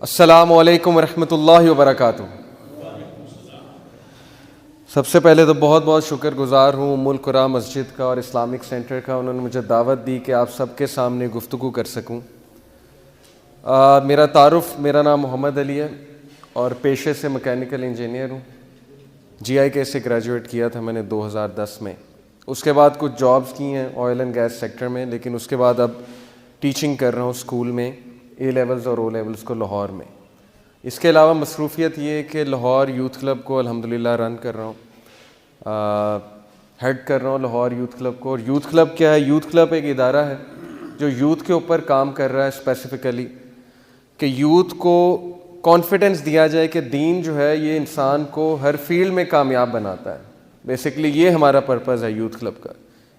السلام علیکم ورحمۃ اللہ وبرکاتہ۔ سب سے پہلے تو بہت بہت شکر گزار ہوں ام القریٰ مسجد کا اور اسلامک سینٹر کا، انہوں نے مجھے دعوت دی کہ آپ سب کے سامنے گفتگو کر سکوں۔ میرا تعارف، میرا نام محمد علی ہے اور پیشے سے مکینیکل انجینئر ہوں۔ جی آئی کے سے گریجویٹ کیا تھا میں نے 2010 میں۔ اس کے بعد کچھ جابز کی ہیں آئل اینڈ گیس سیکٹر میں، لیکن اس کے بعد اب ٹیچنگ کر رہا ہوں اسکول میں، اے لیولز اور او لیولز کو لاہور میں۔ اس کے علاوہ مصروفیت یہ ہے کہ لاہور یوتھ کلب کو الحمدللہ رن کر رہا ہوں، ہیڈ کر رہا ہوں لاہور یوتھ کلب کو۔ اور یوتھ کلب کیا ہے؟ یوتھ کلب ایک ادارہ ہے جو یوتھ کے اوپر کام کر رہا ہے اسپیسیفکلی، کہ یوتھ کو کانفیڈنس دیا جائے کہ دین جو ہے یہ انسان کو ہر فیلڈ میں کامیاب بناتا ہے۔ بیسیکلی یہ ہمارا پرپز ہے یوتھ کلب کا،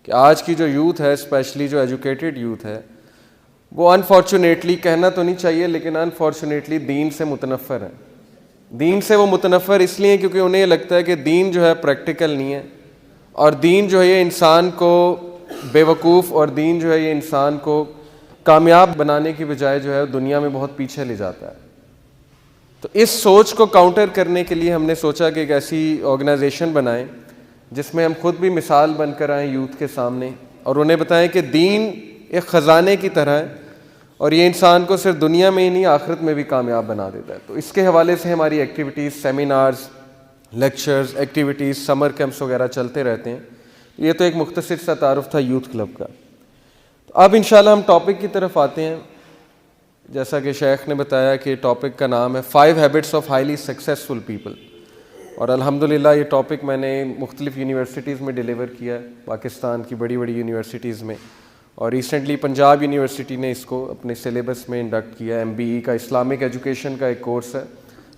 کہ آج کی جو یوتھ ہے، اسپیشلی جو ایجوکیٹڈ یوتھ ہے، وہ انفارچونیٹلی، کہنا تو نہیں چاہیے لیکن انفارچونیٹلی دین سے متنفر ہے۔ دین سے وہ متنفر اس لیے کیونکہ انہیں یہ لگتا ہے کہ دین جو ہے پریکٹیکل نہیں ہے، اور دین جو ہے یہ انسان کو بے وقوف، اور دین جو ہے یہ انسان کو کامیاب بنانے کی بجائے جو ہے دنیا میں بہت پیچھے لے جاتا ہے۔ تو اس سوچ کو کاؤنٹر کرنے کے لیے ہم نے سوچا کہ ایک ایسی آرگنائزیشن بنائیں جس میں ہم خود بھی مثال بن کر آئیں یوتھ کے سامنے، اور انہیں بتائیں کہ دین ایک خزانے کی طرح ہے اور یہ انسان کو صرف دنیا میں ہی نہیں آخرت میں بھی کامیاب بنا دیتا ہے۔ تو اس کے حوالے سے ہماری ایکٹیویٹیز، سیمینارز، لیکچرز، ایکٹیویٹیز، سمر کیمپس وغیرہ چلتے رہتے ہیں۔ یہ تو ایک مختصر سا تعارف تھا یوتھ کلب کا۔ تو اب انشاءاللہ ہم ٹاپک کی طرف آتے ہیں۔ جیسا کہ شیخ نے بتایا کہ ٹاپک کا نام ہے 5 habits of highly successful people, اور الحمدللہ یہ ٹاپک میں نے مختلف یونیورسٹیز میں ڈیلیور کیا ہے، پاکستان کی بڑی بڑی یونیورسٹیز میں، اور ریسنٹلی پنجاب یونیورسٹی نے اس کو اپنے سلیبس میں انڈکٹ کیا ہے۔ MBE کا اسلامک ایجوکیشن کا ایک کورس ہے،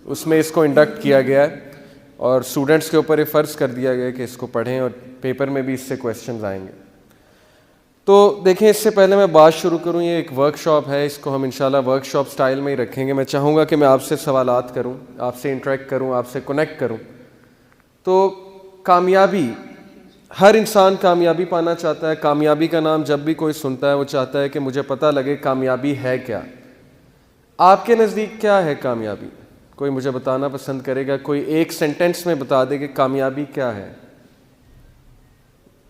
اس میں اس کو انڈکٹ کیا گیا ہے، اور اسٹوڈنٹس کے اوپر یہ فرض کر دیا گیا ہے کہ اس کو پڑھیں، اور پیپر میں بھی اس سے کویسچنز آئیں گے۔ تو دیکھیں، اس سے پہلے میں بات شروع کروں، یہ ایک ورک شاپ ہے، اس کو ہم انشاءاللہ ورک شاپ سٹائل میں ہی رکھیں گے۔ میں چاہوں گا کہ میں آپ سے سوالات کروں، آپ سے انٹریکٹ کروں، آپ سے کنیکٹ کروں۔ تو کامیابی، ہر انسان کامیابی پانا چاہتا ہے۔ کامیابی کا نام جب بھی کوئی سنتا ہے وہ چاہتا ہے کہ مجھے پتہ لگے کامیابی ہے کیا۔ آپ کے نزدیک کیا ہے کامیابی؟ کوئی مجھے بتانا پسند کرے گا؟ کوئی ایک سینٹنس میں بتا دے کہ کامیابی کیا ہے؟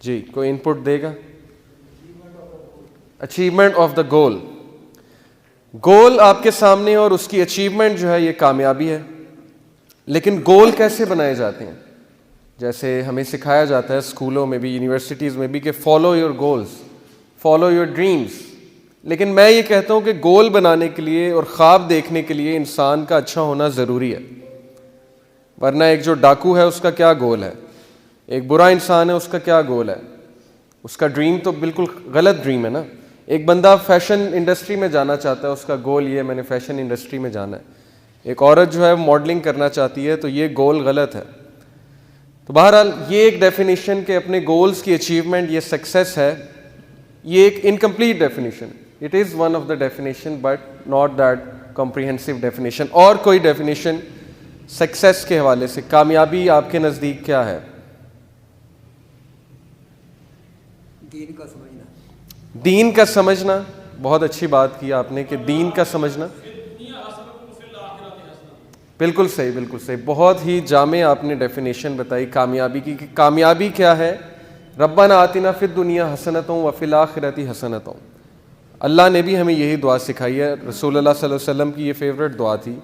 جی، کوئی ان پٹ دے گا؟ اچیومنٹ آف دا گول۔ گول آپ کے سامنے اور اس کی اچیومنٹ جو ہے یہ کامیابی ہے۔ لیکن گول کیسے بنائے جاتے ہیں؟ جیسے ہمیں سکھایا جاتا ہے اسکولوں میں بھی، یونیورسٹیز میں بھی، کہ follow your goals, follow your dreams. لیکن میں یہ کہتا ہوں کہ گول بنانے کے لیے اور خواب دیکھنے کے لیے انسان کا اچھا ہونا ضروری ہے، ورنہ ایک جو ڈاکو ہے اس کا کیا گول ہے؟ ایک برا انسان ہے، اس کا کیا گول ہے؟ اس کا ڈریم تو بالکل غلط ڈریم ہے نا۔ ایک بندہ فیشن انڈسٹری میں جانا چاہتا ہے، اس کا گول یہ ہے میں نے فیشن انڈسٹری میں جانا ہے۔ ایک عورت جو ہے ماڈلنگ کرنا چاہتی ہے، تو یہ گول غلط ہے۔ تو بہرحال یہ ایک ڈیفینیشن کہ اپنے گولز کی اچیومنٹ یہ سکسیس ہے، یہ ایک incomplete definition. It is one of the definition but not that comprehensive definition. اور کوئی ڈیفینیشن سکسیس کے حوالے سے، کامیابی آپ کے نزدیک کیا ہے؟ دین کا سمجھنا۔ دین کا سمجھنا، بہت اچھی بات کی آپ نے کہ دین کا سمجھنا۔ بالکل صحیح، بالکل صحیح، بہت ہی جامع آپ نے ڈیفینیشن بتائی کامیابی کی، کہ کامیابی کیا ہے۔ ربنا آتنا فی الدنیا حسنۃ وفی الآخرۃ حسنۃ۔ اللہ نے بھی ہمیں یہی دعا سکھائی ہے، رسول اللہ صلی اللہ علیہ وسلم کی یہ فیوریٹ دعا تھی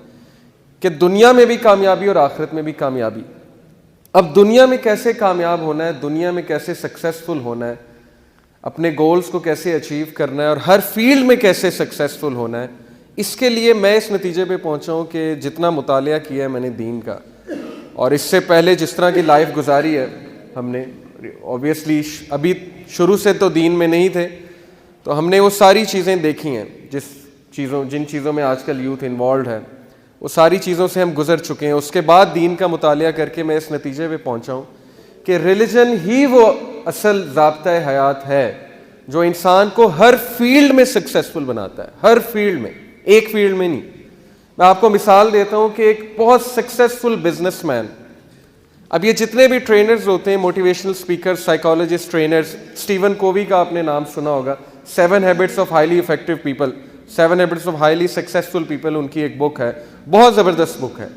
کہ دنیا میں بھی کامیابی اور آخرت میں بھی کامیابی۔ اب دنیا میں کیسے کامیاب ہونا ہے، دنیا میں کیسے سکسیسفل ہونا ہے، اپنے گولز کو کیسے اچیو کرنا ہے، اور ہر فیلڈ میں کیسے سکسیسفل ہونا ہے، اس کے لیے میں اس نتیجے پہ پہنچا ہوں کہ جتنا مطالعہ کیا ہے میں نے دین کا، اور اس سے پہلے جس طرح کی لائف گزاری ہے ہم نے، اوبیسلی ابھی شروع سے تو دین میں نہیں تھے، تو ہم نے وہ ساری چیزیں دیکھی ہیں، جن چیزوں میں آج کل یوتھ انوالوڈ ہے، وہ ساری چیزوں سے ہم گزر چکے ہیں۔ اس کے بعد دین کا مطالعہ کر کے میں اس نتیجے پہ پہنچا ہوں کہ ریلیجن ہی وہ اصل ضابطۂ حیات ہے جو انسان کو ہر فیلڈ میں سکسیسفل بناتا ہے، ہر فیلڈ میں، ایک فیلڈ میں نہیں۔ میں آپ کو مثال دیتا ہوں کہ ایک بہت سکسیسفل بزنس مین، اب یہ جتنے بھی ٹرینرز ہوتے ہیں، motivational speaker, psychologist, trainers, Steven Covey کا آپ نے نام سنا ہوگا، 7 habits of highly effective people. 7 Habits of Highly Successful People ان کی ایک بک ہے, بہت زبردست بک ہے,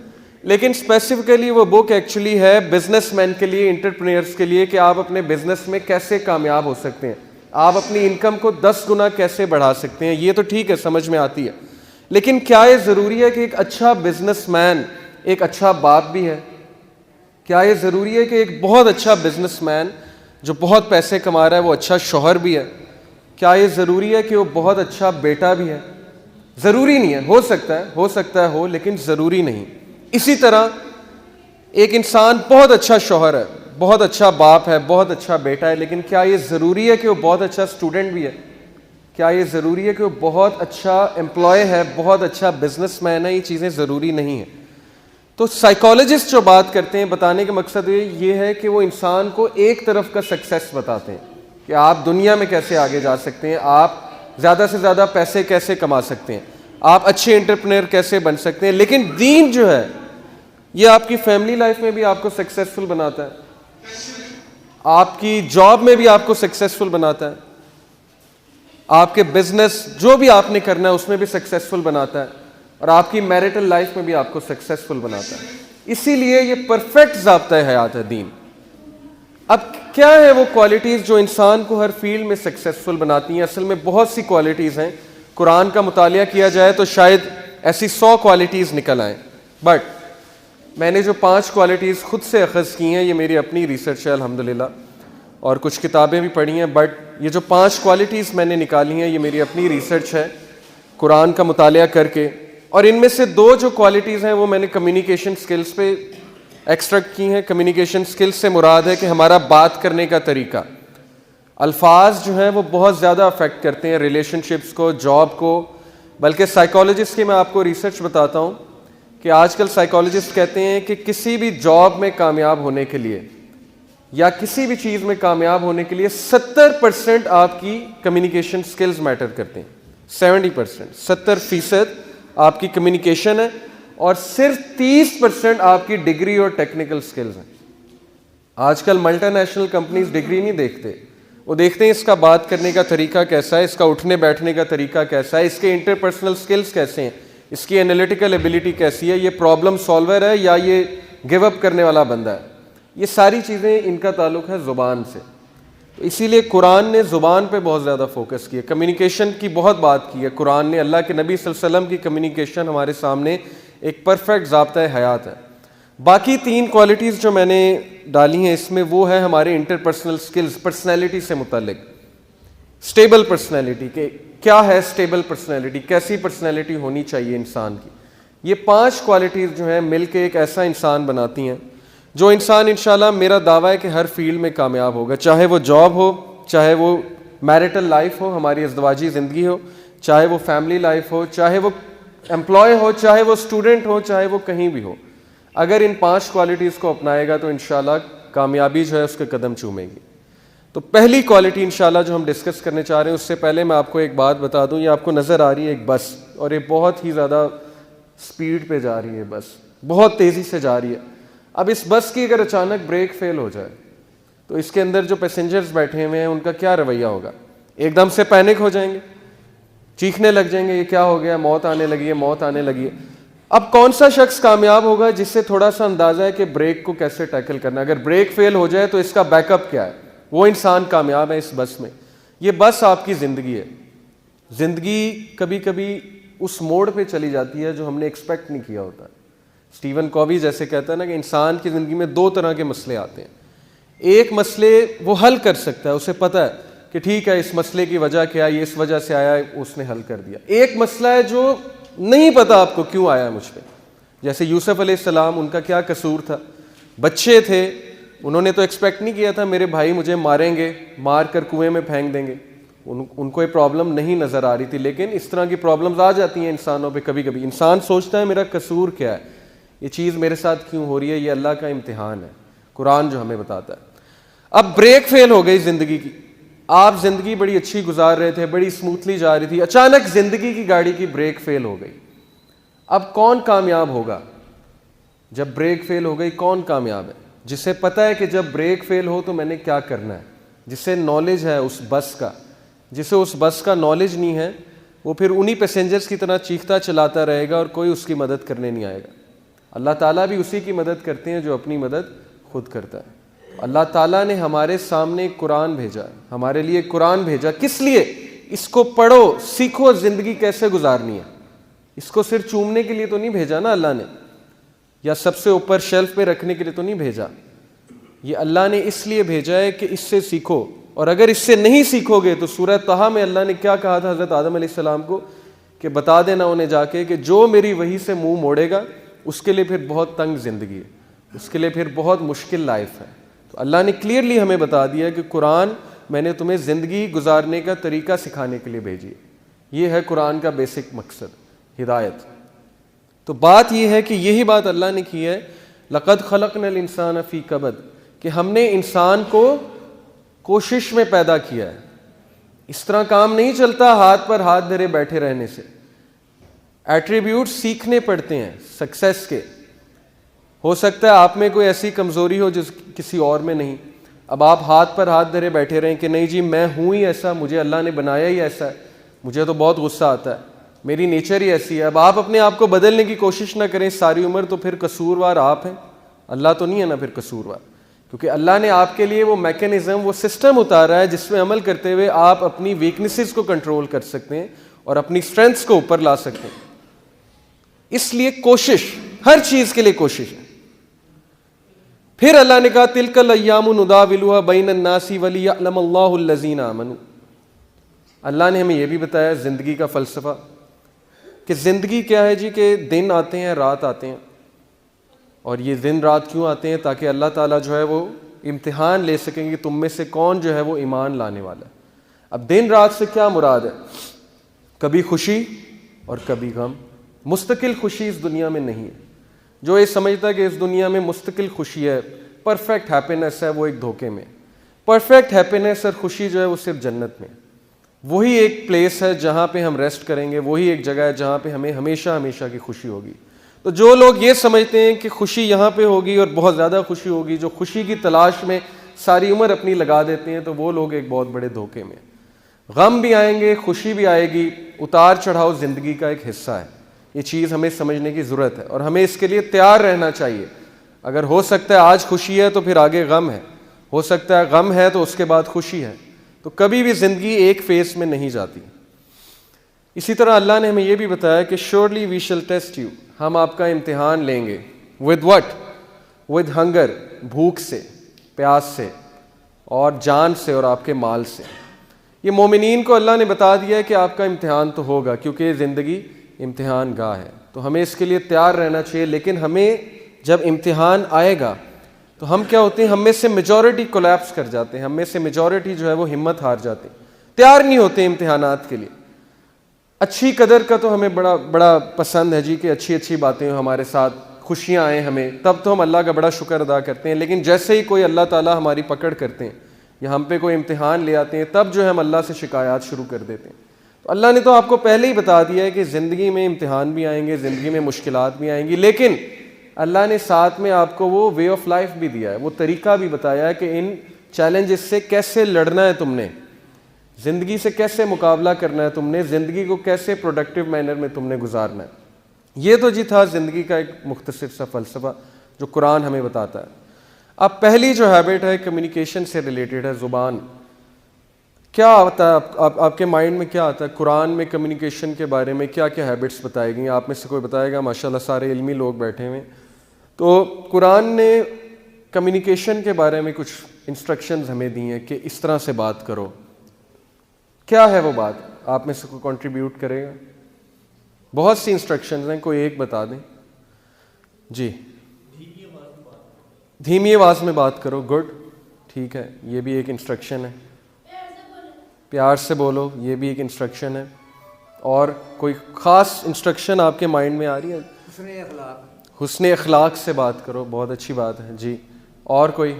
لیکن اسپیسیفکلی وہ بک ایکچولی ہے بزنس مین کے لیے, انٹرپرینئرس کے لیے, کہ آپ اپنے بزنس میں کیسے کامیاب ہو سکتے ہیں, آپ اپنی انکم کو 10 گنا کیسے بڑھا سکتے ہیں. یہ تو ٹھیک ہے, سمجھ میں آتی ہے, لیکن کیا یہ ضروری ہے کہ ایک اچھا بزنس مین ایک اچھا باپ بھی ہے؟ کیا یہ ضروری ہے کہ ایک بہت اچھا بزنس مین جو بہت پیسے کما رہا ہے وہ اچھا شوہر بھی ہے؟ کیا یہ ضروری ہے کہ وہ بہت اچھا بیٹا بھی ہے؟ ضروری نہیں ہے. ہو سکتا ہے, لیکن ضروری نہیں. اسی طرح ایک انسان بہت اچھا شوہر ہے, بہت اچھا باپ ہے, بہت اچھا بیٹا ہے, لیکن کیا یہ ضروری ہے کہ وہ بہت اچھا اسٹوڈنٹ بھی ہے؟ کیا یہ ضروری ہے کہ وہ بہت اچھا امپلائی ہے, بہت اچھا بزنس مین ہے؟ یہ چیزیں ضروری نہیں ہیں. تو سائیکالوجسٹ جو بات کرتے ہیں, بتانے کا مقصد یہ ہے کہ وہ انسان کو ایک طرف کا سکسیس بتاتے ہیں کہ آپ دنیا میں کیسے آگے جا سکتے ہیں, آپ زیادہ سے زیادہ پیسے کیسے کما سکتے ہیں, آپ اچھے انٹرپرینر کیسے بن سکتے ہیں. لیکن دین جو ہے یہ آپ کی فیملی لائف میں بھی آپ کو سکسیسفل بناتا ہے, آپ کی جاب میں بھی آپ کو سکسیسفل بناتا ہے, آپ کے بزنس جو بھی آپ نے کرنا ہے اس میں بھی سکسیسفل بناتا ہے, اور آپ کی میرٹل لائف میں بھی آپ کو سکسیسفل بناتا ہے. اسی لیے یہ پرفیکٹ ضابطۂ حیات ہے دین. اب کیا ہے وہ کوالٹیز جو انسان کو ہر فیلڈ میں سکسیسفل بناتی ہیں؟ اصل میں بہت سی کوالٹیز ہیں. قرآن کا مطالعہ کیا جائے تو شاید ایسی 100 کوالٹیز نکل آئیں, بٹ میں نے جو 5 کوالٹیز خود سے اخذ کی ہیں, یہ میری اپنی ریسرچ ہے الحمدللہ, اور کچھ کتابیں بھی پڑھی ہیں, بٹ یہ جو 5 کوالٹیز میں نے نکالی ہیں یہ میری اپنی ریسرچ ہے قرآن کا مطالعہ کر کے. اور ان میں سے 2 جو کوالٹیز ہیں وہ میں نے کمیونیکیشن سکلز پہ ایکسٹریکٹ کی ہیں. کمیونیکیشن سکلز سے مراد ہے کہ ہمارا بات کرنے کا طریقہ. الفاظ جو ہیں وہ بہت زیادہ افیکٹ کرتے ہیں ریلیشن شپس کو, جاب کو. بلکہ سائیکالوجسٹ کی میں آپ کو ریسرچ بتاتا ہوں کہ آج کل سائیکالوجسٹ کہتے ہیں کہ کسی بھی جاب میں کامیاب ہونے کے لیے یا کسی بھی چیز میں کامیاب ہونے کے لیے 70% آپ کی کمیونیکیشن سکلز میٹر کرتے ہیں. 70% آپ کی کمیونیکیشن ہے, اور صرف 30% آپ کی ڈگری اور ٹیکنیکل سکلز ہیں. آج کل ملٹی نیشنل کمپنیز ڈگری نہیں دیکھتے, وہ دیکھتے ہیں اس کا بات کرنے کا طریقہ کیسا ہے, اس کا اٹھنے بیٹھنے کا طریقہ کیسا ہے, اس کے انٹرپرسنل سکلز کیسے ہیں, اس کی انالیٹیکل ایبلٹی کیسی ہے, یہ پرابلم سالور ہے یا یہ گیو اپ کرنے والا بندہ ہے. یہ ساری چیزیں ان کا تعلق ہے زبان سے. تو اسی لیے قرآن نے زبان پہ بہت زیادہ فوکس کیا, کمیونیکیشن کی بہت بات کی ہے قرآن نے. اللہ کے نبی صلی اللہ علیہ وسلم کی کمیونیکیشن ہمارے سامنے ایک پرفیکٹ ضابطۂ حیات ہے. باقی 3 کوالٹیز جو میں نے ڈالی ہیں اس میں وہ ہے ہمارے انٹرپرسنل سکلز, پرسنالٹی سے متعلق. اسٹیبل پرسنالٹی, کہ کیا ہے اسٹیبل پرسنالٹی, کیسی پرسنالٹی ہونی چاہیے انسان کی. یہ 5 کوالٹیز جو ہیں مل کے ایک ایسا انسان بناتی ہیں جو انسان انشاءاللہ میرا دعویٰ ہے کہ ہر فیلڈ میں کامیاب ہوگا, چاہے وہ جاب ہو, چاہے وہ میرٹل لائف ہو, ہماری ازدواجی زندگی ہو, چاہے وہ فیملی لائف ہو, چاہے وہ امپلائی ہو, چاہے وہ اسٹوڈنٹ ہو, چاہے وہ کہیں بھی ہو. اگر ان 5 کوالٹیز کو اپنائے گا تو انشاءاللہ کامیابی جو ہے اس کے قدم چومے گی. تو پہلی کوالٹی انشاءاللہ جو ہم ڈسکس کرنے چاہ رہے ہیں, اس سے پہلے میں آپ کو ایک بات بتا دوں. یہ آپ کو نظر آ رہی ہے ایک بس, اور یہ بہت ہی زیادہ سپیڈ پہ جا رہی ہے, بس بہت تیزی سے جا رہی ہے. اب اس بس کی اگر اچانک بریک فیل ہو جائے تو اس کے اندر جو پیسنجرز بیٹھے ہوئے ہیں ان کا کیا رویہ ہوگا؟ ایک دم سے پینک ہو جائیں گے, چیخنے لگ جائیں گے, یہ کیا ہو گیا, موت آنے لگی ہے, موت آنے لگی ہے. اب کون سا شخص کامیاب ہوگا جس سے تھوڑا سا اندازہ ہے کہ بریک کو کیسے ٹیکل کرنا, اگر بریک فیل ہو جائے تو اس کا بیک اپ کیا ہے, وہ انسان کامیاب ہے اس بس میں. یہ بس آپ کی زندگی ہے. زندگی کبھی کبھی اس موڑ پہ چلی جاتی ہے جو ہم نے ایکسپیکٹ نہیں کیا ہوتا. اسٹیون کووی جیسے کہتا ہے نا کہ انسان کی زندگی میں 2 طرح کے مسئلے آتے ہیں. ایک مسئلے وہ حل کر سکتا ہے, اسے پتہ ہے کہ ٹھیک ہے اس مسئلے کی وجہ کیا ہے, یہ اس وجہ سے آیا ہے, اس نے حل کر دیا. ایک مسئلہ ہے جو نہیں پتا آپ کو کیوں آیا ہے مجھ پہ, جیسے یوسف علیہ السلام, ان کا کیا قصور تھا؟ بچے تھے, انہوں نے تو ایکسپیکٹ نہیں کیا تھا میرے بھائی مجھے ماریں گے, مار کر کنویں میں پھینک دیں گے. ان کو یہ پرابلم نہیں نظر آ رہی تھی, لیکن اس طرح کی پرابلمز آ جاتی ہیں انسانوں پہ. کبھی کبھی انسان سوچتا ہے میرا قصور کیا ہے, یہ چیز میرے ساتھ کیوں ہو رہی ہے, یہ اللہ کا امتحان ہے, قرآن جو ہمیں بتاتا ہے. اب بریک فیل ہو گئی زندگی کی, آپ زندگی بڑی اچھی گزار رہے تھے, بڑی اسموتھلی جا رہی تھی, اچانک زندگی کی گاڑی کی بریک فیل ہو گئی. اب کون کامیاب ہوگا جب بریک فیل ہو گئی؟ کون کامیاب ہے؟ جسے پتہ ہے کہ جب بریک فیل ہو تو میں نے کیا کرنا ہے, جسے نالج ہے اس بس کا. جسے اس بس کا نالج نہیں ہے وہ پھر انہی پیسنجرز کی طرح چیختا چلاتا رہے گا اور کوئی اس کی مدد کرنے نہیں آئے گا. اللہ تعالیٰ بھی اسی کی مدد کرتے ہیں جو اپنی مدد خود کرتا ہے. اللہ تعالیٰ نے ہمارے سامنے قرآن بھیجا, ہمارے لیے قرآن بھیجا. کس لیے؟ اس کو پڑھو, سیکھو زندگی کیسے گزارنی ہے. اس کو صرف چومنے کے لیے تو نہیں بھیجا نا اللہ نے, یا سب سے اوپر شیلف پہ رکھنے کے لیے تو نہیں بھیجا. یہ اللہ نے اس لیے بھیجا ہے کہ اس سے سیکھو. اور اگر اس سے نہیں سیکھو گے تو سورہ طٰہٰ میں اللہ نے کیا کہا تھا حضرت آدم علیہ السلام کو, کہ بتا دینا انہیں جا کے کہ جو میری وحی سے منہ موڑے گا اس کے لیے پھر بہت تنگ زندگی ہے, اس کے لیے پھر بہت مشکل لائف ہے. تو اللہ نے کلیئرلی ہمیں بتا دیا کہ قرآن میں نے تمہیں زندگی گزارنے کا طریقہ سکھانے کے لیے بھیجی ہے. یہ ہے قرآن کا بیسک مقصد, ہدایت. تو بات یہ ہے کہ یہی بات اللہ نے کی ہے, لَقَدْ خَلَقْنَا الْإِنسَانَ فِي كَبَدٍ, کہ ہم نے انسان کو کوشش میں پیدا کیا ہے. اس طرح کام نہیں چلتا ہاتھ پر ہاتھ دھرے بیٹھے رہنے سے. ایٹریبیوٹ سیکھنے پڑتے ہیں سکسیس کے. ہو سکتا ہے آپ میں کوئی ایسی کمزوری ہو جو کسی اور میں نہیں. اب آپ ہاتھ پر ہاتھ دھرے بیٹھے رہیں کہ نہیں جی میں ہوں ہی ایسا, مجھے اللہ نے بنایا ہی ایسا ہے, مجھے تو بہت غصہ آتا ہے, میری نیچر ہی ایسی ہے. اب آپ اپنے آپ کو بدلنے کی کوشش نہ کریں ساری عمر, تو پھر قصوروار آپ ہیں, اللہ تو نہیں ہے نا پھر قصوروار. کیونکہ اللہ نے آپ کے لیے وہ میکینزم, وہ سسٹم اتارا ہے جس میں عمل کرتے ہوئے آپ اپنی ویکنیسز کو کنٹرول کر سکتے ہیں اور اپنی اسٹرینتھس کو اوپر لا سکتے ہیں. اس لیے کوشش, ہر چیز کے لیے کوشش ہے. پھر اللہ نے کہا تلک الایام نداولها بین الناس ولیعلم اللہ الذین آمنوا. اللہ نے ہمیں یہ بھی بتایا زندگی کا فلسفہ, کہ زندگی کیا ہے جی, کہ دن آتے ہیں رات آتے ہیں. اور یہ دن رات کیوں آتے ہیں؟ تاکہ اللہ تعالیٰ جو ہے وہ امتحان لے سکیں کہ تم میں سے کون جو ہے وہ ایمان لانے والا ہے. اب دن رات سے کیا مراد ہے؟ کبھی خوشی اور کبھی غم. مستقل خوشی اس دنیا میں نہیں ہے. جو یہ سمجھتا ہے کہ اس دنیا میں مستقل خوشی ہے, پرفیکٹ ہیپینس ہے, وہ ایک دھوکے میں. پرفیکٹ ہیپینس اور خوشی جو ہے وہ صرف جنت میں. وہی ایک پلیس ہے جہاں پہ ہم ریسٹ کریں گے, وہی ایک جگہ ہے جہاں پہ ہمیں ہمیشہ ہمیشہ کی خوشی ہوگی. تو جو لوگ یہ سمجھتے ہیں کہ خوشی یہاں پہ ہوگی اور بہت زیادہ خوشی ہوگی, جو خوشی کی تلاش میں ساری عمر اپنی لگا دیتے ہیں, تو وہ لوگ ایک بہت بڑے دھوکے میں. غم بھی آئیں گے, خوشی بھی آئے گی, اتار چڑھاؤ زندگی کا ایک حصہ ہے. یہ چیز ہمیں سمجھنے کی ضرورت ہے اور ہمیں اس کے لیے تیار رہنا چاہیے. اگر ہو سکتا ہے آج خوشی ہے تو پھر آگے غم ہے, ہو سکتا ہے غم ہے تو اس کے بعد خوشی ہے. تو کبھی بھی زندگی ایک فیز میں نہیں جاتی. اسی طرح اللہ نے ہمیں یہ بھی بتایا کہ surely we shall test you, ہم آپ کا امتحان لیں گے. with what? with hunger, بھوک سے, پیاس سے, اور جان سے, اور آپ کے مال سے. یہ مومنین کو اللہ نے بتا دیا ہے کہ آپ کا امتحان تو ہوگا, کیونکہ یہ زندگی امتحان گاہ ہے. تو ہمیں اس کے لیے تیار رہنا چاہیے. لیکن ہمیں جب امتحان آئے گا تو ہم کیا ہوتے ہیں, ہم میں سے میجورٹی کولیپس کر جاتے ہیں, ہم میں سے میجورٹی جو ہے وہ ہمت ہار جاتے ہیں, تیار نہیں ہوتے امتحانات کے لیے. اچھی قدر کا تو ہمیں بڑا پسند ہے جی, کہ اچھی اچھی باتیں ہمارے ساتھ, خوشیاں آئیں ہمیں, تب تو ہم اللہ کا بڑا شکر ادا کرتے ہیں. لیکن جیسے ہی کوئی اللہ تعالیٰ ہماری پکڑ کرتے ہیں یا ہم پہ کوئی امتحان لے آتے ہیں, تب جو ہے ہم اللہ سے شکایات شروع کر دیتے ہیں. تو اللہ نے تو آپ کو پہلے ہی بتا دیا ہے کہ زندگی میں امتحان بھی آئیں گے, زندگی میں مشکلات بھی آئیں گی, لیکن اللہ نے ساتھ میں آپ کو وہ وے آف لائف بھی دیا ہے, وہ طریقہ بھی بتایا ہے کہ ان چیلنجز سے کیسے لڑنا ہے تم نے, زندگی سے کیسے مقابلہ کرنا ہے تم نے, زندگی کو کیسے پروڈکٹیو مینر میں تم نے گزارنا ہے. یہ تو جی تھا زندگی کا ایک مختصر سا فلسفہ جو قرآن ہمیں بتاتا ہے. اب پہلی جو ہیبٹ ہے کمیونیکیشن سے ریلیٹڈ ہے, زبان. کیا آتا ہے آپ کے مائنڈ میں, کیا آتا ہے قرآن میں کمیونیکیشن کے بارے میں, کیا کیا ہیبٹس بتائی گئی؟ آپ میں سے کوئی بتائے گا؟ ماشاءاللہ سارے علمی لوگ بیٹھے ہوئے. تو قرآن نے کمیونیکیشن کے بارے میں کچھ انسٹرکشنز ہمیں دی ہیں کہ اس طرح سے بات کرو. کیا ہے وہ بات؟ آپ میں سے کوئی کنٹریبیوٹ کرے گا؟ بہت سی انسٹرکشنز ہیں, کوئی ایک بتا دیں جی. دھیمی آواز میں بات کرو, گڈ, ٹھیک ہے, یہ بھی ایک انسٹرکشن ہے. پیار سے بولو, یہ بھی ایک انسٹرکشن ہے. اور کوئی خاص انسٹرکشن آپ کے مائنڈ میں آ رہی ہے؟ حسن اخلاق. حسن اخلاق سے بات کرو, بہت اچھی بات ہے جی. اور کوئی؟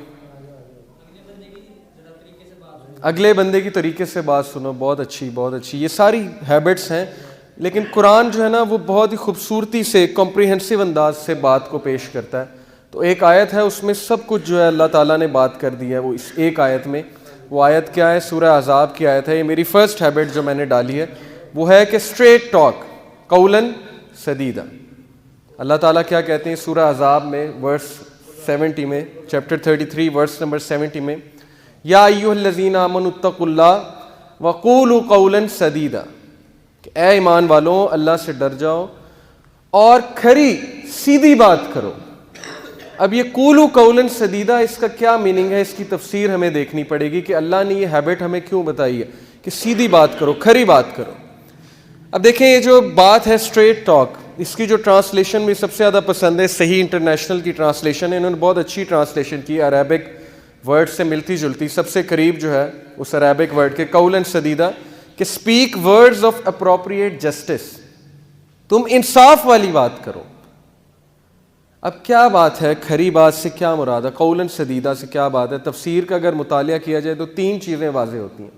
اگلے بندے کی طریقے سے بات سنو, بہت اچھی بہت اچھی. یہ ساری ہیبٹس ہیں, لیکن قرآن جو ہے نا وہ بہت ہی خوبصورتی سے کمپریہنسو انداز سے بات کو پیش کرتا ہے. تو ایک آیت ہے اس میں سب کچھ جو ہے اللہ تعالیٰ نے بات کر دی ہے, وہ اس ایک آیت میں. وہ آیت کیا ہے؟ سورہ احزاب کی آیت ہے. یہ میری فرسٹ ہیبٹ جو میں نے ڈالی ہے وہ ہے کہ اسٹریٹ ٹاک، قولاً سدیدا. اللہ تعالیٰ کیا کہتے ہیں سورہ احزاب میں ورس 70 میں، چیپٹر 33 ورس نمبر 70 میں، یا ایھا الذین آمنوا اتقوا اللہ وقولوا قولا سدیدا، کہ اے ایمان والوں اللہ سے ڈر جاؤ اور کھری سیدھی بات کرو. اب یہ قولوا قولا سدیدا اس کا کیا میننگ ہے، اس کی تفسیر ہمیں دیکھنی پڑے گی کہ اللہ نے یہ ہیبٹ ہمیں کیوں بتائی ہے کہ سیدھی بات کرو، کھری بات کرو. اب دیکھیں یہ جو بات ہے اسٹریٹ ٹاک، اس کی جو ٹرانسلیشن مجھے سب سے زیادہ پسند ہے، صحیح انٹرنیشنل کی ٹرانسلیشن ہے، انہوں نے بہت اچھی ٹرانسلیشن کی، عربک ورڈ سے ملتی جلتی، سب سے قریب جو ہے اس عربک ورڈ کے قولاً سدیدا، کہ speak words of appropriate justice, تم انصاف والی بات کرو. اب کیا بات ہے، کھری بات سے کیا مراد ہے، قولاً سدیدا سے کیا بات ہے؟ تفسیر کا اگر مطالعہ کیا جائے تو 3 چیزیں واضح ہوتی ہیں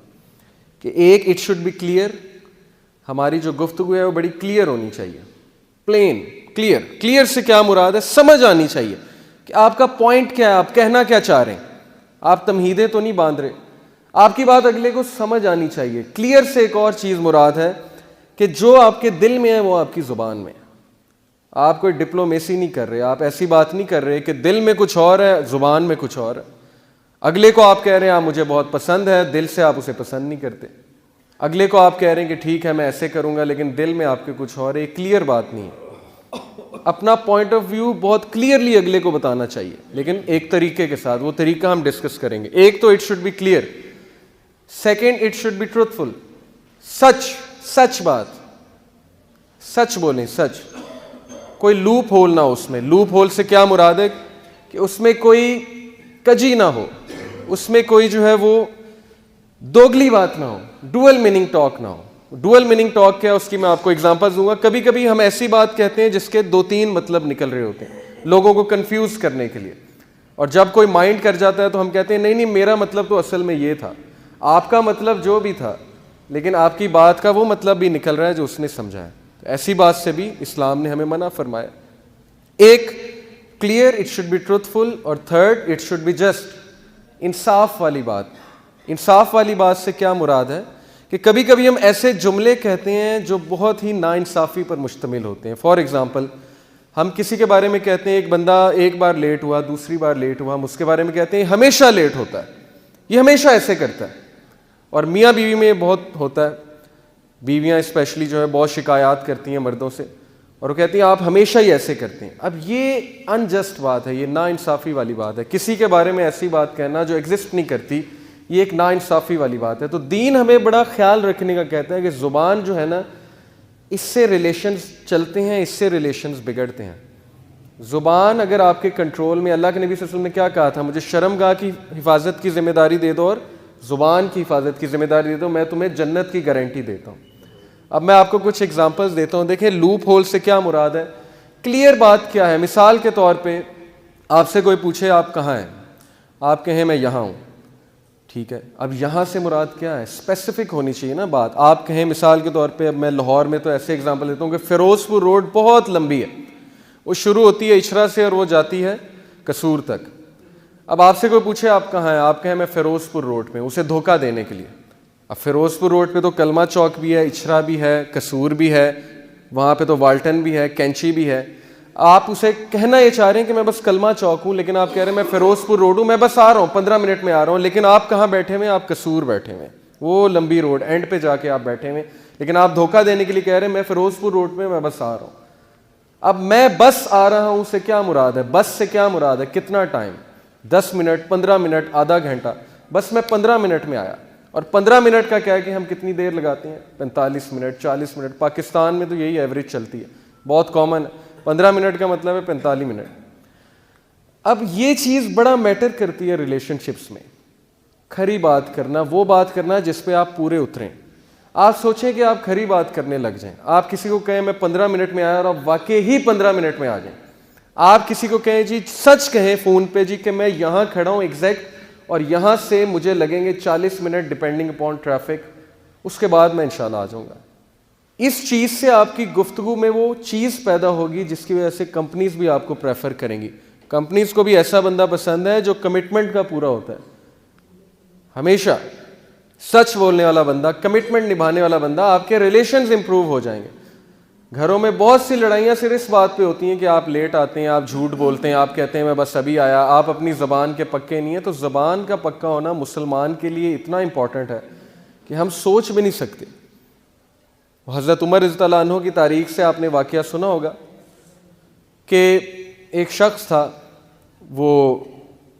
کہ ایک، اٹ شوڈ بی کلیئر، ہماری جو گفتگو ہے وہ بڑی کلیئر ہونی چاہیے، پلین کلیئر. کلیئر سے کیا مراد ہے، سمجھ آنی چاہیے کہ آپ کا پوائنٹ کیا ہے، آپ کہنا کیا چاہ رہے ہیں، آپ تمہیدیں تو نہیں باندھ رہے، آپ کی بات اگلے کو سمجھ آنی چاہیے. کلیئر سے ایک اور چیز مراد ہے کہ جو آپ کے دل میں ہے وہ آپ کی زبان میں ہے. آپ کوئی ڈپلومیسی نہیں کر رہے، آپ ایسی بات نہیں کر رہے کہ دل میں کچھ اور ہے زبان میں کچھ اور ہے. اگلے کو آپ کہہ رہے ہیں آپ مجھے بہت پسند ہے، دل سے آپ اسے پسند نہیں کرتے. اگلے کو آپ کہہ رہے ہیں کہ ٹھیک ہے میں ایسے کروں گا، لیکن دل میں آپ کے کچھ اور ہے. یہ کلیئر بات نہیں ہے. اپنا پوائنٹ آف ویو بہت کلیئرلی اگلے کو بتانا چاہیے، لیکن ایک طریقے کے ساتھ. وہ طریقہ ہم ڈسکس کریں گے. ایک تو it should be clear, second it should be truthful, سچ بات، سچ بولیں، سچ، کوئی لوپ ہول نہ ہو اس میں. لوپ ہول سے کیا مراد ہے کہ اس میں کوئی کجی نہ ہو، اس میں کوئی جو ہے وہ دوگلی بات نہ ہو، ڈوئل میننگ ٹاک نہ ہو. ڈوئل میننگ ٹاک کیا، اس کی میں آپ کو اگزامپل دوں گا. کبھی کبھی ہم ایسی بات کہتے ہیں جس کے 2-3 مطلب نکل رہے ہوتے ہیں لوگوں کو کنفیوز کرنے کے لیے، اور جب کوئی مائنڈ کر جاتا ہے تو ہم کہتے ہیں نہیں میرا مطلب تو اصل میں یہ تھا، آپ کا مطلب جو بھی تھا، لیکن آپ کی بات کا وہ مطلب بھی نکل رہا ہے جو اس نے سمجھا ہے. ایسی بات سے بھی اسلام نے ہمیں منع فرمایا. ایک clear, it should be truthful, اور third it should be just, انصاف والی بات. انصاف والی بات سے کیا مراد ہے کہ کبھی کبھی ہم ایسے جملے کہتے ہیں جو بہت ہی ناانصافی پر مشتمل ہوتے ہیں. فار ایگزامپل، ہم کسی کے بارے میں کہتے ہیں ایک بندہ ایک بار لیٹ ہوا، دوسری بار لیٹ ہوا، ہم اس کے بارے میں کہتے ہیں ہمیشہ لیٹ ہوتا ہے، یہ ہمیشہ ایسے کرتا ہے. اور میاں بیوی میں یہ بہت ہوتا ہے، بیویاں اسپیشلی جو ہے بہت شکایات کرتی ہیں مردوں سے، اور وہ کہتی ہیں آپ ہمیشہ ہی ایسے کرتے ہیں. اب یہ انجسٹ بات ہے، یہ ناانصافی والی بات ہے. کسی کے بارے میں ایسی بات کہنا جو ایگزسٹ نہیں کرتی، یہ ایک ناانصافی والی بات ہے. تو دین ہمیں بڑا خیال رکھنے کا کہتا ہے کہ زبان جو ہے نا، اس سے ریلیشنز چلتے ہیں، اس سے ریلیشنز بگڑتے ہیں. زبان اگر آپ کے کنٹرول میں، اللہ کے نبی صلی اللہ علیہ وسلم نے کیا کہا تھا، مجھے شرمگاہ کی حفاظت کی ذمہ داری دے دو اور زبان کی حفاظت کی ذمہ داری دے دو، میں تمہیں جنت کی گارنٹی دیتا ہوں. اب میں آپ کو کچھ ایگزامپلز دیتا ہوں. دیکھیں لوپ ہول سے کیا مراد ہے، کلیئر بات کیا ہے. مثال کے طور پہ آپ سے کوئی پوچھے آپ کہاں ہیں، آپ کہیں میں یہاں ہوں، ٹھیک ہے. اب یہاں سے مراد کیا ہے، اسپیسیفک ہونی چاہیے نا بات. آپ کہیں مثال کے طور پہ، اب میں لاہور میں تو ایسے ایگزامپل دیتا ہوں کہ فیروز پور روڈ بہت لمبی ہے، وہ شروع ہوتی ہے اچھرا سے اور وہ جاتی ہے قصور تک. اب آپ سے کوئی پوچھے آپ کہاں ہیں، آپ کہیں میں فیروز پور روڈ پہ، اسے دھوکہ دینے کے لیے. اب فیروز پور روڈ پہ تو کلمہ چوک بھی ہے، اچھرا بھی ہے، قصور بھی ہے، وہاں پہ تو والٹن بھی ہے، کینچی بھی ہے. آپ اسے کہنا یہ چاہ رہے ہیں کہ میں بس کلمہ چوک ہوں، لیکن آپ کہہ رہے ہیں میں فیروز پور روڈ ہوں، میں بس آ رہا ہوں 15 منٹ میں آ رہا ہوں. لیکن آپ کہاں بیٹھے ہوئے، آپ قصور بیٹھے ہوئے، وہ لمبی روڈ اینڈ پہ جا کے آپ بیٹھے ہوئے، لیکن آپ دھوکہ دینے کے لیے کہہ رہے ہیں میں فیروز پور روڈ پہ میں بس آ رہا ہوں. اب میں بس آ رہا ہوں سے کیا مراد ہے، بس سے کیا مراد ہے، کتنا ٹائم، 10 منٹ، 15 منٹ، آدھا گھنٹہ. بس میں 15 منٹ میں آیا. اور 15 منٹ کا کیا ہے کہ ہم کتنی دیر لگاتے ہیں، 45 منٹ، 40 منٹ. پاکستان میں تو یہی ایوریج چلتی ہے، بہت کامن ہے. 15 منٹ کا مطلب ہے 45 منٹ. اب یہ چیز بڑا میٹر کرتی ہے ریلیشن شپس میں. کھری بات کرنا، وہ بات کرنا جس پہ آپ پورے اتریں. آپ سوچیں کہ آپ کھری بات کرنے لگ جائیں. آپ کسی کو کہیں میں 15 منٹ میں آیا اور آپ واقعی ہی 15 منٹ میں آ جائیں. آپ کسی کو کہیں جی سچ کہیں فون پہ جی کہ میں یہاں کھڑا ہوں ایگزیکٹ، اور یہاں سے مجھے لگیں گے 40 منٹ ڈپینڈنگ اپون ٹریفک، اس کے بعد میں انشاءاللہ آ جاؤں گا. اس چیز سے آپ کی گفتگو میں وہ چیز پیدا ہوگی جس کی وجہ سے کمپنیز بھی آپ کو پریفر کریں گی. کمپنیز کو بھی ایسا بندہ پسند ہے جو کمٹمنٹ کا پورا ہوتا ہے ہمیشہ. سچ بولنے والا بندہ, کمٹمنٹ نبھانے والا بندہ, آپ کے ریلیشنز امپروو ہو جائیں گے. گھروں میں بہت سی لڑائیاں صرف اس بات پہ ہوتی ہیں کہ آپ لیٹ آتے ہیں, آپ جھوٹ بولتے ہیں, آپ کہتے ہیں میں بس ابھی آیا, آپ اپنی زبان کے پکے نہیں ہیں. تو زبان کا پکا ہونا مسلمان کے لیے اتنا امپورٹنٹ ہے کہ ہم سوچ بھی نہیں سکتے. حضرت عمر رضی اللہ عنہ کی تاریخ سے آپ نے واقعہ سنا ہوگا کہ ایک شخص تھا, وہ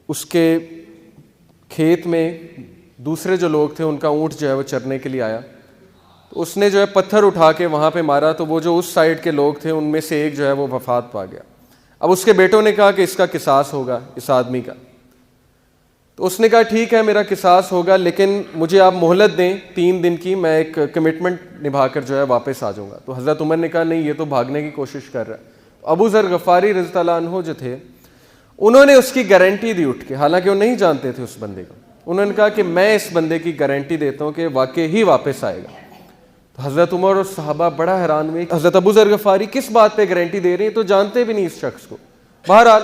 اس کے کھیت میں دوسرے جو لوگ تھے ان کا اونٹ جو ہے وہ چرنے کے لیے آیا. تو اس نے جو ہے پتھر اٹھا کے وہاں پہ مارا, تو وہ جو اس سائڈ کے لوگ تھے ان میں سے ایک جو ہے وہ وفات پا گیا. اب اس کے بیٹوں نے کہا کہ اس کا قصاص ہوگا اس آدمی کا. تو اس نے کہا ٹھیک ہے میرا قصاص ہوگا, لیکن مجھے آپ مہلت دیں 3 دن کی, میں ایک کمٹمنٹ نبھا کر جو ہے واپس آ جاؤں گا. تو حضرت عمر نے کہا نہیں, یہ تو بھاگنے کی کوشش کر رہا ہے. ابو ذر غفاری رضی اللہ عنہ جو تھے انہوں نے اس کی گارنٹی دی اٹھ کے, حالانکہ وہ نہیں جانتے تھے اس بندے کو. انہوں نے کہا کہ میں اس بندے کی گارنٹی دیتا ہوں کہ واقعی ہی واپس آئے گا. تو حضرت عمر اور صحابہ بڑا حیران ہوئے, حضرت ابو ذر غفاری کس بات پہ گارنٹی دے رہے ہیں, تو جانتے بھی نہیں اس شخص کو. بہرحال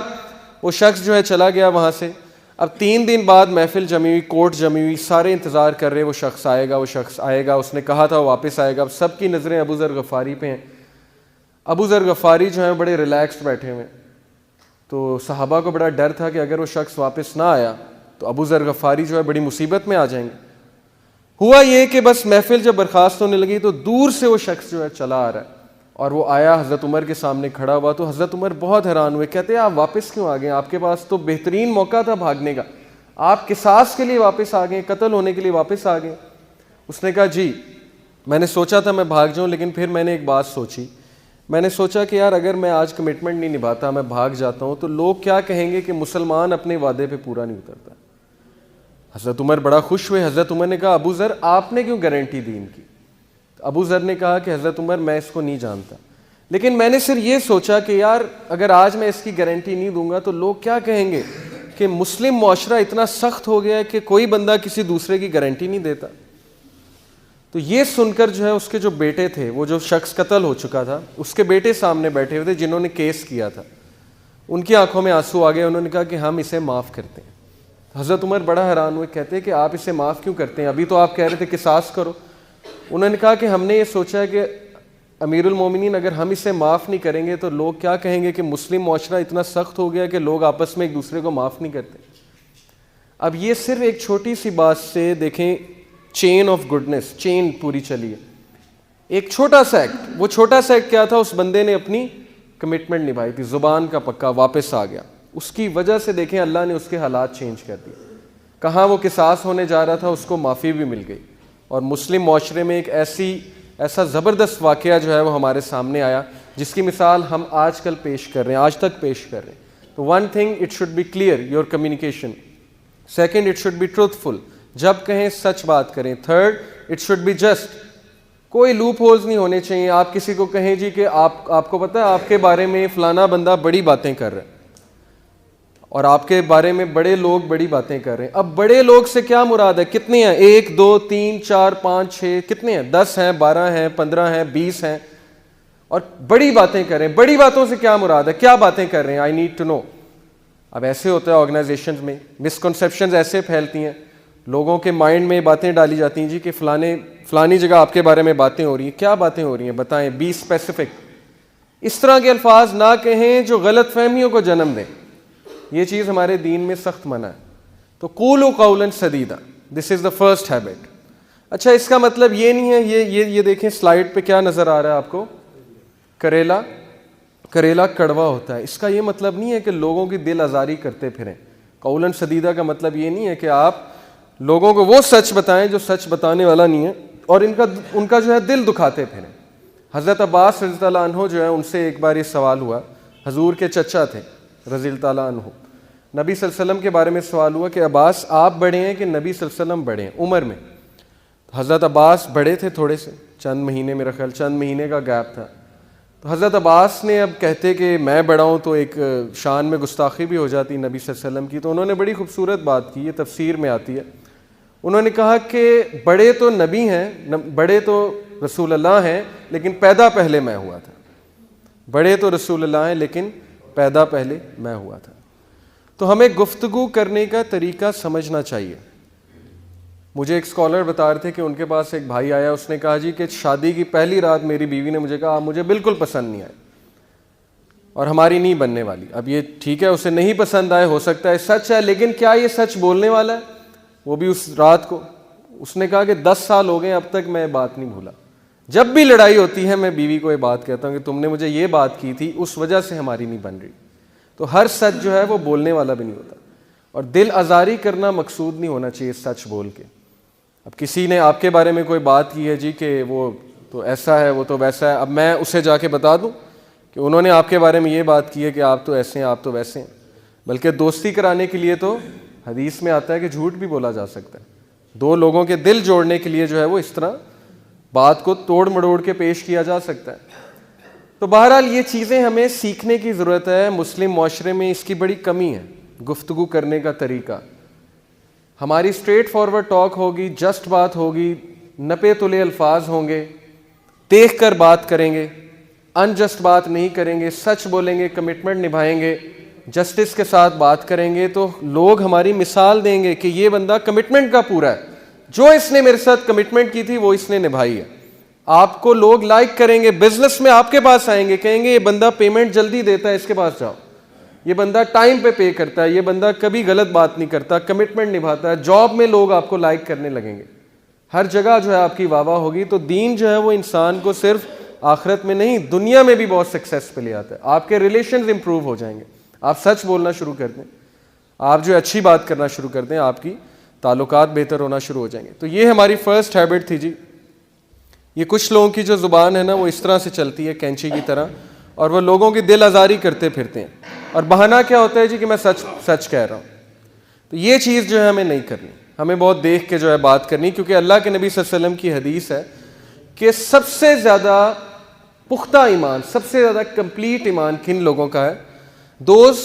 وہ شخص جو ہے چلا گیا وہاں سے. اب 3 دن بعد محفل جمی ہوئی, کورٹ جمی ہوئی, سارے انتظار کر رہے وہ شخص آئے گا, وہ شخص آئے گا, اس نے کہا تھا وہ واپس آئے گا. اب سب کی نظریں ابو ذر غفاری پہ ہیں. ابو ذر غفاری جو ہیں بڑے ریلیکسڈ بیٹھے ہوئے. تو صحابہ کو بڑا ڈر تھا کہ اگر وہ شخص واپس نہ آیا تو ابو ذر غفاری جو ہے بڑی مصیبت میں آ جائیں گے. ہوا یہ کہ بس محفل جب برخاست ہونے لگی تو دور سے وہ شخص جو ہے چلا آ رہا ہے, اور وہ آیا حضرت عمر کے سامنے کھڑا ہوا. تو حضرت عمر بہت حیران ہوئے, کہتے ہیں آپ واپس کیوں آ گئے, آپ کے پاس تو بہترین موقع تھا بھاگنے کا, آپ قصاص کے لیے واپس آ گئے, قتل ہونے کے لیے واپس آ گئے. اس نے کہا جی میں نے سوچا تھا میں بھاگ جاؤں, لیکن پھر میں نے ایک بات سوچی. میں نے سوچا کہ یار اگر میں آج کمٹمنٹ نہیں نبھاتا, میں بھاگ جاتا ہوں, تو لوگ کیا کہیں گے کہ مسلمان اپنے وعدے پہ پورا نہیں اترتا. حضرت عمر بڑا خوش ہوئے. حضرت عمر نے کہا ابو ذر آپ نے کیوں گارنٹی دی ان کی. ابو ذر نے کہا کہ حضرت عمر میں اس کو نہیں جانتا, لیکن میں نے صرف یہ سوچا کہ یار اگر آج میں اس کی گارنٹی نہیں دوں گا تو لوگ کیا کہیں گے کہ مسلم معاشرہ اتنا سخت ہو گیا ہے کہ کوئی بندہ کسی دوسرے کی گارنٹی نہیں دیتا. تو یہ سن کر جو ہے اس کے جو بیٹے تھے, وہ جو شخص قتل ہو چکا تھا, اس کے بیٹے سامنے بیٹھے ہوئے تھے جنہوں نے کیس کیا تھا, ان کی آنکھوں میں آنسو آ گئے. انہوں نے کہا کہ ہم اسے معاف کرتے ہیں. حضرت عمر بڑا حیران ہوئے, کہتے ہیں کہ آپ اسے معاف کیوں کرتے ہیں, ابھی تو آپ کہہ رہے تھے قصاص کرو. انہوں نے کہا کہ ہم نے یہ سوچا کہ امیر المومنین اگر ہم اسے معاف نہیں کریں گے تو لوگ کیا کہیں گے کہ مسلم معاشرہ اتنا سخت ہو گیا کہ لوگ آپس میں ایک دوسرے کو معاف نہیں کرتے. اب یہ صرف ایک چھوٹی سی بات سے دیکھیں چین آف گڈنس, چین پوری چلی ہے. ایک چھوٹا سا ایکٹ, وہ چھوٹا سا ایکٹ کیا تھا, اس بندے نے اپنی کمٹمنٹ نبھائی تھی, زبان کا پکا, واپس آ گیا. اس کی وجہ سے دیکھیں اللہ نے اس کے حالات چینج کر دیے. کہاں وہ قصاص ہونے جا رہا تھا اس کو معافی بھی مل گئی, اور مسلم معاشرے میں ایک ایسا زبردست واقعہ جو ہے وہ ہمارے سامنے آیا جس کی مثال ہم آج کل پیش کر رہے ہیں, آج تک پیش کر رہے ہیں. تو one thing it should be clear your communication. Second it should be truthful, جب کہیں سچ بات کریں. Third it should be just, کوئی لوپ ہولز نہیں ہونے چاہیے. آپ کسی کو کہیں جی کہ آپ کو پتہ ہے آپ کے بارے میں فلانا بندہ بڑی باتیں کر رہا ہے, اور آپ کے بارے میں بڑے لوگ بڑی باتیں کر رہے ہیں. اب بڑے لوگ سے کیا مراد ہے, کتنے ہیں, 1 2 3 4 5 6, کتنے ہیں, 10 ہیں, 12 ہیں, 15 ہیں, 20 ہیں, اور بڑی باتیں کر رہے ہیں. بڑی باتوں سے کیا مراد ہے, کیا باتیں کر رہے ہیں, آئی نیڈ ٹو نو. اب ایسے ہوتا ہے آرگنائزیشنز میں, مسکنسیپشنز ایسے پھیلتی ہیں, لوگوں کے مائنڈ میں باتیں ڈالی جاتی ہیں جی کہ فلانی جگہ آپ کے بارے میں باتیں ہو رہی ہیں. کیا باتیں ہو رہی ہیں بتائیں, بی اسپیسیفک. اس طرح کے الفاظ نہ کہیں جو غلط فہمیوں کو جنم دیں. یہ چیز ہمارے دین میں سخت منع ہے. تو قولوا قولا سدیدا, دس از دا فرسٹ ہیبٹ. اچھا اس کا مطلب یہ نہیں ہے, یہ دیکھیں سلائڈ پہ کیا نظر آ رہا ہے آپ کو, کریلا کڑوا ہوتا ہے. اس کا یہ مطلب نہیں ہے کہ لوگوں کی دل آزاری کرتے پھریں. قولا سدیدا کا مطلب یہ نہیں ہے کہ آپ لوگوں کو وہ سچ بتائیں جو سچ بتانے والا نہیں ہے, اور ان کا جو ہے دل دکھاتے پھریں. حضرت عباس رضی اللہ عنہ جو ہے ان سے ایک بار یہ سوال ہوا, حضور کے چچا تھے رضی اللہ عنہ, نبی صلی اللہ علیہ وسلم کے بارے میں سوال ہوا کہ عباس آپ بڑے ہیں کہ نبی صلی اللہ علیہ وسلم بڑے ہیں عمر میں. حضرت عباس بڑے تھے تھوڑے سے, چند مہینے, میرا خیال چند مہینے کا گیپ تھا. تو حضرت عباس نے اب کہتے کہ میں بڑا ہوں تو ایک شان میں گستاخی بھی ہو جاتی نبی صلی اللہ علیہ وسلم کی. تو انہوں نے بڑی خوبصورت بات کی, یہ تفسیر میں آتی ہے. انہوں نے کہا کہ بڑے تو نبی ہیں, بڑے تو رسول اللہ ہیں, لیکن پیدا پہلے میں ہوا تھا. بڑے تو رسول اللہ ہیں لیکن پیدا پہلے میں ہوا تھا. تو ہمیں گفتگو کرنے کا طریقہ سمجھنا چاہیے. مجھے ایک اسکالر بتا رہے تھے کہ ان کے پاس ایک بھائی آیا, اس نے کہا جی کہ شادی کی پہلی رات میری بیوی نے مجھے کہا آپ مجھے بالکل پسند نہیں آئے اور ہماری نہیں بننے والی. اب یہ ٹھیک ہے, اسے نہیں پسند آئے, ہو سکتا ہے سچ ہے, لیکن کیا یہ سچ بولنے والا ہے؟ وہ بھی اس رات کو اس نے کہا کہ 10 سال ہو گئے اب تک میں بات نہیں بھولا. جب بھی لڑائی ہوتی ہے میں بیوی کو یہ بات کہتا ہوں کہ تم نے مجھے یہ بات کی تھی, اس وجہ سے ہماری نہیں بن رہی. تو ہر سچ جو ہے وہ بولنے والا بھی نہیں ہوتا, اور دل آزاری کرنا مقصود نہیں ہونا چاہیے سچ بول کے. اب کسی نے آپ کے بارے میں کوئی بات کی ہے جی کہ وہ تو ایسا ہے, وہ تو ویسا ہے, اب میں اسے جا کے بتا دوں کہ انہوں نے آپ کے بارے میں یہ بات کی ہے کہ آپ تو ایسے ہیں, آپ تو ویسے ہیں. بلکہ دوستی کرانے کے لیے تو حدیث میں آتا ہے کہ جھوٹ بھی بولا جا سکتا ہے. 2 لوگوں کے دل جوڑنے کے لیے جو ہے وہ اس طرح بات کو توڑ مڑوڑ کے پیش کیا جا سکتا ہے. تو بہرحال یہ چیزیں ہمیں سیکھنے کی ضرورت ہے. مسلم معاشرے میں اس کی بڑی کمی ہے, گفتگو کرنے کا طریقہ. ہماری اسٹریٹ فارورڈ ٹاک ہوگی, جسٹ بات ہوگی, نپے تلے الفاظ ہوں گے, دیکھ کر بات کریں گے, انجسٹ بات نہیں کریں گے, سچ بولیں گے, کمٹمنٹ نبھائیں گے, جسٹس کے ساتھ بات کریں گے, تو لوگ ہماری مثال دیں گے کہ یہ بندہ کمٹمنٹ کا پورا ہے, جو اس نے میرے ساتھ کمٹمنٹ کی تھی وہ اس نے نبھائی ہے. آپ کو لوگ لائک کریں گے, بزنس میں آپ کے پاس آئیں گے, کہیں گے یہ بندہ پیمنٹ جلدی دیتا ہے, اس کے پاس جاؤ, یہ بندہ ٹائم پے کرتا ہے, یہ بندہ کبھی غلط بات نہیں کرتا, کمٹمنٹ نبھاتا ہے. جاب میں لوگ آپ کو لائک کرنے لگیں گے, ہر جگہ جو ہے آپ کی واہ واہ ہوگی. تو دین جو ہے وہ انسان کو صرف آخرت میں نہیں دنیا میں بھی بہت سکسیس پہ لے آتا ہے. آپ کے ریلیشنز امپروو ہو جائیں گے, آپ سچ بولنا شروع کر دیں, آپ جو اچھی بات کرنا شروع کر دیں, آپ کی تعلقات بہتر ہونا شروع ہو جائیں گے. تو یہ ہماری فرسٹ ہیبٹ تھی جی. یہ کچھ لوگوں کی جو زبان ہے نا وہ اس طرح سے چلتی ہے کینچی کی طرح, اور وہ لوگوں کی دل آزاری کرتے پھرتے ہیں, اور بہانہ کیا ہوتا ہے جی کہ میں سچ کہہ رہا ہوں. تو یہ چیز جو ہے ہمیں نہیں کرنی, ہمیں بہت دیکھ کے جو ہے بات کرنی, کیونکہ اللہ کے نبی صلی اللہ علیہ وسلم کی حدیث ہے کہ سب سے زیادہ پختہ ایمان, سب سے زیادہ کمپلیٹ ایمان کن لوگوں کا ہے؟ Those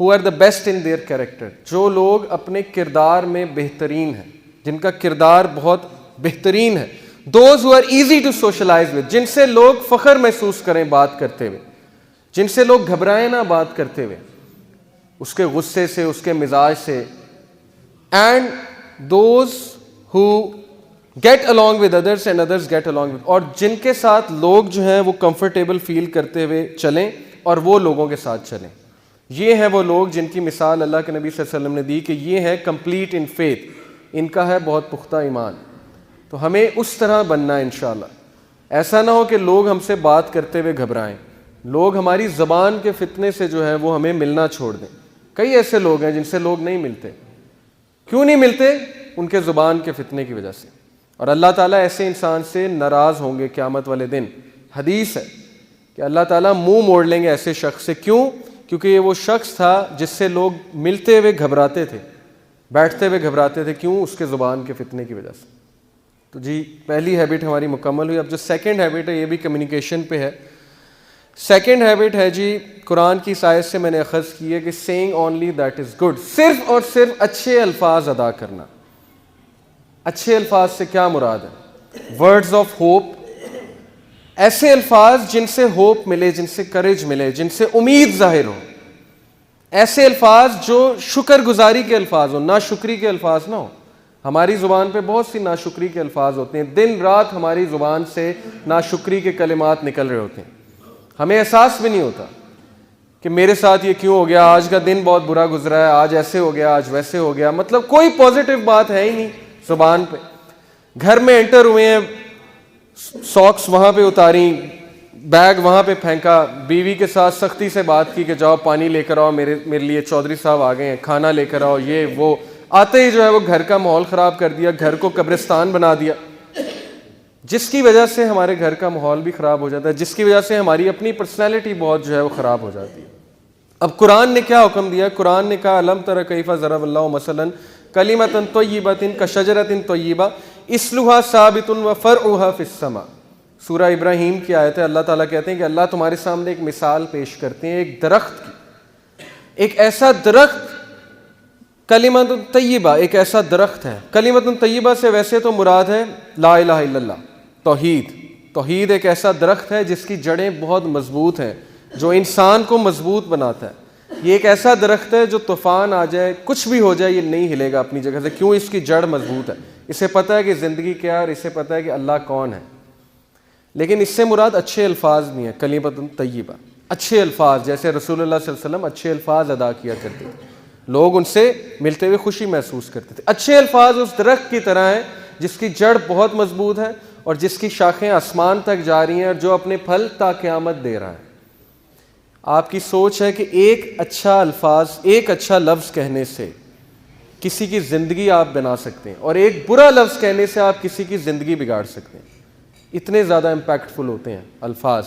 who are the best in their character, جو لوگ اپنے کردار میں بہترین ہیں, جن کا کردار بہت بہترین ہے. those who are easy to socialize with, جن سے لوگ فخر محسوس کریں بات کرتے ہوئے, جن سے لوگ گھبرائیں نہ بات کرتے ہوئے, اس کے غصے سے, اس کے مزاج سے. and those who get along with others and others get along with, اور جن کے ساتھ لوگ جو ہیں وہ کمفرٹیبل فیل کرتے ہوئے چلیں اور وہ لوگوں کے ساتھ چلیں. یہ ہیں وہ لوگ جن کی مثال اللہ کے نبی صلی اللہ علیہ وسلم نے دی کہ یہ ہے کمپلیٹ ان فیتھ, ان کا ہے بہت پختہ ایمان. تو ہمیں اس طرح بننا ہے انشاءاللہ. ایسا نہ ہو کہ لوگ ہم سے بات کرتے ہوئے گھبرائیں, لوگ ہماری زبان کے فتنے سے جو ہے وہ ہمیں ملنا چھوڑ دیں. کئی ایسے لوگ ہیں جن سے لوگ نہیں ملتے. کیوں نہیں ملتے؟ ان کے زبان کے فتنے کی وجہ سے. اور اللہ تعالیٰ ایسے انسان سے ناراض ہوں گے قیامت والے دن. حدیث ہے کہ اللہ تعالیٰ منہ موڑ لیں گے ایسے شخص سے. کیوں؟ کیونکہ یہ وہ شخص تھا جس سے لوگ ملتے ہوئے گھبراتے تھے, بیٹھتے ہوئے گھبراتے تھے. کیوں؟ اس کے زبان کے فتنے کی وجہ سے. تو جی پہلی ہیبٹ ہماری مکمل ہوئی. اب جو سیکنڈ ہیبٹ ہے یہ بھی کمیونیکیشن پہ ہے. سیکنڈ ہیبٹ ہے جی, قرآن کی آیت سے میں نے اخذ کی ہے کہ seeing only that is good, صرف اور صرف اچھے الفاظ ادا کرنا. اچھے الفاظ سے کیا مراد ہے؟ ورڈز آف ہوپ, ایسے الفاظ جن سے ہوپ ملے, جن سے کریج ملے, جن سے امید ظاہر ہو. ایسے الفاظ جو شکر گزاری کے الفاظ ہوں, ناشکری کے الفاظ نہ ہوں. ہماری زبان پہ بہت سی ناشکری کے الفاظ ہوتے ہیں, دن رات ہماری زبان سے ناشکری کے کلمات نکل رہے ہوتے ہیں, ہمیں احساس بھی نہیں ہوتا کہ میرے ساتھ یہ کیوں ہو گیا, آج کا دن بہت برا گزرا ہے, آج ایسے ہو گیا, آج ویسے ہو گیا. مطلب کوئی پازیٹیو بات ہے ہی نہیں زبان پہ. گھر میں انٹر ہوئے ہیں, ساکس وہاں پہ اتاری, بیگ وہاں پہ پھینکا, بیوی کے ساتھ سختی سے بات کی کہ جاؤ پانی لے کر آؤ, میرے لیے چودھری صاحب آ گئے ہیں, کھانا لے کر آؤ, یہ وہ. آتے ہی جو ہے وہ گھر کا ماحول خراب کر دیا, گھر کو قبرستان بنا دیا, جس کی وجہ سے ہمارے گھر کا ماحول بھی خراب ہو جاتا ہے, جس کی وجہ سے ہماری اپنی پرسنالٹی بہت جو ہے وہ خراب ہو جاتی ہے. اب قرآن نے کیا حکم دیا؟ قرآن نے کہا الم تر کیف ضرب اللہ مثلا کلمۃ طیبۃ کشجرۃ طیبہ اصلها ثابت وفرعها فی السماء. سورہ ابراہیم کی آیت ہے. اللہ تعالیٰ کہتے ہیں کہ اللہ تمہارے سامنے ایک مثال پیش کرتے ہیں ایک درخت کی, ایک ایسا درخت, کلمۃ طیبہ ایک ایسا درخت ہے. کلمۃ طیبہ سے ویسے تو مراد ہے لا الہ الا اللہ, توحید. توحید ایک ایسا درخت ہے جس کی جڑیں بہت مضبوط ہیں, جو انسان کو مضبوط بناتا ہے. یہ ایک ایسا درخت ہے جو طوفان آ جائے, کچھ بھی ہو جائے, یہ نہیں ہلے گا اپنی جگہ سے. کیوں؟ اس کی جڑ مضبوط ہے. اسے پتہ ہے کہ زندگی کیا ہے اور اسے پتہ ہے کہ اللہ کون ہے. لیکن اس سے مراد اچھے الفاظ نہیں ہے. کلمۃ طیبہ, اچھے الفاظ, جیسے رسول اللہ صلی اللہ علیہ وسلم اچھے الفاظ ادا کیا کرتے تھے, لوگ ان سے ملتے ہوئے خوشی محسوس کرتے تھے. اچھے الفاظ اس درخت کی طرح ہیں جس کی جڑ بہت مضبوط ہے اور جس کی شاخیں آسمان تک جا رہی ہیں اور جو اپنے پھل تا قیامت دے رہا ہے. آپ کی سوچ ہے کہ ایک اچھا الفاظ, ایک اچھا لفظ کہنے سے کسی کی زندگی آپ بنا سکتے ہیں, اور ایک برا لفظ کہنے سے آپ کسی کی زندگی بگاڑ سکتے ہیں. اتنے زیادہ امپیکٹفل ہوتے ہیں الفاظ.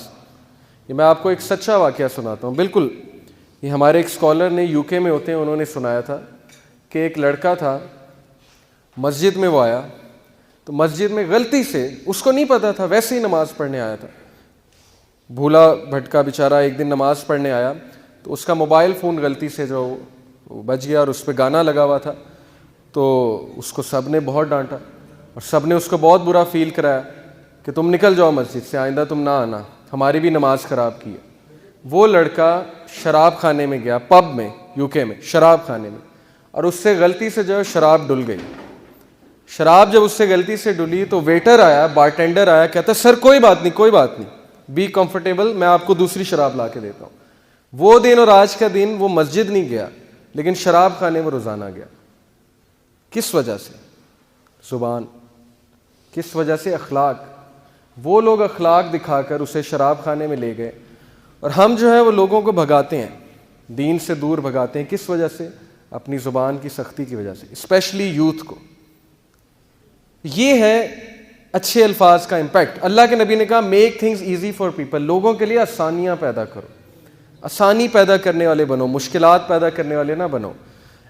یہ میں آپ کو ایک سچا واقعہ سناتا ہوں. بالکل یہ ہمارے ایک اسکالر نے UK میں ہوتے ہیں, انہوں نے سنایا تھا کہ ایک لڑکا تھا, مسجد میں وہ آیا تو مسجد میں غلطی سے, اس کو نہیں پتا تھا, ویسے ہی نماز پڑھنے آیا تھا, بھولا بھٹکا بیچارہ, ایک دن نماز پڑھنے آیا تو اس کا موبائل فون غلطی سے جو بج گیا اور اس پہ گانا لگا ہوا تھا. تو اس کو سب نے بہت ڈانٹا اور سب نے اس کو بہت برا فیل کرایا کہ تم نکل جاؤ مسجد سے, آئندہ تم نہ آنا, ہماری بھی نماز خراب کی ہے. وہ لڑکا شراب خانے میں گیا, پب میں, UK میں شراب خانے میں, اور اس سے غلطی سے جو ہے شراب ڈل گئی. شراب جب اس سے غلطی سے ڈلی تو ویٹر آیا, بارٹینڈر آیا, کہتا سر کوئی بات نہیں, کوئی بات نہیں, بی کمفرٹیبل, میں آپ کو دوسری شراب لا کے دیتا ہوں. وہ دن اور آج کا دن وہ مسجد نہیں گیا لیکن شراب خانے میں روزانہ گیا. کس وجہ سے؟ زبان. کس وجہ سے؟ اخلاق. وہ لوگ اخلاق دکھا کر اسے شراب خانے میں لے گئے, اور ہم جو ہے وہ لوگوں کو بھگاتے ہیں, دین سے دور بھگاتے ہیں. کس وجہ سے؟ اپنی زبان کی سختی کی وجہ سے, اسپیشلی یوتھ کو. یہ ہے اچھے الفاظ کا امپیکٹ. اللہ کے نبی نے کہا make things easy for people, لوگوں کے لیے آسانیاں پیدا کرو, آسانی پیدا کرنے والے بنو, مشکلات پیدا کرنے والے نہ بنو.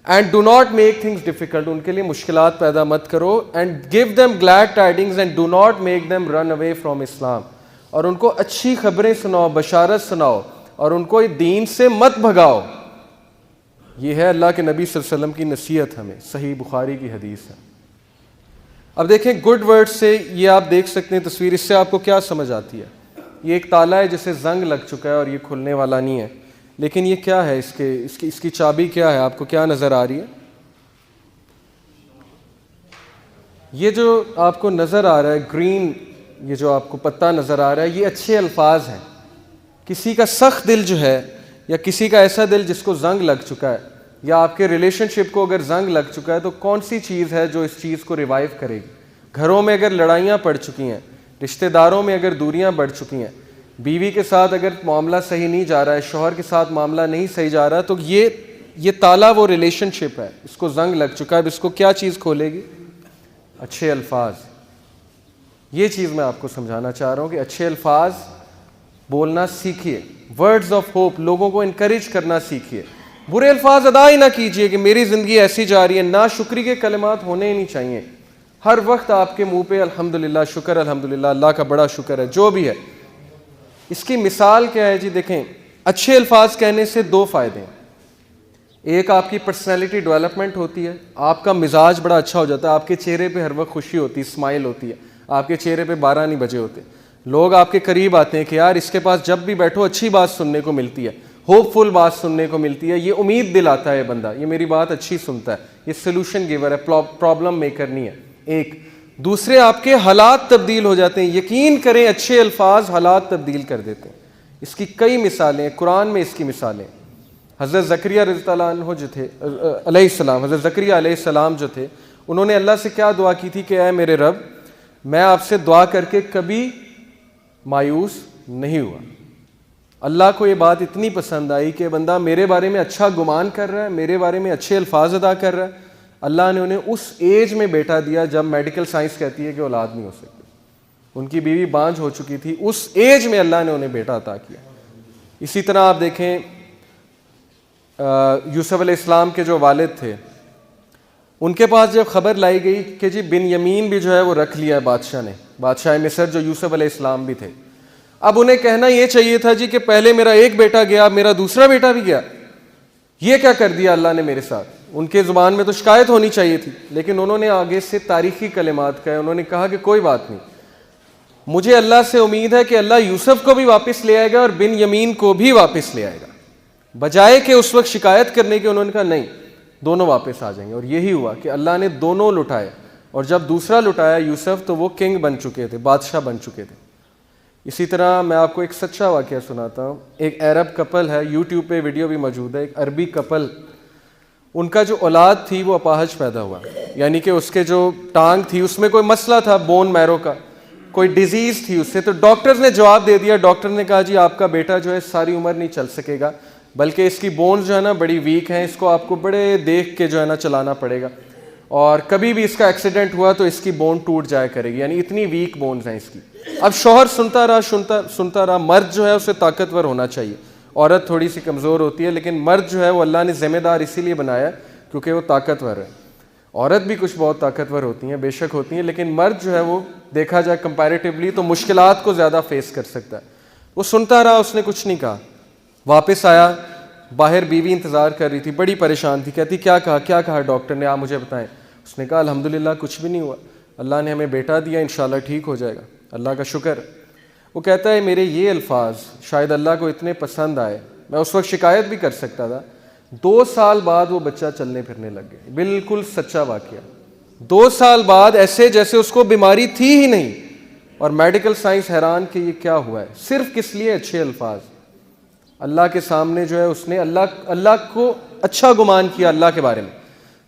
And do not make things difficult, ان کے لیے مشکلات پیدا مت کرو. And give them glad tidings and do not make them run away from Islam, اور ان کو اچھی خبریں سناؤ, بشارت سناؤ, اور ان کو دین سے مت بھگاؤ. یہ ہے اللہ کے نبی صلی اللہ علیہ وسلم کی نصیحت ہمیں, صحیح بخاری کی حدیث ہے. اب دیکھیں گڈ ورڈ سے, یہ آپ دیکھ سکتے ہیں تصویر, اس سے آپ کو کیا سمجھ آتی ہے؟ یہ ایک تالا ہے جسے زنگ لگ چکا ہے اور یہ کھلنے والا نہیں ہے, لیکن یہ کیا ہے, اس کی چابی کیا ہے؟ آپ کو کیا نظر آ رہی ہے؟ یہ جو آپ کو نظر آ رہا ہے گرین, یہ جو آپ کو پتہ نظر آ رہا ہے, یہ اچھے الفاظ ہیں. کسی کا سخت دل جو ہے, یا کسی کا ایسا دل جس کو زنگ لگ چکا ہے, یا آپ کے ریلیشن شپ کو اگر زنگ لگ چکا ہے, تو کون سی چیز ہے جو اس چیز کو ریوائیو کرے گی؟ گھروں میں اگر لڑائیاں پڑ چکی ہیں, رشتہ داروں میں اگر دوریاں بڑھ چکی ہیں, بیوی کے ساتھ اگر معاملہ صحیح نہیں جا رہا ہے, شوہر کے ساتھ معاملہ نہیں صحیح جا رہا, تو یہ تالا وہ ریلیشن شپ ہے, اس کو زنگ لگ چکا ہے. اب اس کو کیا چیز کھولے گی؟ اچھے الفاظ. یہ چیز میں آپ کو سمجھانا چاہ رہا ہوں کہ اچھے الفاظ بولنا سیکھیے, ورڈز آف ہوپ, لوگوں کو انکریج کرنا سیکھیے. برے الفاظ ادا ہی نہ کیجیے کہ میری زندگی ایسی جا رہی ہے. ناشکری کے کلمات ہونے ہی نہیں چاہیے. ہر وقت آپ کے منہ پہ الحمدللہ, شکر, الحمدللہ, اللہ کا بڑا شکر ہے, جو بھی ہے. اس کی مثال کیا ہے جی؟ دیکھیں, اچھے الفاظ کہنے سے دو فائدے ہیں. ایک, آپ کی پرسنالٹی ڈیولپمنٹ ہوتی ہے, آپ کا مزاج بڑا اچھا ہو جاتا ہے, آپ کے چہرے پہ ہر وقت خوشی ہوتی ہے, اسمائل ہوتی ہے, آپ کے چہرے پہ 12 نہیں بجے ہوتے. لوگ آپ کے قریب آتے ہیں کہ یار اس کے پاس جب بھی بیٹھو اچھی بات سننے کو ملتی ہے, ہوپ فل بات سننے کو ملتی ہے, یہ امید دلاتا ہے بندہ, یہ میری بات اچھی سنتا ہے, یہ سلوشن گیور ہے, پرابلم میکر نہیں ہے. ایک. دوسرے, آپ کے حالات تبدیل ہو جاتے ہیں. یقین کریں اچھے الفاظ حالات تبدیل کر دیتے ہیں. اس کی کئی مثالیں ہیں قرآن میں, اس کی مثالیں. حضرت زکریا رضی اللہ عنہ جو تھے علیہ السلام, حضرت زکریا علیہ السلام جو تھے, انہوں نے اللہ سے کیا دعا کی تھی کہ اے میرے رب, میں آپ سے دعا کر کے کبھی مایوس نہیں ہوا. اللہ کو یہ بات اتنی پسند آئی کہ بندہ میرے بارے میں اچھا گمان کر رہا ہے, میرے بارے میں اچھے الفاظ ادا کر رہا ہے. اللہ نے انہیں اس ایج میں بیٹا دیا جب میڈیکل سائنس کہتی ہے کہ اولاد نہیں ہو سکتی. ان کی بیوی بانجھ ہو چکی تھی, اس ایج میں اللہ نے انہیں بیٹا عطا کیا. اسی طرح آپ دیکھیں یوسف علیہ السلام کے جو والد تھے, ان کے پاس جب خبر لائی گئی کہ جی بن یمین بھی جو ہے وہ رکھ لیا ہے بادشاہ نے, بادشاہ مصر جو یوسف علیہ السلام بھی تھے. اب انہیں کہنا یہ چاہیے تھا جی کہ پہلے میرا ایک بیٹا گیا, میرا دوسرا بیٹا بھی گیا, یہ کیا کر دیا اللہ نے میرے ساتھ. ان کے زبان میں تو شکایت ہونی چاہیے تھی, لیکن انہوں نے آگے سے تاریخی کلمات کہے. انہوں نے کہا کہ کوئی بات نہیں, مجھے اللہ سے امید ہے کہ اللہ یوسف کو بھی واپس لے آئے گا اور بن یمین کو بھی واپس لے آئے گا. بجائے کہ اس وقت شکایت کرنے کے انہوں نے کہا نہیں دونوں واپس آ جائیں گے. اور یہی ہوا کہ اللہ نے دونوں لٹائے, اور جب دوسرا لٹایا یوسف تو وہ کنگ بن چکے تھے, بادشاہ بن چکے تھے. اسی طرح میں آپ کو ایک سچا واقعہ سناتا ہوں. ایک عرب کپل ہے, یوٹیوب پہ ویڈیو بھی موجود ہے, ایک عربی کپل, ان کا جو اولاد تھی وہ اپاہج پیدا ہوا, یعنی کہ اس کے جو ٹانگ تھی اس میں کوئی مسئلہ تھا بون میرو کا, کوئی ڈیزیز تھی اس سے. تو ڈاکٹرز نے جواب دے دیا, ڈاکٹر نے کہا جی آپ کا بیٹا جو ہے ساری عمر نہیں چل سکے گا, بلکہ اس کی بونز جو ہے نا بڑی ویک ہیں, اس کو آپ کو بڑے دیکھ کے جو ہے نا چلانا پڑے گا, اور کبھی بھی اس کا ایکسیڈنٹ ہوا تو اس کی بون ٹوٹ جایا کرے گی, یعنی اتنی ویک بونز ہیں اس کی. اب شوہر سنتا رہا, مرد جو ہے اسے طاقتور ہونا چاہیے, عورت تھوڑی سی کمزور ہوتی ہے, لیکن مرد جو ہے وہ اللہ نے ذمہ دار اسی لیے بنایا کیونکہ وہ طاقتور ہے. عورت بھی کچھ بہت طاقتور ہوتی ہیں, بے شک ہوتی ہیں, لیکن مرد جو ہے وہ دیکھا جائے کمپیریٹیولی تو مشکلات کو زیادہ فیس کر سکتا ہے. وہ سنتا رہا, اس نے کچھ نہیں کہا. واپس آیا, باہر بیوی انتظار کر رہی تھی, بڑی پریشان تھی, کہتی کیا کہا ڈاکٹر نے, آپ مجھے بتائیں. اس نے کہا الحمدللہ کچھ بھی نہیں ہوا, اللہ نے ہمیں بیٹا دیا, انشاءاللہ ٹھیک ہو جائے گا, اللہ کا شکر. وہ کہتا ہے میرے یہ الفاظ شاید اللہ کو اتنے پسند آئے, میں اس وقت شکایت بھی کر سکتا تھا. 2 سال بعد وہ بچہ چلنے پھرنے لگ گیا, بالکل سچا واقعہ. 2 سال بعد ایسے جیسے اس کو بیماری تھی ہی نہیں, اور میڈیکل سائنس حیران کہ یہ کیا ہوا ہے, صرف کس لیے اچھے الفاظ. اللہ کے سامنے جو ہے اس نے اللہ کو اچھا گمان کیا اللہ کے بارے میں.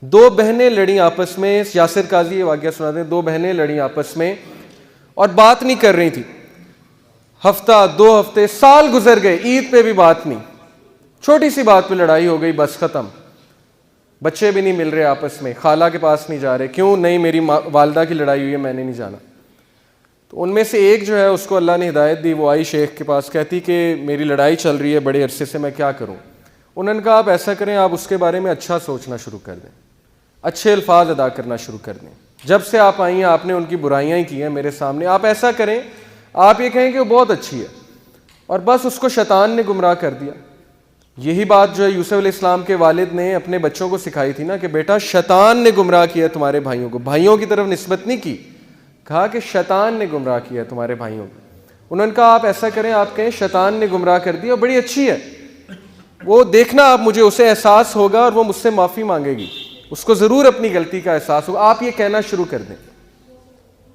2 بہنیں لڑیں آپس میں, یاسر قاضی یہ واقعہ سناتے ہیں, 2 بہنیں لڑیں آپس میں اور بات نہیں کر رہی تھی. ہفتہ 2 ہفتے سال گزر گئے, عید پہ بھی بات نہیں, چھوٹی سی بات پہ لڑائی ہو گئی, بس ختم. بچے بھی نہیں مل رہے آپس میں, خالہ کے پاس نہیں جا رہے, کیوں نہیں میری والدہ کی لڑائی ہوئی ہے میں نے نہیں جانا. تو ان میں سے ایک جو ہے اس کو اللہ نے ہدایت دی, وہ آئی شیخ کے پاس, کہتی کہ میری لڑائی چل رہی ہے بڑے عرصے سے, میں کیا کروں. انہوں نے کہا آپ ایسا کریں, آپ اس کے بارے میں اچھا سوچنا شروع کر دیں, اچھے الفاظ ادا کرنا شروع کر دیں. جب سے آپ آئی ہیں آپ نے ان کی برائیاں ہی کی ہیں میرے سامنے, آپ ایسا کریں آپ یہ کہیں کہ وہ بہت اچھی ہے, اور بس اس کو شیطان نے گمراہ کر دیا. یہی بات جو ہے یوسف علیہ السلام کے والد نے اپنے بچوں کو سکھائی تھی نا, کہ بیٹا شیطان نے گمراہ کیا تمہارے بھائیوں کو, بھائیوں کی طرف نسبت نہیں کی, کہا کہ شیطان نے گمراہ کیا تمہارے بھائیوں کو. انہوں نے کہا آپ ایسا کریں, آپ کہیں شیطان نے گمراہ کر دیا, بڑی اچھی ہے, وہ دیکھنا آپ مجھے اسے احساس ہوگا اور وہ مجھ سے معافی مانگے گی, اس کو ضرور اپنی غلطی کا احساس ہوگا, آپ یہ کہنا شروع کر دیں.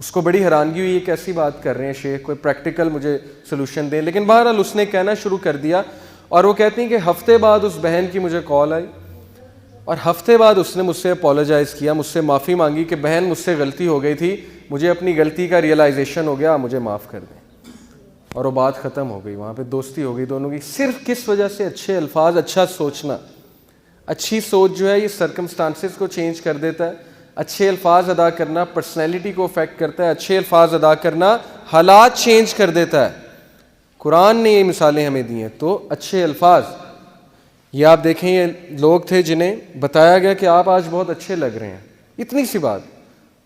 اس کو بڑی حیرانگی ہوئی, یہ کیسی بات کر رہے ہیں شیخ, کوئی پریکٹیکل مجھے سلوشن دیں. لیکن بہرحال اس نے کہنا شروع کر دیا, اور وہ کہتی ہیں کہ ہفتے بعد اس بہن کی مجھے کال آئی, اور ہفتے بعد اس نے مجھ سے اپولوجائز کیا, مجھ سے معافی مانگی کہ بہن مجھ سے غلطی ہو گئی تھی, مجھے اپنی غلطی کا ریئلائزیشن ہو گیا, آپ مجھے معاف کر دیں. اور وہ بات ختم ہو گئی, وہاں پہ دوستی ہو گئی دونوں کی, صرف کس وجہ سے, اچھے الفاظ, اچھا سوچنا. اچھی سوچ جو ہے یہ سرکمسٹانسز کو چینج کر دیتا ہے. اچھے الفاظ ادا کرنا پرسنالٹی کو افیکٹ کرتا ہے, اچھے الفاظ ادا کرنا حالات چینج کر دیتا ہے. قرآن نے یہ مثالیں ہمیں دی ہیں. تو اچھے الفاظ, یہ آپ دیکھیں یہ لوگ تھے جنہیں بتایا گیا کہ آپ آج بہت اچھے لگ رہے ہیں, اتنی سی بات,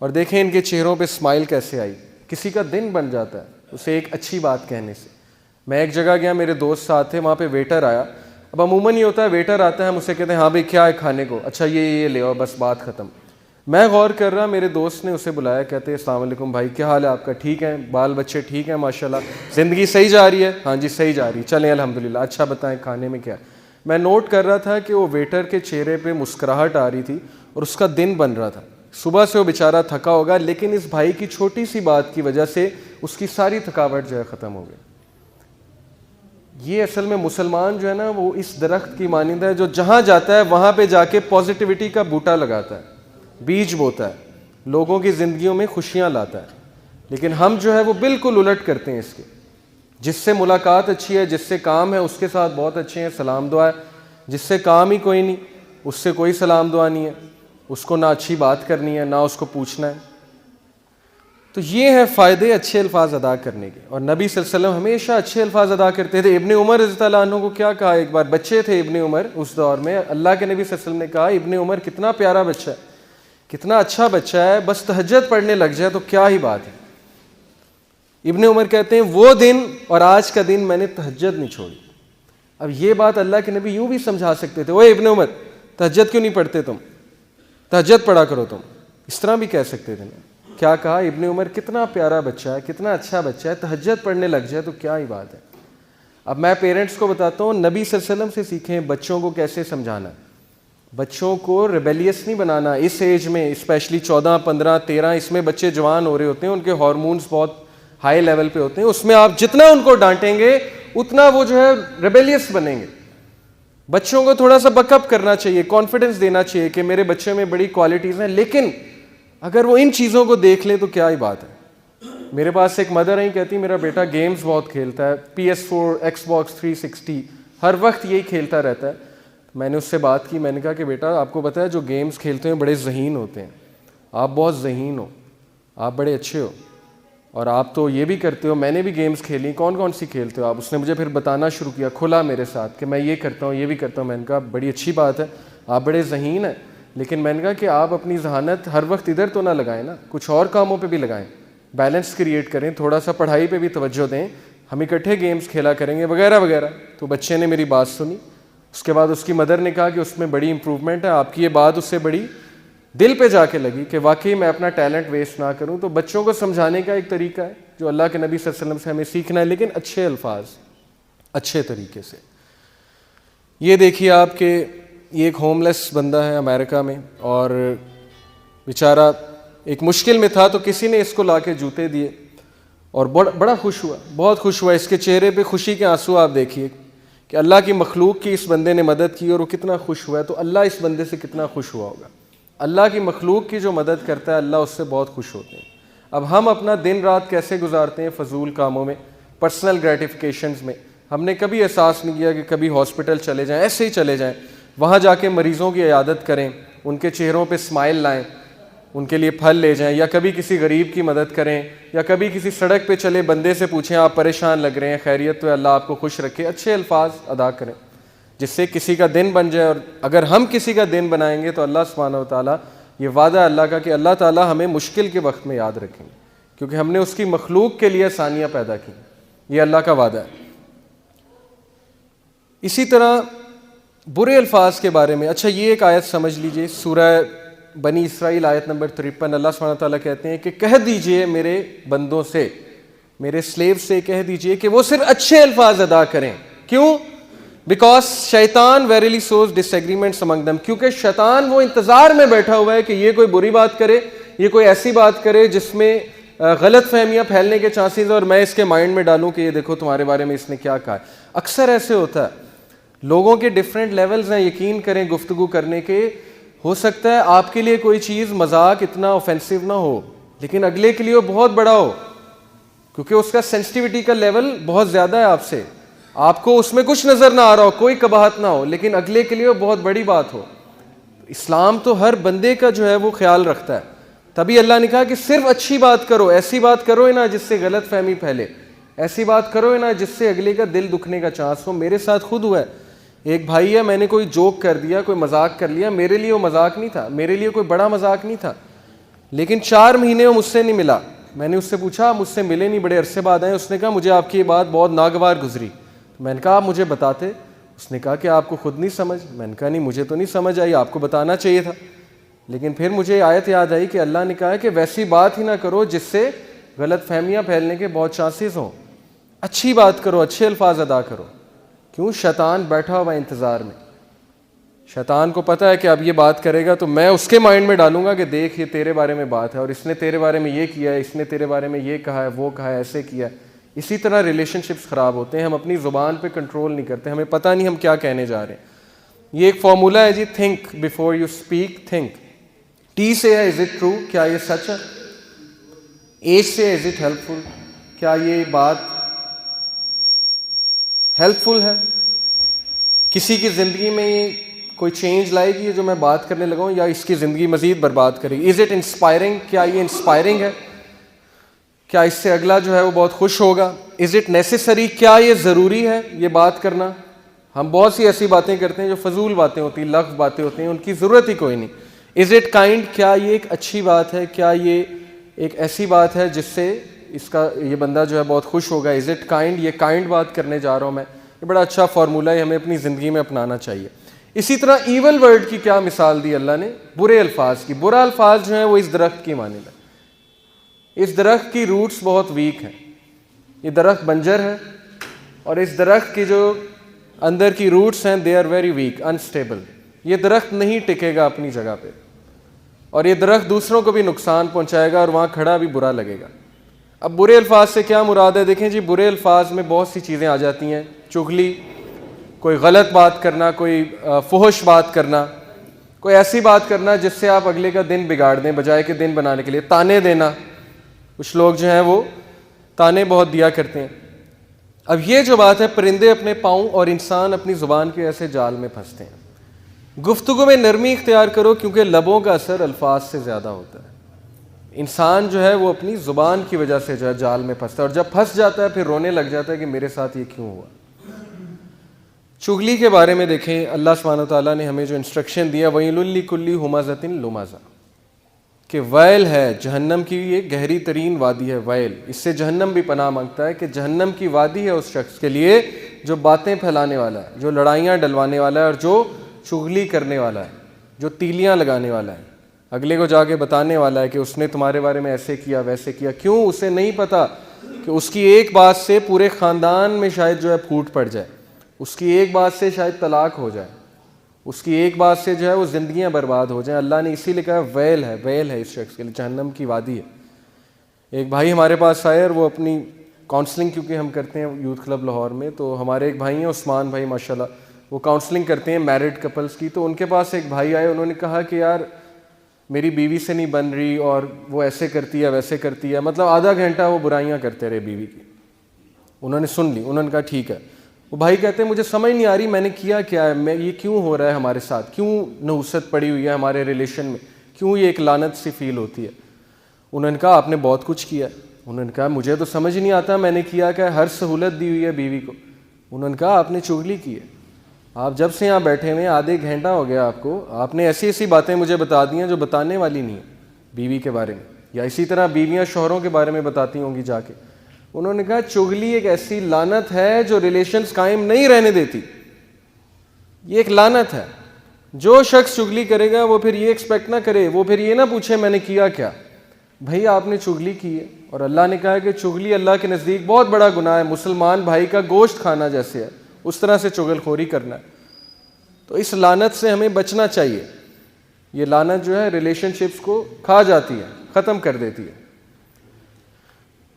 اور دیکھیں ان کے چہروں پہ اسمائل کیسے آئی. کسی کا دن بن جاتا ہے اسے ایک اچھی بات کہنے سے. میں ایک جگہ گیا, میرے دوست ساتھ تھے, وہاں پہ ویٹر آیا. اب عموماً یہ ہوتا ہے ویٹر آتا ہے, ہم اسے کہتے ہیں ہاں بھائی کیا ہے کھانے کو, اچھا یہ لے آؤ, بس بات ختم. میں غور کر رہا, میرے دوست نے اسے بلایا, کہتے ہیں السلام علیکم بھائی, کیا حال ہے آپ کا, ٹھیک ہے, بال بچے ٹھیک ہیں ماشاءاللہ, زندگی صحیح جا رہی ہے, ہاں جی صحیح جا رہی ہے, چلیں الحمدللہ, اچھا بتائیں کھانے میں کیا. میں نوٹ کر رہا تھا کہ وہ ویٹر کے چہرے پہ مسکراہٹ آ رہی تھی, اور اس کا دن بن رہا تھا. صبح سے وہ بیچارہ تھکا ہوگا, لیکن اس بھائی کی چھوٹی سی بات کی وجہ سے اس کی ساری تھکاوٹ جو ہے ختم ہو گئی. یہ اصل میں مسلمان جو ہے نا وہ اس درخت کی مانند ہے جو جہاں جاتا ہے وہاں پہ جا کے پازیٹیوٹی کا بوٹا لگاتا ہے, بیج بوتا ہے, لوگوں کی زندگیوں میں خوشیاں لاتا ہے. لیکن ہم جو ہے وہ بالکل الٹ کرتے ہیں اس کے. جس سے ملاقات اچھی ہے, جس سے کام ہے, اس کے ساتھ بہت اچھے ہیں, سلام دعا ہے. جس سے کام ہی کوئی نہیں, اس سے کوئی سلام دعا نہیں ہے, اس کو نہ اچھی بات کرنی ہے نہ اس کو پوچھنا ہے. تو یہ ہے فائدے اچھے الفاظ ادا کرنے کے. اور نبی صلی اللہ علیہ وسلم ہمیشہ اچھے الفاظ ادا کرتے تھے. ابن عمر رضی اللہ عنہ کو کیا کہا, ایک بار بچے تھے ابن عمر اس دور میں, اللہ کے نبی صلی اللہ علیہ وسلم نے کہا ابن عمر کتنا پیارا بچہ ہے, کتنا اچھا بچہ ہے, بس تہجد پڑھنے لگ جائے تو کیا ہی بات ہے. ابن عمر کہتے ہیں وہ دن اور آج کا دن میں نے تہجد نہیں چھوڑی. اب یہ بات اللہ کے نبی یوں بھی سمجھا سکتے تھے, اوے ابن عمر تہجد کیوں نہیں پڑھتے تم, تہجد پڑھا کرو تم, اس طرح بھی کہہ سکتے تھے نا. کیا کہا ابن عمر کتنا پیارا بچہ ہے, کتنا اچھا بچہ ہے, تہجد پڑھنے لگ جائے تو کیا ہی بات ہے. اب میں پیرنٹس کو بتاتا ہوں نبی صلی اللہ علیہ وسلم سے سیکھیں بچوں کو کیسے سمجھانا ہے. بچوں کو ریبیلیس نہیں بنانا. اس ایج میں اسپیشلی 14 15 13 اس میں بچے جوان ہو رہے ہوتے ہیں, ان کے ہارمونز بہت ہائی لیول پہ ہوتے ہیں. اس میں آپ جتنا ان کو ڈانٹیں گے اتنا وہ جو ہے ریبیلیس بنیں گے. بچوں کو تھوڑا سا بک اپ کرنا چاہیے, کانفیڈنس دینا چاہیے کہ میرے بچے میں بڑی کوالٹیز ہیں, لیکن اگر وہ ان چیزوں کو دیکھ لے تو کیا ہی بات ہے. میرے پاس ایک مدر ہیں, کہتی میرا بیٹا گیمز بہت کھیلتا ہے, PS4 ایکس باکس 360 ہر وقت یہی کھیلتا رہتا ہے. میں نے اس سے بات کی, میں نے کہا کہ بیٹا آپ کو پتہ ہے جو گیمز کھیلتے ہیں بڑے ذہین ہوتے ہیں, آپ بہت ذہین ہو, آپ بڑے اچھے ہو, اور آپ تو یہ بھی کرتے ہو, میں نے بھی گیمز کھیلی, کون کون سی کھیلتے ہو آپ. اس نے مجھے پھر بتانا شروع کیا, کھلا میرے ساتھ کہ میں یہ کرتا ہوں یہ بھی کرتا ہوں. میں نے کہا بڑی اچھی بات ہے, آپ بڑے ذہین ہیں, لیکن میں نے کہا کہ آپ اپنی ذہانت ہر وقت ادھر تو نہ لگائیں نا, کچھ اور کاموں پہ بھی لگائیں, بیلنس کریٹ کریں, تھوڑا سا پڑھائی پہ بھی توجہ دیں, ہم اکٹھے گیمز کھیلا کریں گے وغیرہ وغیرہ. تو بچے نے میری بات سنی. اس کے بعد اس کی مدر نے کہا کہ اس میں بڑی امپروومنٹ ہے, آپ کی یہ بات اس سے بڑی دل پہ جا کے لگی کہ واقعی میں اپنا ٹیلنٹ ویسٹ نہ کروں. تو بچوں کو سمجھانے کا ایک طریقہ ہے جو اللہ کے نبی صلی اللہ علیہ وسلم سے ہمیں سیکھنا ہے, لیکن اچھے الفاظ, اچھے طریقے سے. یہ دیکھیے آپ کہ یہ ایک ہوم لیس بندہ ہے امریکہ میں, اور بیچارہ ایک مشکل میں تھا, تو کسی نے اس کو لا کے جوتے دیے اور بڑا خوش ہوا, بہت خوش ہوا. اس کے چہرے پہ خوشی کے آنسو آپ دیکھیے کہ اللہ کی مخلوق کی اس بندے نے مدد کی اور وہ کتنا خوش ہوا ہے. تو اللہ اس بندے سے کتنا خوش ہوا ہوگا. اللہ کی مخلوق کی جو مدد کرتا ہے اللہ اس سے بہت خوش ہوتے ہیں. اب ہم اپنا دن رات کیسے گزارتے ہیں فضول کاموں میں, پرسنل گریٹیفیکیشنز میں. ہم نے کبھی احساس نہیں کیا کہ کبھی ہاسپٹل چلے جائیں, ایسے ہی چلے جائیں, وہاں جا کے مریضوں کی عیادت کریں, ان کے چہروں پہ اسمائل لائیں, ان کے لیے پھل لے جائیں, یا کبھی کسی غریب کی مدد کریں, یا کبھی کسی سڑک پہ چلے بندے سے پوچھیں آپ پریشان لگ رہے ہیں, خیریت تو ہے, اللہ آپ کو خوش رکھے. اچھے الفاظ ادا کریں جس سے کسی کا دن بن جائے. اور اگر ہم کسی کا دن بنائیں گے تو اللہ سبحانہ و تعالیٰ, یہ وعدہ ہے اللہ کا کہ اللہ تعالیٰ ہمیں مشکل کے وقت میں یاد رکھیں گے, کیونکہ ہم نے اس کی مخلوق کے لیے آسانیاں پیدا کی. یہ اللہ کا وعدہ ہے. اسی طرح برے الفاظ کے بارے میں, اچھا یہ ایک آیت سمجھ لیجئے, سورہ بنی اسرائیل آیت نمبر 53, اللہ سبحانہ تعالیٰ کہتے ہیں کہ کہہ دیجئے میرے بندوں سے, میرے سلیو سے کہہ دیجئے کہ وہ صرف اچھے الفاظ ادا کریں. کیوں؟ بیکاز شیطان ویریلی سوز ڈس ایگریمنٹس امنگ دم, کیونکہ شیطان وہ انتظار میں بیٹھا ہوا ہے کہ یہ کوئی بری بات کرے, یہ کوئی ایسی بات کرے جس میں غلط فہمیاں پھیلنے کے چانسز ہیں, اور میں اس کے مائنڈ میں ڈالوں کہ یہ دیکھو تمہارے بارے میں اس نے کیا کہا ہے. اکثر ایسے ہوتا ہے, لوگوں کے ڈفرینٹ لیولز ہیں یقین کریں گفتگو کرنے کے. ہو سکتا ہے آپ کے لیے کوئی چیز مذاق اتنا اوفینسو نہ ہو, لیکن اگلے کے لیے وہ بہت بڑا ہو, کیونکہ اس کا سینسٹیوٹی کا لیول بہت زیادہ ہے آپ سے. آپ کو اس میں کچھ نظر نہ آ رہا ہو, کوئی قباحت نہ ہو, لیکن اگلے کے لیے وہ بہت بڑی بات ہو. اسلام تو ہر بندے کا جو ہے وہ خیال رکھتا ہے. تبھی اللہ نے کہا کہ صرف اچھی بات کرو, ایسی بات کرو ہی نہ جس سے غلط فہمی پھیلے, ایسی بات کرو ہی نہ جس سے اگلے کا دل دکھنے کا چانس ہو. میرے ساتھ خود ہوا ہے, ایک بھائی ہے, میں نے کوئی جوک کر دیا, کوئی مذاق کر لیا, میرے لیے وہ مذاق نہیں تھا, میرے لیے کوئی بڑا مذاق نہیں تھا, لیکن 4 مہینے وہ مجھ سے نہیں ملا. میں نے اس سے پوچھا آپ مجھ سے ملے نہیں, بڑے عرصے بعد آئے. اس نے کہا مجھے آپ کی یہ بات بہت ناگوار گزری. میں نے کہا آپ مجھے بتاتے. اس نے کہا کہ آپ کو خود نہیں سمجھ. میں نے کہا نہیں مجھے تو نہیں سمجھ آئی, آپ کو بتانا چاہیے تھا. لیکن پھر مجھے آیت یاد آئی کہ اللہ نے کہا کہ ویسی بات ہی نہ کرو جس سے غلط فہمیاں پھیلنے کے بہت چانسز ہوں. اچھی بات کرو, اچھے الفاظ ادا کرو. کیوں؟ شیطان بیٹھا ہوا انتظار میں. شیطان کو پتہ ہے کہ اب یہ بات کرے گا تو میں اس کے مائنڈ میں ڈالوں گا کہ دیکھ یہ تیرے بارے میں بات ہے, اور اس نے تیرے بارے میں یہ کیا ہے, اس نے تیرے بارے میں یہ کہا ہے, وہ کہا ہے, ایسے کیا ہے. اسی طرح ریلیشن شپس خراب ہوتے ہیں, ہم اپنی زبان پہ کنٹرول نہیں کرتے, ہمیں پتہ نہیں ہم کیا کہنے جا رہے ہیں. یہ ایک فارمولہ ہے جی, think before you speak, think. T سے ہے از اٹ ٹرو, کیا یہ سچ ہے. ایچ سے از اٹ ہیلپ فل, کیا یہ بات ہیلپ فل ہے, کسی کی زندگی میں یہ کوئی چینج لائے گی جو میں بات کرنے لگا ہوں, یا اس کی زندگی مزید برباد کرے گی. از اٹ انسپائرنگ, کیا یہ انسپائرنگ ہے, کیا اس سے اگلا جو ہے وہ بہت خوش ہوگا. از اٹ نیسیسری, کیا یہ ضروری ہے یہ بات کرنا. ہم بہت سی ایسی باتیں کرتے ہیں جو فضول باتیں ہوتی ہیں, لفظ باتیں ہوتی ہیں, ان کی ضرورت ہی کوئی نہیں. از اٹ کائنڈ, کیا یہ ایک اچھی بات ہے, کیا یہ ایک ایسی بات ہے جس سے اس کا یہ بندہ جو ہے بہت خوش ہوگا. از اٹ کائنڈ, یہ کائنڈ بات کرنے جا رہا ہوں میں. یہ بڑا اچھا فارمولہ ہے, ہمیں اپنی زندگی میں اپنانا چاہیے. اسی طرح ایول ورڈ کی کیا مثال دی اللہ نے, برے الفاظ کی. برا الفاظ جو ہیں وہ اس درخت کی مانند ہے. اس درخت کی روٹس بہت ویک ہیں, یہ درخت بنجر ہے, اور اس درخت کی جو اندر کی روٹس ہیں they are very weak unstable. یہ درخت نہیں ٹکے گا اپنی جگہ پہ, اور یہ درخت دوسروں کو بھی نقصان پہنچائے گا اور وہاں کھڑا بھی برا لگے گا. اب برے الفاظ سے کیا مراد ہے؟ دیکھیں جی, برے الفاظ میں بہت سی چیزیں آ جاتی ہیں. چغلی, کوئی غلط بات کرنا, کوئی فحش بات کرنا, کوئی ایسی بات کرنا جس سے آپ اگلے کا دن بگاڑ دیں بجائے کہ دن بنانے کے لیے. تانے دینا, کچھ لوگ جو ہیں وہ تانے بہت دیا کرتے ہیں. اب یہ جو بات ہے, پرندے اپنے پاؤں اور انسان اپنی زبان کے ایسے جال میں پھنستے ہیں. گفتگو میں نرمی اختیار کرو کیونکہ لبوں کا اثر الفاظ سے زیادہ ہوتا ہے. انسان جو ہے وہ اپنی زبان کی وجہ سے جو ہے جال میں پھنستا ہے, اور جب پھنس جاتا ہے پھر رونے لگ جاتا ہے کہ میرے ساتھ یہ کیوں ہوا. چغلی کے بارے میں دیکھیں, اللہ سبحانہ وتعالیٰ نے ہمیں جو انسٹرکشن دیا, وَيْلٌ لِكُلِّ ہُمَزَةٍ لُمَزَةٍ, کہ ویل ہے جہنم کی, یہ گہری ترین وادی ہے ویل. اس سے جہنم بھی پناہ مانگتا ہے کہ جہنم کی وادی ہے اس شخص کے لیے جو باتیں پھیلانے والا ہے, جو لڑائیاں ڈلوانے والا ہے, اور جو چغلی کرنے والا ہے, جو تیلیاں لگانے والا ہے, اگلے کو جا کے بتانے والا ہے کہ اس نے تمہارے بارے میں ایسے کیا ویسے کیا. کیوں؟ اسے نہیں پتا کہ اس کی ایک بات سے پورے خاندان میں شاید جو ہے پھوٹ پڑ جائے, اس کی ایک بات سے شاید طلاق ہو جائے, اس کی ایک بات سے جو ہے وہ زندگیاں برباد ہو جائیں. اللہ نے اسی لیے کہا ویل ہے, ویل ہے اس شخص کے لیے, جہنم کی وادی ہے. ایک بھائی ہمارے پاس آئے, اور وہ اپنی کاؤنسلنگ کیونکہ ہم کرتے ہیں یوتھ کلب لاہور میں, تو ہمارے ایک بھائی ہیں عثمان بھائی ماشاءاللہ, وہ کاؤنسلنگ کرتے ہیں میرڈ کپلز کی. تو ان کے پاس ایک بھائی آئے, انہوں نے کہا کہ یار میری بیوی سے نہیں بن رہی, اور وہ ایسے کرتی ہے ویسے کرتی ہے. مطلب آدھا گھنٹہ وہ برائیاں کرتے رہے بیوی کی. انہوں نے سن لی, انہوں نے کہا ٹھیک ہے. وہ بھائی کہتے ہیں مجھے سمجھ نہیں آ رہی میں نے کیا کیا ہے, میں یہ کیوں ہو رہا ہے ہمارے ساتھ, کیوں نحوست پڑی ہوئی ہے ہمارے ریلیشن میں, کیوں یہ ایک لعنت سی فیل ہوتی ہے. انہوں نے کہا آپ نے بہت کچھ کیا. انہوں نے کہا مجھے تو سمجھ نہیں آتا میں نے کیا کہ ہر سہولت دی ہوئی ہے بیوی کو. انہوں نے کہا آپ نے چغلی کی ہے. آپ جب سے یہاں بیٹھے ہوئے آدھے گھنٹہ ہو گیا آپ کو, آپ نے ایسی ایسی باتیں مجھے بتا دی ہیں جو بتانے والی نہیں ہیں بیوی کے بارے میں, یا اسی طرح بیویاں شوہروں کے بارے میں بتاتی ہوں گی جا کے. انہوں نے کہا چغلی ایک ایسی لعنت ہے جو ریلیشنز قائم نہیں رہنے دیتی. یہ ایک لعنت ہے. جو شخص چغلی کرے گا وہ پھر یہ ایکسپیکٹ نہ کرے, وہ پھر یہ نہ پوچھے میں نے کیا کیا. بھائی آپ نے چغلی کی ہے, اور اللہ نے کہا کہ چغلی اللہ کے نزدیک بہت بڑا گناہ ہے, مسلمان بھائی کا گوشت کھانا جیسے ہے, اس طرح سے چغل خوری کرنا ہے. تو اس لعنت سے ہمیں بچنا چاہیے. یہ لعنت جو ہے ریلیشن شپس کو کھا جاتی ہے, ختم کر دیتی ہے.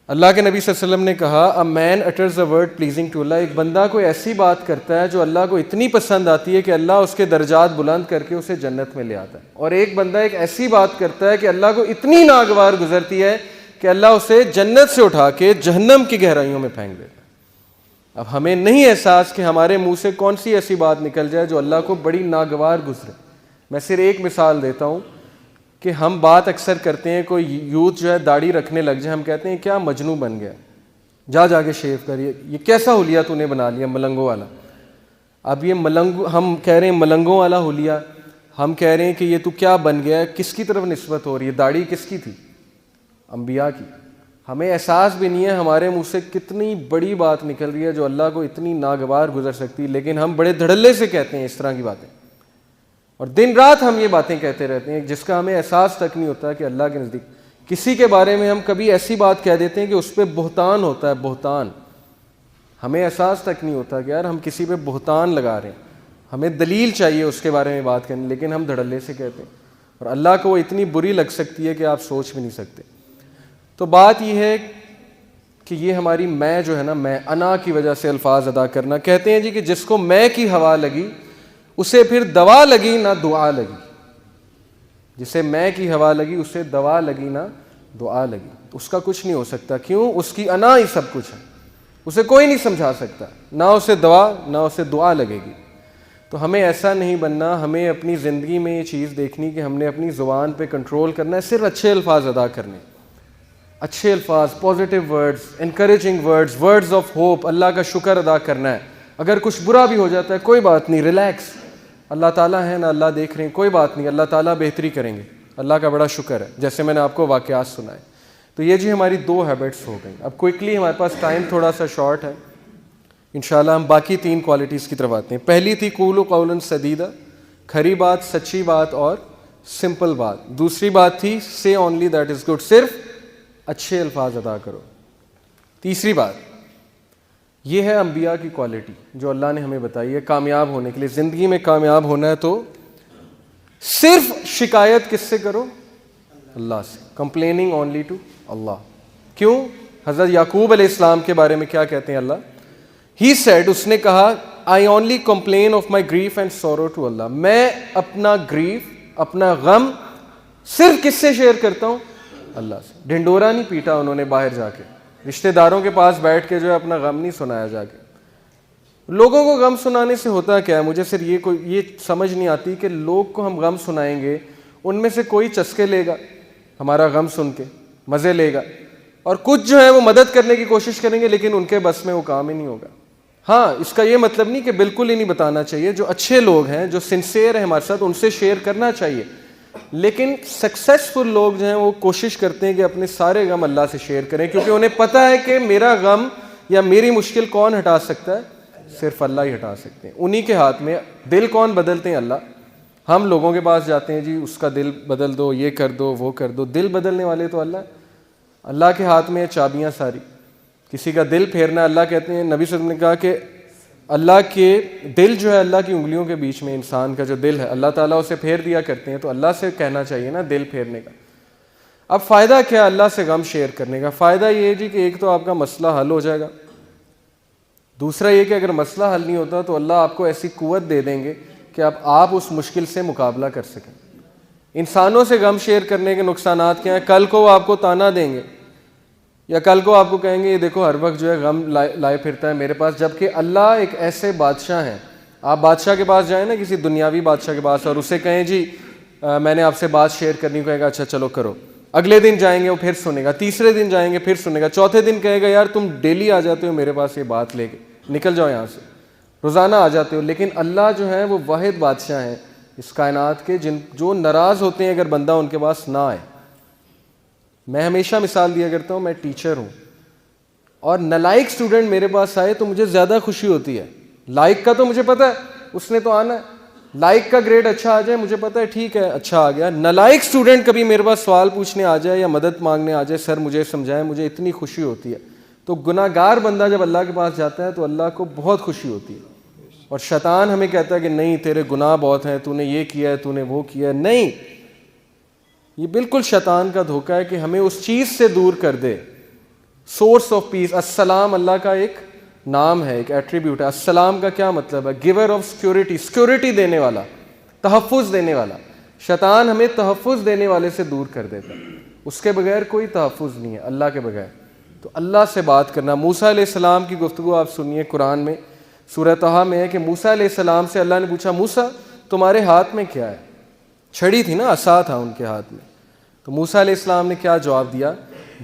اللہ کے نبی صلی اللہ علیہ وسلم نے کہا a man utters a word pleasing to Allah, ایک بندہ کوئی ایسی بات کرتا ہے جو اللہ کو اتنی پسند آتی ہے کہ اللہ اس کے درجات بلند کر کے اسے جنت میں لے آتا ہے. اور ایک بندہ ایک ایسی بات کرتا ہے کہ اللہ کو اتنی ناگوار گزرتی ہے کہ اللہ اسے جنت سے اٹھا کے جہنم کی گہرائیوں میں پھینک دیتا ہے. اب ہمیں نہیں احساس کہ ہمارے منہ سے کون سی ایسی بات نکل جائے جو اللہ کو بڑی ناگوار گزرے. میں صرف ایک مثال دیتا ہوں کہ ہم بات اکثر کرتے ہیں, کوئی یوتھ جو ہے داڑھی رکھنے لگ جائے, ہم کہتے ہیں کیا مجنوں بن گیا, جا کے شیو کریے, یہ کیسا حلیہ تو نے بنا لیا ملنگوں والا. اب یہ ہم کہہ رہے ہیں ملنگوں والا حلیہ, ہم کہہ رہے ہیں کہ یہ تو کیا بن گیا ہے, کس کی طرف نسبت ہو رہی ہے, داڑھی کس کی تھی, انبیاء کی. ہمیں احساس بھی نہیں ہے ہمارے منہ سے کتنی بڑی بات نکل رہی ہے جو اللہ کو اتنی ناگوار گزر سکتی, لیکن ہم بڑے دھڑلے سے کہتے ہیں اس طرح کی باتیں, اور دن رات ہم یہ باتیں کہتے رہتے ہیں جس کا ہمیں احساس تک نہیں ہوتا کہ اللہ کے نزدیک کسی کے بارے میں ہم کبھی ایسی بات کہہ دیتے ہیں کہ اس پہ بہتان ہوتا ہے, بہتان. ہمیں احساس تک نہیں ہوتا کہ یار ہم کسی پہ بہتان لگا رہے ہیں, ہمیں دلیل چاہیے اس کے بارے میں بات کرنے, لیکن ہم دھڑلے سے کہتے ہیں, اور اللہ کو وہ اتنی بری لگ سکتی ہے کہ آپ سوچ بھی نہیں سکتے. تو بات یہ ہے کہ یہ ہماری میں جو ہے نا, میں انا کی وجہ سے الفاظ ادا کرنا. کہتے ہیں جی کہ جس کو میں کی ہوا لگی اسے پھر دوا لگی نہ دعا لگی. جسے میں کی ہوا لگی اسے دوا لگی نہ دعا لگی. اس کا کچھ نہیں ہو سکتا. کیوں؟ اس کی انا ہی سب کچھ ہے, اسے کوئی نہیں سمجھا سکتا, نہ اسے دوا نہ اسے دعا لگے گی. تو ہمیں ایسا نہیں بننا, ہمیں اپنی زندگی میں یہ چیز دیکھنی کہ ہم نے اپنی زبان پہ کنٹرول کرنا ہے, صرف اچھے الفاظ ادا کرنے, اچھے الفاظ, positive words, encouraging words, words of hope, اللہ کا شکر ادا کرنا ہے. اگر کچھ برا بھی ہو جاتا ہے کوئی بات نہیں, ریلیکس, اللہ تعالیٰ ہے نا, اللہ دیکھ رہے ہیں, کوئی بات نہیں, اللہ تعالیٰ بہتری کریں گے, اللہ کا بڑا شکر ہے. جیسے میں نے آپ کو واقعات سنائے. تو یہ جی ہماری 2 ہیبٹس ہو گئیں. اب کوئکلی ہمارے پاس ٹائم تھوڑا سا شارٹ ہے, انشاءاللہ ہم باقی 3 کوالٹیز کی طرف آتے ہیں. پہلی تھی قولوا قولا سدیدا, کھری بات, سچی بات اور سمپل بات. دوسری بات تھی say only that is good, صرف اچھے الفاظ ادا کرو. تیسری بات یہ ہے انبیاء کی کوالٹی جو اللہ نے ہمیں بتائی ہے کامیاب ہونے کے لیے. زندگی میں کامیاب ہونا ہے تو صرف شکایت کس سے کرو؟ اللہ سے. کمپلیننگ اونلی ٹو اللہ. کیوں؟ حضرت یعقوب علیہ السلام کے بارے میں کیا کہتے ہیں اللہ؟ ہی سیڈ, اس نے کہا I only complain of my grief and sorrow to Allah. میں اپنا گریف, اپنا غم صرف کس سے شیئر کرتا ہوں؟ اللہ سے. ڈھنڈورا نہیں پیٹا انہوں نے باہر جا کے, رشتہ داروں کے پاس بیٹھ کے جو ہے اپنا غم نہیں سنایا جا کے. لوگوں کو غم سنانے سے ہوتا کیا ہے؟ مجھے صرف یہ سمجھ نہیں آتی کہ لوگ کو ہم غم سنائیں گے, ان میں سے کوئی چسکے لے گا ہمارا غم سن کے, مزے لے گا, اور کچھ جو ہے وہ مدد کرنے کی کوشش کریں گے لیکن ان کے بس میں وہ کام ہی نہیں ہوگا. ہاں, اس کا یہ مطلب نہیں کہ بالکل ہی نہیں بتانا چاہیے. جو اچھے لوگ ہیں, جو سنسیئر ہیں ہمارے ساتھ, ان سے شیئر کرنا چاہیے. لیکن سکسیسفل لوگ جو ہیں وہ کوشش کرتے ہیں کہ اپنے سارے غم اللہ سے شیئر کریں, کیونکہ انہیں پتہ ہے کہ میرا غم یا میری مشکل کون ہٹا سکتا ہے؟ صرف اللہ ہی ہٹا سکتے ہیں. انہی کے ہاتھ میں. دل کون بدلتے ہیں؟ اللہ. ہم لوگوں کے پاس جاتے ہیں, جی اس کا دل بدل دو, یہ کر دو, وہ کر دو. دل بدلنے والے تو اللہ. اللہ کے ہاتھ میں چابیاں ساری. کسی کا دل پھیرنا, اللہ کہتے ہیں, نبی صلی اللہ علیہ وسلم نے کہا کہ اللہ کے دل جو ہے اللہ کی انگلیوں کے بیچ میں, انسان کا جو دل ہے اللہ تعالیٰ اسے پھیر دیا کرتے ہیں. تو اللہ سے کہنا چاہیے نا دل پھیرنے کا. اب فائدہ کیا اللہ سے غم شیئر کرنے کا؟ فائدہ یہ ہے جی کہ ایک تو آپ کا مسئلہ حل ہو جائے گا, دوسرا یہ کہ اگر مسئلہ حل نہیں ہوتا تو اللہ آپ کو ایسی قوت دے دیں گے کہ اب آپ اس مشکل سے مقابلہ کر سکیں. انسانوں سے غم شیئر کرنے کے نقصانات کیا ہیں؟ کل کو وہ آپ کو تانا دیں گے, یا کل کو آپ کو کہیں گے یہ دیکھو ہر وقت جو ہے غم لائے پھرتا ہے میرے پاس. جبکہ اللہ ایک ایسے بادشاہ ہیں, آپ بادشاہ کے پاس جائیں نا, کسی دنیاوی بادشاہ کے پاس, اور اسے کہیں جی میں نے آپ سے بات شیئر کرنی, کہے گا اچھا چلو کرو. اگلے دن جائیں گے وہ پھر سنے گا, تیسرے دن جائیں گے پھر سنے گا, چوتھے دن کہے گا یار تم ڈیلی آ جاتے ہو میرے پاس یہ بات لے کے, نکل جاؤ یہاں سے, روزانہ آ جاتے ہو. لیکن اللہ جو ہے وہ واحد بادشاہ ہیں اس کائنات کے, جو ناراض ہوتے ہیں اگر بندہ ان کے پاس نہ آئے. میں ہمیشہ مثال دیا کرتا ہوں, میں ٹیچر ہوں اور نالائق اسٹوڈنٹ میرے پاس آئے تو مجھے زیادہ خوشی ہوتی ہے. لائق کا تو مجھے پتہ ہے اس نے تو آنا ہے, لائق کا گریڈ اچھا آ جائے مجھے پتہ ہے ٹھیک ہے اچھا آ گیا. نالائق اسٹوڈنٹ کبھی میرے پاس سوال پوچھنے آ جائے یا مدد مانگنے آ جائے, سر مجھے سمجھائیں, مجھے اتنی خوشی ہوتی ہے. تو گناہ گار بندہ جب اللہ کے پاس جاتا ہے تو اللہ کو بہت خوشی ہوتی ہے. اور شیطان ہمیں کہتا ہے کہ نہیں تیرے گناہ بہت ہیں, تو نے یہ کیا ہے, تو نے وہ کیا ہے. نہیں, یہ بالکل شیطان کا دھوکہ ہے کہ ہمیں اس چیز سے دور کر دے. سورس آف پیس, السلام اللہ کا ایک نام ہے, ایک ایٹریبیوٹ ہے. السلام کا کیا مطلب ہے؟ گیور آف سیکورٹی, سیکورٹی دینے والا, تحفظ دینے والا. شیطان ہمیں تحفظ دینے والے سے دور کر دیتا ہے. اس کے بغیر کوئی تحفظ نہیں ہے, اللہ کے بغیر. تو اللہ سے بات کرنا. موسیٰ علیہ السلام کی گفتگو آپ سنیے قرآن میں, سورہ طٰہٰ میں ہے کہ موسیٰ علیہ السلام سے اللہ نے پوچھا موسیٰ تمہارے ہاتھ میں کیا ہے؟ چھڑی تھی نا, عصا تھا ان کے ہاتھ میں. تو موسیٰ علیہ السلام نے کیا جواب دیا؟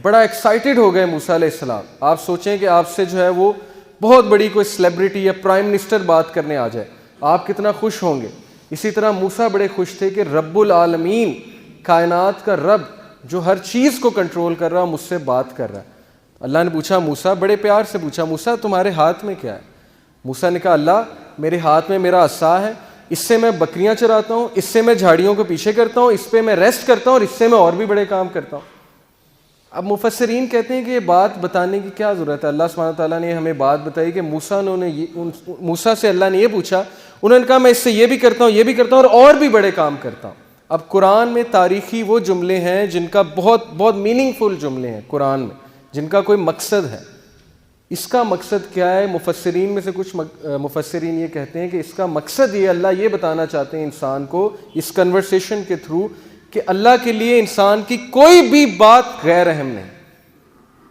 بڑا ایکسائٹڈ ہو گئے موسیٰ علیہ السلام. آپ سوچیں کہ آپ سے جو ہے وہ بہت بڑی کوئی سیلیبریٹی یا پرائم منسٹر بات کرنے آ جائے, آپ کتنا خوش ہوں گے. اسی طرح موسیٰ بڑے خوش تھے کہ رب العالمین, کائنات کا رب جو ہر چیز کو کنٹرول کر رہا, مجھ سے بات کر رہا ہے. اللہ نے پوچھا موسیٰ, بڑے پیار سے پوچھا موسیٰ تمہارے ہاتھ میں کیا ہے؟ موسیٰ نے کہا اللہ میرے ہاتھ میں میرا عصا ہے, اس سے میں بکریاں چراتا ہوں, اس سے میں جھاڑیوں کو پیچھے کرتا ہوں, اس پہ میں ریسٹ کرتا ہوں, اور اس سے میں اور بھی بڑے کام کرتا ہوں. اب مفسرین کہتے ہیں کہ یہ بات بتانے کی کیا ضرورت ہے؟ اللہ سبحانہ تعالیٰ نے ہمیں بات بتائی کہ موسیٰ سے اللہ نے یہ پوچھا, انہوں نے کہا میں اس سے یہ بھی کرتا ہوں, یہ بھی کرتا ہوں, اور بھی بڑے کام کرتا ہوں. اب قرآن میں تاریخی وہ جملے ہیں جن کا بہت بہت میننگ فل جملے ہیں قرآن میں, جن کا کوئی مقصد ہے. اس کا مقصد کیا ہے؟ مفسرین میں سے کچھ مفسرین یہ کہتے ہیں کہ اس کا مقصد یہ, اللہ یہ بتانا چاہتے ہیں انسان کو اس کنورسیشن کے تھرو کہ اللہ کے لیے انسان کی کوئی بھی بات غیر اہم نہیں,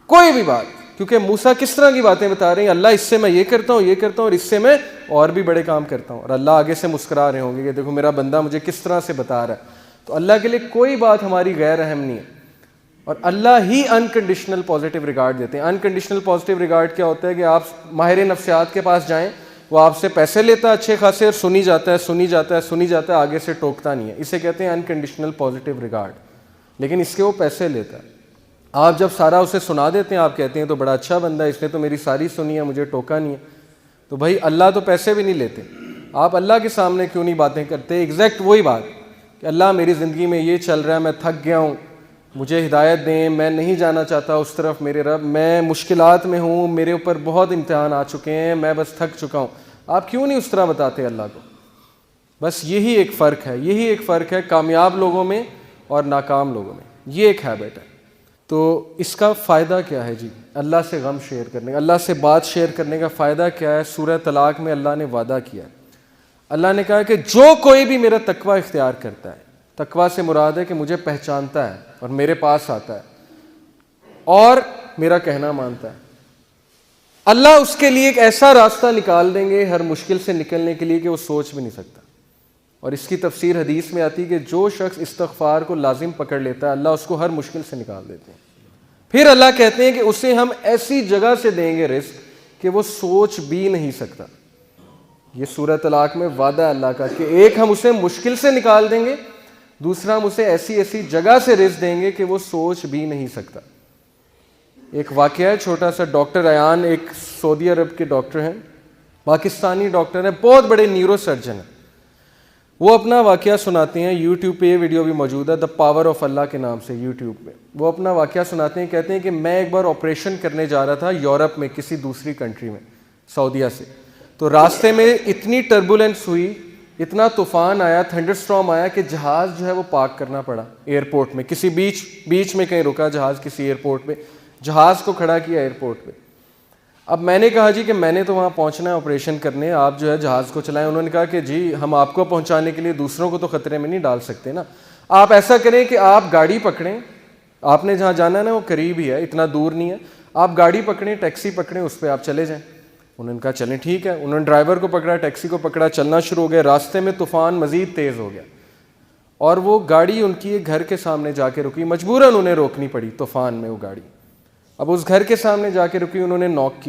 کوئی بھی بات. کیونکہ موسیٰ کس طرح کی باتیں بتا رہے ہیں, اللہ اس سے میں یہ کرتا ہوں, یہ کرتا ہوں, اور اس سے میں اور بھی بڑے کام کرتا ہوں. اور اللہ آگے سے مسکرا رہے ہوں گے کہ دیکھو میرا بندہ مجھے کس طرح سے بتا رہا ہے. تو اللہ کے لیے کوئی بات ہماری غیر اہم نہیں ہے, اور اللہ ہی انکنڈیشنل پازیٹیو ریگارڈ دیتے ہیں. انکنڈیشنل پازیٹیو ریگارڈ کیا ہوتا ہے کہ آپ ماہر نفسیات کے پاس جائیں, وہ آپ سے پیسے لیتا ہے اچھے خاصے, اور سنی جاتا ہے, آگے سے ٹوکتا نہیں ہے. اسے کہتے ہیں انکنڈیشنل پازیٹیو ریگارڈ. لیکن اس کے وہ پیسے لیتا ہے. آپ جب سارا اسے سنا دیتے ہیں, آپ کہتے ہیں تو بڑا اچھا بندہ ہے, اس نے تو میری ساری سنی ہے, مجھے ٹوکا نہیں ہے. تو بھائی اللہ تو پیسے بھی نہیں لیتے, آپ اللہ کے سامنے کیوں نہیں باتیں کرتے؟ ایگزیکٹ وہی بات کہ اللہ میری زندگی میں یہ چل رہا ہے, میں تھک گیا ہوں, مجھے ہدایت دیں, میں نہیں جانا چاہتا اس طرف میرے رب, میں مشکلات میں ہوں, میرے اوپر بہت امتحان آ چکے ہیں, میں بس تھک چکا ہوں. آپ کیوں نہیں اس طرح بتاتے اللہ کو؟ بس یہی ایک فرق ہے, یہی ایک فرق ہے کامیاب لوگوں میں اور ناکام لوگوں میں. یہ ایک ہیبٹ ہے. تو اس کا فائدہ کیا ہے جی؟ اللہ سے غم شیئر کرنے کا, اللہ سے بات شیئر کرنے کا فائدہ کیا ہے؟ سورہ طلاق میں اللہ نے وعدہ کیا ہے. اللہ نے کہا کہ جو کوئی بھی میرا تقوی اختیار کرتا ہے, تقوی سے مراد ہے کہ مجھے پہچانتا ہے اور میرے پاس آتا ہے اور میرا کہنا مانتا ہے, اللہ اس کے لیے ایک ایسا راستہ نکال دیں گے ہر مشکل سے نکلنے کے لیے کہ وہ سوچ بھی نہیں سکتا. اور اس کی تفسیر حدیث میں آتی ہے کہ جو شخص استغفار کو لازم پکڑ لیتا ہے اللہ اس کو ہر مشکل سے نکال دیتے ہیں. پھر اللہ کہتے ہیں کہ اسے ہم ایسی جگہ سے دیں گے رزق کہ وہ سوچ بھی نہیں سکتا. یہ سورہ طلاق میں وعدہ ہے اللہ کا کہ ایک ہم اسے مشکل سے نکال دیں گے, دوسرا ہم اسے ایسی ایسی جگہ سے رزق دیں گے کہ وہ سوچ بھی نہیں سکتا. ایک واقعہ ہے چھوٹا سا. ڈاکٹر ایان ایک سعودی عرب کے ڈاکٹر ہیں, پاکستانی ڈاکٹر ہیں, بہت بڑے نیورو سرجن ہیں. وہ اپنا واقعہ سناتے ہیں, یوٹیوب پہ یہ ویڈیو بھی موجود ہے, دا پاور آف اللہ کے نام سے یوٹیوب پہ. وہ اپنا واقعہ سناتے ہیں, کہتے ہیں کہ میں ایک بار آپریشن کرنے جا رہا تھا یورپ میں کسی دوسری کنٹری میں, سعودیہ سے. تو راستے میں اتنی ٹربولنس ہوئی, اتنا طوفان آیا, تھنڈر اسٹارم آیا کہ جہاز جو ہے وہ پارک کرنا پڑا ایئرپورٹ میں. کسی بیچ میں کہیں رکا جہاز, کسی ایئرپورٹ پہ جہاز کو کھڑا کیا ایئرپورٹ پہ. اب میں نے کہا جی کہ میں نے تو وہاں پہنچنا ہے آپریشن کرنے, آپ جو ہے جہاز کو چلائیں. انہوں نے کہا کہ جی ہم آپ کو پہنچانے کے لیے دوسروں کو تو خطرے میں نہیں ڈال سکتے نا, آپ ایسا کریں کہ آپ گاڑی پکڑیں, آپ نے جہاں جانا ہے نا وہ قریب ہی ہے, اتنا دور نہیں ہے, آپ گاڑی پکڑیں, ٹیکسی پکڑیں, اس پہ آپ چلے جائیں. انہوں نے کہا چلیں ٹھیک ہے. انہوں نے ڈرائیور کو پکڑا, ٹیکسی کو پکڑا, چلنا شروع ہو گئے. راستے میں طوفان مزید تیز ہو گیا اور وہ گاڑی ان کی ایک گھر کے سامنے جا کے رکی, مجبوراً انہیں روکنی پڑی طوفان میں وہ گاڑی. اب اس گھر کے سامنے جا کے رکی, انہوں نے نوک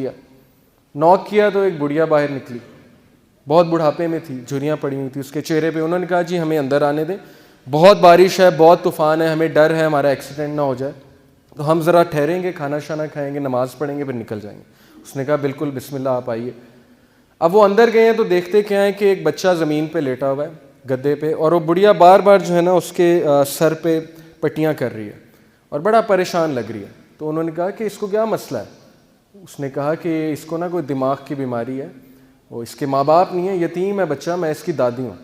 کیا تو ایک بڑھیا باہر نکلی, بہت بڑھاپے میں تھی, جھریاں پڑی ہوئی تھی اس کے چہرے پہ. انہوں نے کہا جی ہمیں اندر آنے دیں, بہت بارش ہے, بہت طوفان ہے, ہمیں ڈر ہے ہمارا ایکسیڈنٹ نہ ہو جائے, تو ہم ذرا ٹھہریں گے, کھانا شانا کھائیں گے, نماز پڑھیں گے, پھر نکل جائیں گے. اس نے کہا بالکل بسم اللہ آپ آئیے. اب وہ اندر گئے ہیں تو دیکھتے کیا ہے کہ ایک بچہ زمین پہ لیٹا ہوا ہے گدے پہ, اور وہ بڑھیا بار بار جو ہے نا اس کے سر پہ پٹیاں کر رہی ہے اور بڑا پریشان لگ رہی ہے. تو انہوں نے کہا کہ اس کو کیا مسئلہ ہے؟ اس نے کہا کہ اس کو نا کوئی دماغ کی بیماری ہے, وہ اس کے ماں باپ نہیں ہے, یتیم ہے بچہ, میں اس کی دادی ہوں,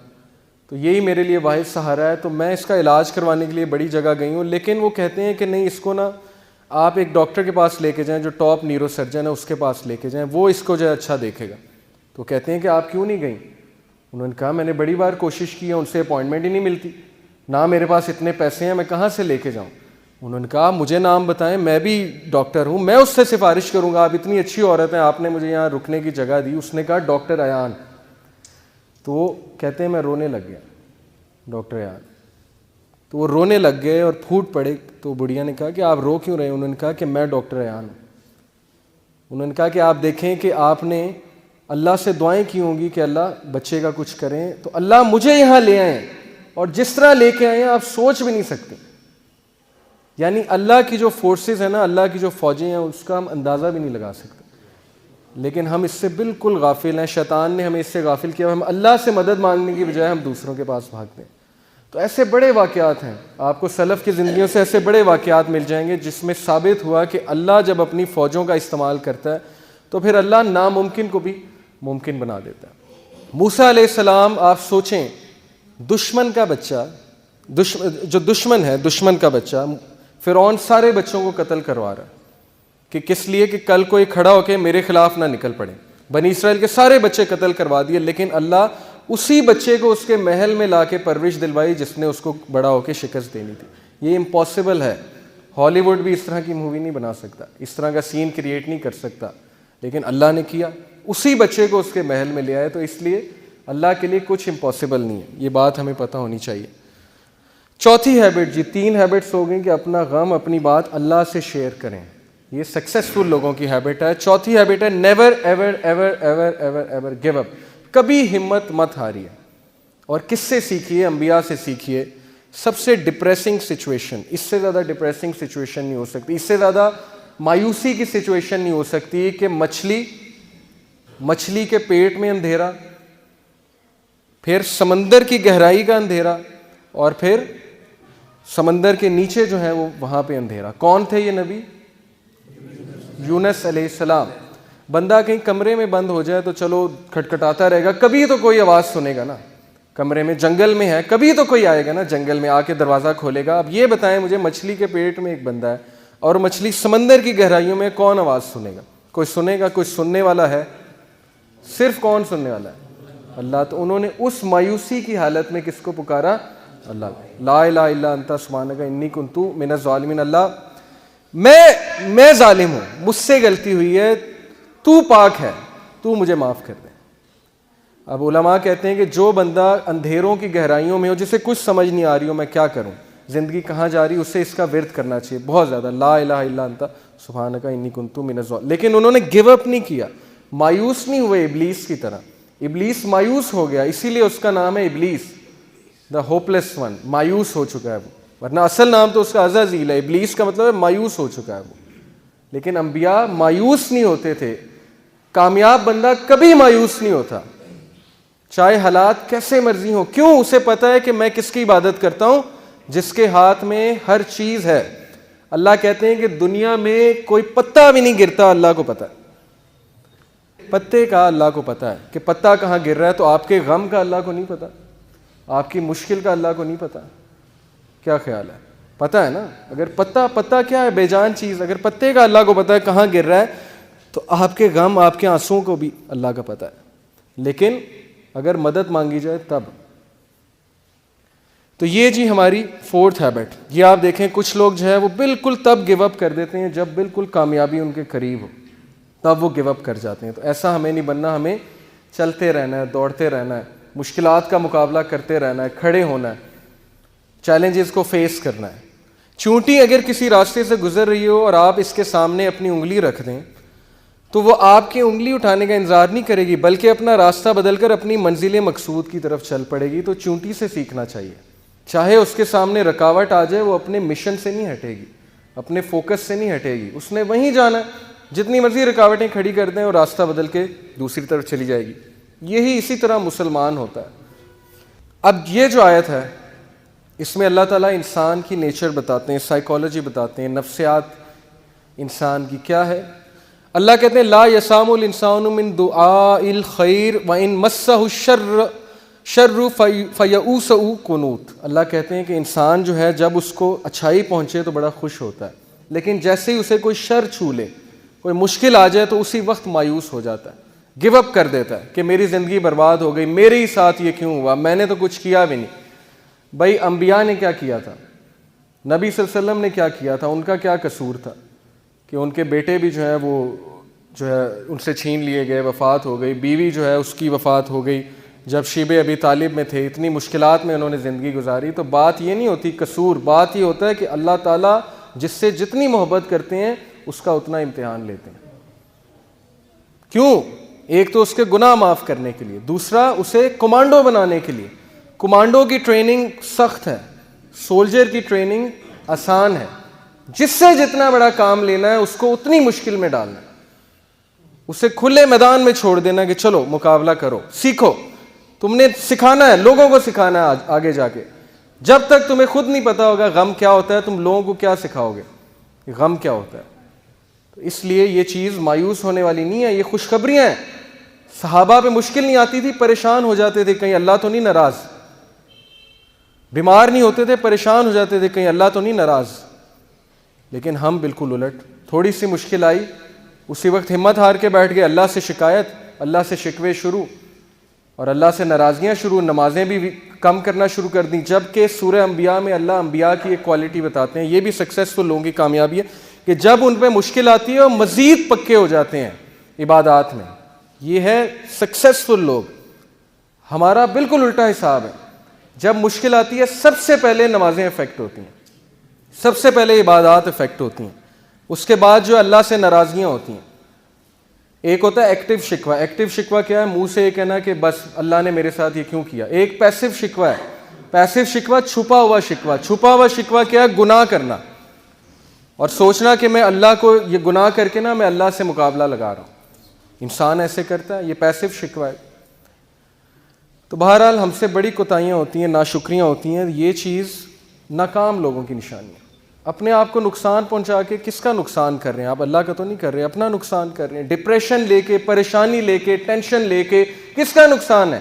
تو یہی میرے لیے واحد سہارا ہے, تو میں اس کا علاج کروانے کے لیے بڑی جگہ گئی ہوں. لیکن وہ کہتے ہیں کہ نہیں, اس کو نا آپ ایک ڈاکٹر کے پاس لے کے جائیں جو ٹاپ نیورو سرجن ہے, اس کے پاس لے کے جائیں, وہ اس کو جو ہے اچھا دیکھے گا. تو کہتے ہیں کہ آپ کیوں نہیں گئیں؟ انہوں نے کہا میں نے بڑی بار کوشش کی ہے, ان سے اپوائنٹمنٹ ہی نہیں ملتی, نہ میرے پاس اتنے پیسے ہیں, میں کہاں سے لے کے جاؤں. انہوں نے کہا مجھے نام بتائیں, میں بھی ڈاکٹر ہوں, میں اس سے سفارش کروں گا, آپ اتنی اچھی عورت ہیں, آپ نے مجھے یہاں رکنے کی جگہ دی. اس نے کہا ڈاکٹر ایان. تو وہ کہتے ہیں میں رونے لگ گیا, ڈاکٹر ایان. تو وہ رونے لگ گئے اور پھوٹ پڑے. تو بڑھیا نے کہا کہ آپ رو کیوں رہے؟ انہوں نے کہا کہ میں ڈاکٹر ایان ہوں. انہوں نے کہا کہ آپ دیکھیں کہ آپ نے اللہ سے دعائیں کی ہوں گی کہ اللہ بچے کا کچھ کریں, تو اللہ مجھے یہاں لے آئے, اور جس طرح لے کے آئے ہیں آپ سوچ بھی نہیں سکتے. یعنی اللہ کی جو فورسز ہیں نا, اللہ کی جو فوجیں ہیں, اس کا ہم اندازہ بھی نہیں لگا سکتے. لیکن ہم اس سے بالکل غافل ہیں, شیطان نے ہمیں اس سے غافل کیا. ہم اللہ سے مدد مانگنے کی بجائے ہم دوسروں کے پاس بھاگتے ہیں. تو ایسے بڑے واقعات ہیں, آپ کو سلف کی زندگیوں سے ایسے بڑے واقعات مل جائیں گے جس میں ثابت ہوا کہ اللہ جب اپنی فوجوں کا استعمال کرتا ہے تو پھر اللہ ناممکن کو بھی ممکن بنا دیتا ہے. موسیٰ علیہ السلام, آپ سوچیں, دشمن کا بچہ, جو دشمن ہے, دشمن کا بچہ, فرعون سارے بچوں کو قتل کروا رہا ہے کہ کس لیے کہ کل کوئی کھڑا ہو کے میرے خلاف نہ نکل پڑے. بنی اسرائیل کے سارے بچے قتل کروا دیے, لیکن اللہ اسی بچے کو اس کے محل میں لا کے پرورش دلوائی جس نے اس کو بڑا ہو کے شکست دینی تھی. یہ امپاسبل ہے, ہالی ووڈ بھی اس طرح کی مووی نہیں بنا سکتا, اس طرح کا سین کریٹ نہیں کر سکتا, لیکن اللہ نے کیا, اسی بچے کو اس کے محل میں لے آئے. تو اس لیے اللہ کے لیے کچھ امپاسبل نہیں ہے, یہ بات ہمیں پتہ ہونی چاہیے. چوتھی ہیبٹ جی, 3 ہیبٹس ہو گئیں کہ اپنا غم, اپنی بات اللہ سے شیئر کریں. یہ سکسیسفل لوگوں کی ہیبٹ ہے. چوتھی ہیبٹ ہے never ever ever ever ever ever give up, کبھی ہمت مت ہاریے. اور کس سے سیکھیے؟ انبیاء سے سیکھیے. سب سے ڈپریسنگ سچویشن, اس سے زیادہ ڈپریسنگ سچویشن نہیں ہو سکتی, اس سے زیادہ مایوسی کی سچویشن نہیں ہو سکتی کہ مچھلی کے پیٹ میں اندھیرا, پھر سمندر کی گہرائی کا اندھیرا, اور پھر سمندر کے نیچے جو ہے وہ وہاں پہ اندھیرا. کون تھے یہ نبی؟ یونس علیہ السلام. بندہ کہیں کمرے میں بند ہو جائے تو چلو کھٹکھٹاتا رہے گا, کبھی تو کوئی آواز سنے گا نا. کمرے میں, جنگل میں ہے, کبھی تو کوئی آئے گا نا جنگل میں, آ کے دروازہ کھولے گا. اب یہ بتائیں مجھے, مچھلی کے پیٹ میں ایک بندہ ہے اور مچھلی سمندر کی گہرائیوں میں, کون آواز سنے گا؟ کوئی سنے گا؟ کوئی سننے والا ہے؟ صرف کون سننے والا ہے؟ اللہ. تو انہوں نے اس مایوسی کی حالت میں کس کو پکارا؟ اللہ. لا الہ الا انت سبحانک انی کنت من الظالمین. اللہ میں ظالم ہوں, مجھ سے غلطی ہوئی ہے, تو پاک ہے, تو مجھے معاف کر دے. اب علماء کہتے ہیں کہ جو بندہ اندھیروں کی گہرائیوں میں ہو, جسے کچھ سمجھ نہیں آ رہی ہو میں کیا کروں, زندگی کہاں جا رہی, اسے اس کا ورد کرنا چاہیے بہت زیادہ, لا الہ الا انت سبحانک انی کنت من الظالمین. لیکن انہوں نے گیو اپ نہیں کیا, مایوس نہیں ہوئے ابلیس کی طرح. ابلیس مایوس ہو گیا, اسی لیے اس کا نام ہے ابلیس, دا ہوپلیس ون. مایوس ہو چکا ہے وہ, ورنہ اصل نام تو اس کا عزازیل ہے. ابلیس کا مطلب ہے مایوس ہو چکا ہے وہ. لیکن انبیاء مایوس نہیں ہوتے تھے. کامیاب بندہ کبھی مایوس نہیں ہوتا, چاہے حالات کیسے مرضی ہوں. کیوں؟ اسے پتا ہے کہ میں کس کی عبادت کرتا ہوں؟ جس کے ہاتھ میں ہر چیز ہے. اللہ کہتے ہیں کہ دنیا میں کوئی پتا بھی نہیں گرتا, اللہ کو پتا ہے. پتے کا اللہ کو پتا ہے کہ پتا کہاں گر رہا ہے. تو آپ کے غم کا اللہ کو نہیں پتا, آپ کی مشکل کا اللہ کو نہیں پتا. کیا خیال ہے؟ پتا ہے نا. اگر پتا کیا ہے؟ بے جان چیز. اگر پتے کا اللہ کو پتا ہے کہاں گر رہا ہے, تو آپ کے غم, آپ کے آنسوؤں کو بھی اللہ کا پتا ہے. لیکن اگر مدد مانگی جائے تب. تو یہ جی ہماری فورتھ ہیبٹ. یہ آپ دیکھیں کچھ لوگ جو ہے وہ بالکل تب گیو اپ کر دیتے ہیں جب بالکل کامیابی ان کے قریب ہو, تب وہ گیو اپ کر جاتے ہیں. تو ایسا ہمیں نہیں بننا, ہمیں چلتے رہنا ہے, دوڑتے رہنا ہے, مشکلات کا مقابلہ کرتے رہنا ہے, کھڑے ہونا ہے, چیلنجز کو فیس کرنا ہے. چونٹی اگر کسی راستے سے گزر رہی ہو اور آپ اس کے سامنے اپنی انگلی رکھ دیں تو وہ آپ کی انگلی اٹھانے کا انتظار نہیں کرے گی, بلکہ اپنا راستہ بدل کر اپنی منزل مقصود کی طرف چل پڑے گی. تو چونٹی سے سیکھنا چاہیے, چاہے اس کے سامنے رکاوٹ آ جائے, وہ اپنے مشن سے نہیں ہٹے گی, اپنے فوکس سے نہیں ہٹے گی, اس نے وہیں جانا ہے. جتنی مرضی رکاوٹیں کھڑی کر دیں اور راستہ بدل کے دوسری طرف چلی جائے گی. یہی اسی طرح مسلمان ہوتا ہے. اب یہ جو آیت ہے اس میں اللہ تعالیٰ انسان کی نیچر بتاتے ہیں, سائیکالوجی بتاتے ہیں, نفسیات انسان کی کیا ہے. اللہ کہتے ہیں لا یسام الانسان من دعاء الخیر وان مسہ الشر فیئوس قنوط. اللہ کہتے ہیں کہ انسان جو ہے جب اس کو اچھائی پہنچے تو بڑا خوش ہوتا ہے, لیکن جیسے ہی اسے کوئی شر چھو لے, کوئی مشکل آ جائے تو اسی وقت مایوس ہو جاتا ہے, گیو اپ کر دیتا ہے کہ میری زندگی برباد ہو گئی, میرے ہی ساتھ یہ کیوں ہوا, میں نے تو کچھ کیا بھی نہیں. بھائی انبیاء نے کیا کیا تھا, نبی صلی اللہ علیہ وسلم نے کیا کیا تھا, ان کا کیا قصور تھا کہ ان کے بیٹے بھی جو ہے وہ جو ہے ان سے چھین لیے گئے, وفات ہو گئی, بیوی جو ہے اس کی وفات ہو گئی جب شیب ابی طالب میں تھے, اتنی مشکلات میں انہوں نے زندگی گزاری. تو بات یہ نہیں ہوتی قصور, بات یہ ہوتا ہے کہ اللہ تعالیٰ جس سے جتنی محبت کرتے ہیں اس کا اتنا امتحان لیتے ہیں. کیوں؟ ایک تو اس کے گناہ معاف کرنے کے لیے, دوسرا اسے کمانڈو بنانے کے لیے. کمانڈو کی ٹریننگ سخت ہے, سولجر کی ٹریننگ آسان ہے. جس سے جتنا بڑا کام لینا ہے اس کو اتنی مشکل میں ڈالنا ہے, اسے کھلے میدان میں چھوڑ دینا کہ چلو مقابلہ کرو, سیکھو. تم نے سکھانا ہے, لوگوں کو سکھانا ہے آگے جا کے. جب تک تمہیں خود نہیں پتا ہوگا غم کیا ہوتا ہے, تم لوگوں کو کیا سکھاؤ گے غم کیا ہوتا ہے. تو اس لیے یہ چیز مایوس ہونے والی نہیں ہے, یہ خوشخبریاں ہیں. صحابہ پہ مشکل نہیں آتی تھی, پریشان ہو جاتے تھے کہیں اللہ تو نہیں ناراض. بیمار نہیں ہوتے تھے, پریشان ہو جاتے تھے کہیں اللہ تو نہیں ناراض. لیکن ہم بالکل الٹ, تھوڑی سی مشکل آئی اسی وقت ہمت ہار کے بیٹھ گئے, اللہ سے شکایت, اللہ سے شکوے شروع اور اللہ سے ناراضگیاں شروع, نمازیں بھی کم کرنا شروع کر دیں. جبکہ سورہ انبیاء میں اللہ انبیاء کی ایک کوالٹی بتاتے ہیں, یہ بھی سکسیسفل لوگوں کی کامیابی ہے کہ جب ان پہ مشکل آتی ہے وہ مزید پکے ہو جاتے ہیں عبادات میں. یہ ہے سکسیسفل لوگ. ہمارا بالکل الٹا حساب ہے, جب مشکل آتی ہے سب سے پہلے نمازیں افیکٹ ہوتی ہیں, سب سے پہلے عبادات افیکٹ ہوتی ہیں, اس کے بعد جو اللہ سے ناراضگیاں ہوتی ہیں. ایک ہوتا ہے ایکٹیو شکوہ. ایکٹیو شکوہ کیا ہے؟ منہ سے یہ کہنا کہ بس اللہ نے میرے ساتھ یہ کیوں کیا. ایک پیسو شکوہ ہے. پیسو شکوہ چھپا ہوا شکوہ. چھپا ہوا شکوہ کیا ہے؟ گناہ کرنا اور سوچنا کہ میں اللہ کو یہ گناہ کر کے نا میں اللہ سے مقابلہ لگا رہا ہوں. انسان ایسے کرتا ہے, یہ پیسو شکوہ ہے. تو بہرحال ہم سے بڑی کوتاہیاں ہوتی ہیں, ناشکریاں ہوتی ہیں. یہ چیز ناکام لوگوں کی نشانی ہے. اپنے آپ کو نقصان پہنچا کے کس کا نقصان کر رہے ہیں آپ؟ اللہ کا تو نہیں کر رہے, اپنا نقصان کر رہے ہیں. ڈپریشن لے کے, پریشانی لے کے, ٹینشن لے کے کس کا نقصان ہے؟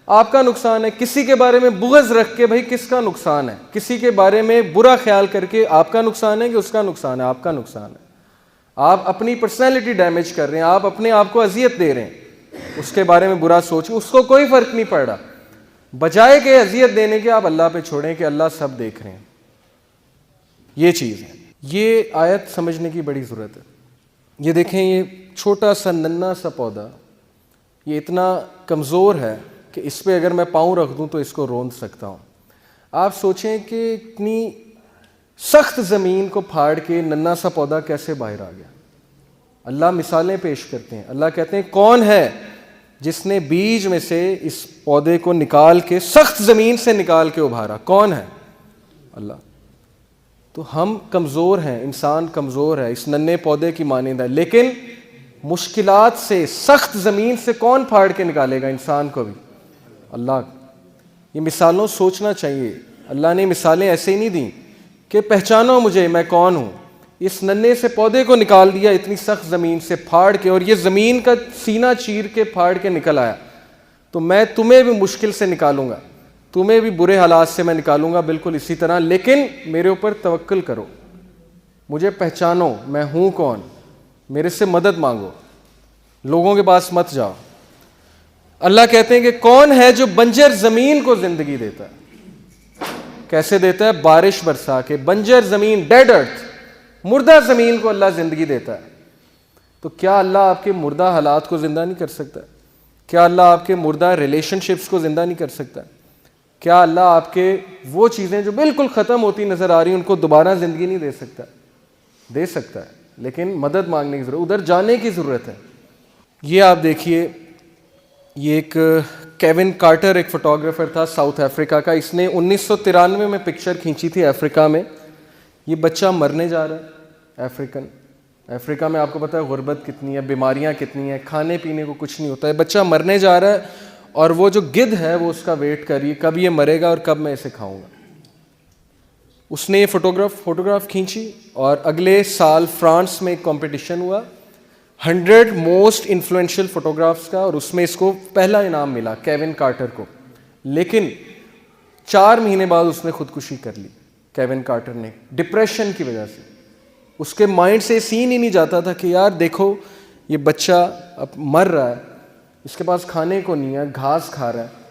آپ کا نقصان ہے. کسی کے بارے میں بغض رکھ کے بھائی کس کا نقصان ہے؟ کسی کے بارے میں برا خیال کر کے آپ کا نقصان ہے کہ اس کا نقصان ہے؟ آپ کا نقصان ہے. آپ اپنی پرسنالٹی ڈیمیج کر رہے ہیں, آپ اپنے آپ کو اذیت دے رہے ہیں. اس کے بارے میں برا سوچیں, اس کو کوئی فرق نہیں پڑ رہا. بجائے کہ اذیت دینے کے آپ اللہ پہ چھوڑیں کہ اللہ سب دیکھ رہے ہیں. یہ چیز ہے. یہ آیت سمجھنے کی بڑی ضرورت ہے. یہ دیکھیں, یہ چھوٹا سا ننھا سا پودا یہ اتنا کمزور ہے کہ اس پہ اگر میں پاؤں رکھ دوں تو اس کو روند سکتا ہوں. آپ سوچیں کہ اتنی سخت زمین کو پھاڑ کے ننھا سا پودا کیسے باہر آ گیا. اللہ مثالیں پیش کرتے ہیں. اللہ کہتے ہیں کون ہے جس نے بیج میں سے اس پودے کو نکال کے سخت زمین سے نکال کے ابھارا؟ کون ہے؟ اللہ. تو ہم کمزور ہیں, انسان کمزور ہے, اس ننھے پودے کی مانند ہے, لیکن مشکلات سے, سخت زمین سے کون پھاڑ کے نکالے گا انسان کو بھی؟ اللہ. یہ مثالوں سوچنا چاہیے. اللہ نے مثالیں ایسے ہی نہیں دیں کہ پہچانو مجھے میں کون ہوں. اس ننھے سے پودے کو نکال دیا اتنی سخت زمین سے پھاڑ کے, اور یہ زمین کا سینہ چیر کے پھاڑ کے نکل آیا. تو میں تمہیں بھی مشکل سے نکالوں گا, تمہیں بھی برے حالات سے میں نکالوں گا بالکل اسی طرح, لیکن میرے اوپر توکل کرو, مجھے پہچانو میں ہوں کون, میرے سے مدد مانگو, لوگوں کے پاس مت جاؤ. اللہ کہتے ہیں کہ کون ہے جو بنجر زمین کو زندگی دیتا ہے؟ کیسے دیتا ہے؟ بارش برسا کے. بنجر زمین, ڈیڈ ارتھ, مردہ زمین کو اللہ زندگی دیتا ہے. تو کیا اللہ آپ کے مردہ حالات کو زندہ نہیں کر سکتا؟ کیا اللہ آپ کے مردہ ریلیشن شپس کو زندہ نہیں کر سکتا؟ کیا اللہ آپ کے وہ چیزیں جو بالکل ختم ہوتی نظر آ رہی ہیں ان کو دوبارہ زندگی نہیں دے سکتا؟ دے سکتا ہے, لیکن مدد مانگنے کی ضرورت, ادھر جانے کی ضرورت ہے. یہ آپ دیکھیے, یہ ایک کیون کارٹر ایک فوٹوگرافر تھا ساؤتھ افریقہ کا. اس نے 1993 میں پکچر کھینچی تھی افریقہ میں. یہ بچہ مرنے جا رہا ہے. افریقہ میں آپ کو پتہ ہے غربت کتنی ہے, بیماریاں کتنی ہیں, کھانے پینے کو کچھ نہیں ہوتا ہے. بچہ مرنے جا رہا ہے اور وہ جو گدھ ہے وہ اس کا ویٹ کر رہی ہے کب یہ مرے گا اور کب میں اسے کھاؤں گا. اس نے یہ فوٹوگراف کھینچی, اور اگلے سال فرانس میں ایک کمپٹیشن ہوا 100 موسٹ انفلوئنشل فوٹوگرافس کا, اور اس میں اس کو پہلا انعام ملا کیون کارٹر کو. لیکن 4 مہینے بعد اس نے خودکشی کر لی. کیون کارٹر نے ڈپریشن کی وجہ سے, اس کے مائنڈ سے سین ہی نہیں جاتا تھا کہ یار دیکھو یہ بچہ اب مر رہا ہے, اس کے پاس کھانے کو نہیں ہے, گھاس کھا رہا ہے,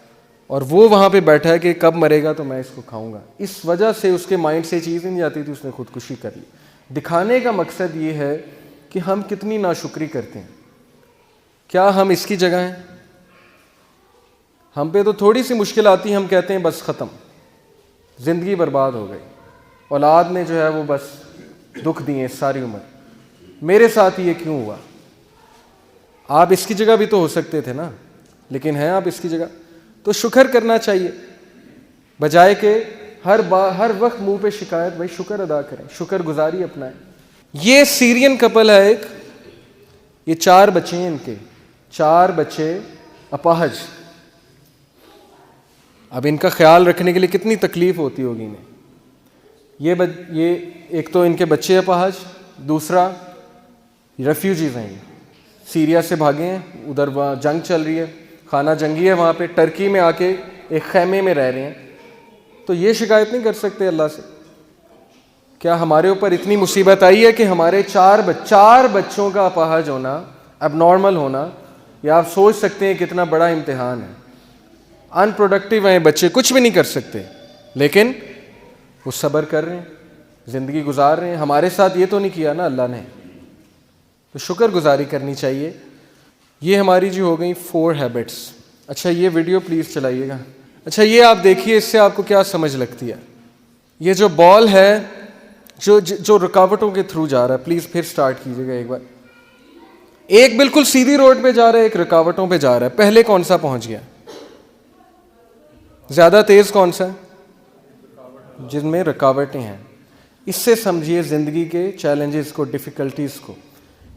اور وہ وہاں پہ بیٹھا ہے کہ کب مرے گا تو میں اس کو کھاؤں گا. اس وجہ سے اس کے مائنڈ سے چیز نہیں جاتی تھی, اس نے خودکشی کر لی. دکھانے کا مقصد یہ ہے کہ ہم کتنی ناشکری کرتے ہیں. کیا ہم اس کی جگہ ہیں؟ ہم پہ تو تھوڑی سی مشکل آتی ہے, ہم کہتے ہیں بس ختم, زندگی برباد ہو گئی, اولاد نے جو ہے وہ بس دکھ دیے ساری عمر, میرے ساتھ یہ کیوں ہوا؟ آپ اس کی جگہ بھی تو ہو سکتے تھے نا, لیکن ہیں آپ اس کی جگہ. تو شکر کرنا چاہیے, بجائے کہ ہر وقت منہ پہ شکایت. بھائی شکر ادا کریں, شکر گزاری اپنائیں. یہ سیرین کپل ہے ایک, یہ 4 بچے ہیں, ان کے 4 بچے اپاہج. اب ان کا خیال رکھنے کے لیے کتنی تکلیف ہوتی ہوگی انہیں. یہ ایک تو ان کے بچے اپاہج, دوسرا ریفیوجیز ہیں, سیریا سے بھاگے ہیں, ادھر وہاں جنگ چل رہی ہے, خانہ جنگی ہے وہاں پہ, ٹرکی میں آ کے ایک خیمے میں رہ رہے ہیں. تو یہ شکایت نہیں کر سکتے اللہ سے؟ کیا ہمارے اوپر اتنی مصیبت آئی ہے کہ ہمارے 4 بچوں کا اپاہج ہونا, اب نارمل ہونا, یا آپ سوچ سکتے ہیں کتنا بڑا امتحان ہے. ان پروڈکٹیو ہیں بچے, کچھ بھی نہیں کر سکتے, لیکن وہ صبر کر رہے ہیں, زندگی گزار رہے ہیں. ہمارے ساتھ یہ تو نہیں کیا نا اللہ نے, تو شکر گزاری کرنی چاہیے. یہ ہماری جو ہو گئی 4 ہیبٹس. اچھا یہ ویڈیو پلیز چلائیے گا. اچھا یہ آپ دیکھیے, اس سے آپ کو کیا سمجھ لگتی ہے؟ یہ جو بال ہے جو رکاوٹوں کے تھرو جا رہا ہے, پلیز پھر سٹارٹ کیجیے گا ایک بار. ایک بالکل سیدھی روڈ پہ جا رہا ہے, ایک رکاوٹوں پہ جا رہا ہے. پہلے کون سا پہنچ گیا؟ زیادہ تیز کون سا ہے؟ جن میں رکاوٹیں ہیں. اس سے سمجھیے زندگی کے چیلنجز کو, ڈیفیکلٹیز کو,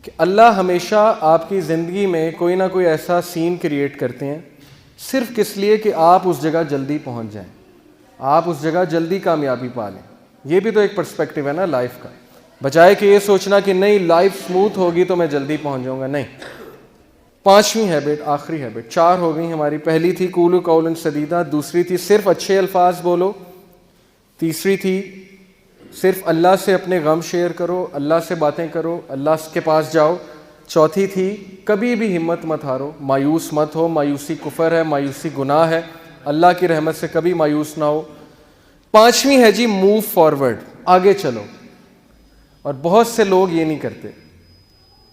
کہ اللہ ہمیشہ آپ کی زندگی میں کوئی نہ کوئی ایسا سین کریٹ کرتے ہیں صرف کس لیے کہ آپ اس جگہ جلدی پہنچ جائیں. آپ اس جگہ جلدی کامیابی پا لیں. یہ بھی تو ایک پرسپیکٹیو ہے نا لائف کا, بجائے کہ یہ سوچنا کہ نہیں لائف سموتھ ہوگی تو میں جلدی پہنچ جاؤں گا. نہیں. 5ویں ہیبٹ, آخری ہیبٹ, 4 ہو گئی ہماری. پہلی تھی قولوا قولا سدیدا, دوسری تھی صرف اچھے الفاظ بولو, تیسری تھی صرف اللہ سے اپنے غم شیئر کرو, اللہ سے باتیں کرو, اللہ کے پاس جاؤ. چوتھی تھی کبھی بھی ہمت مت ہارو, مایوس مت ہو, مایوسی کفر ہے, مایوسی گناہ ہے, اللہ کی رحمت سے کبھی مایوس نہ ہو. 5ویں ہے جی موو فارورڈ, آگے چلو. اور بہت سے لوگ یہ نہیں کرتے.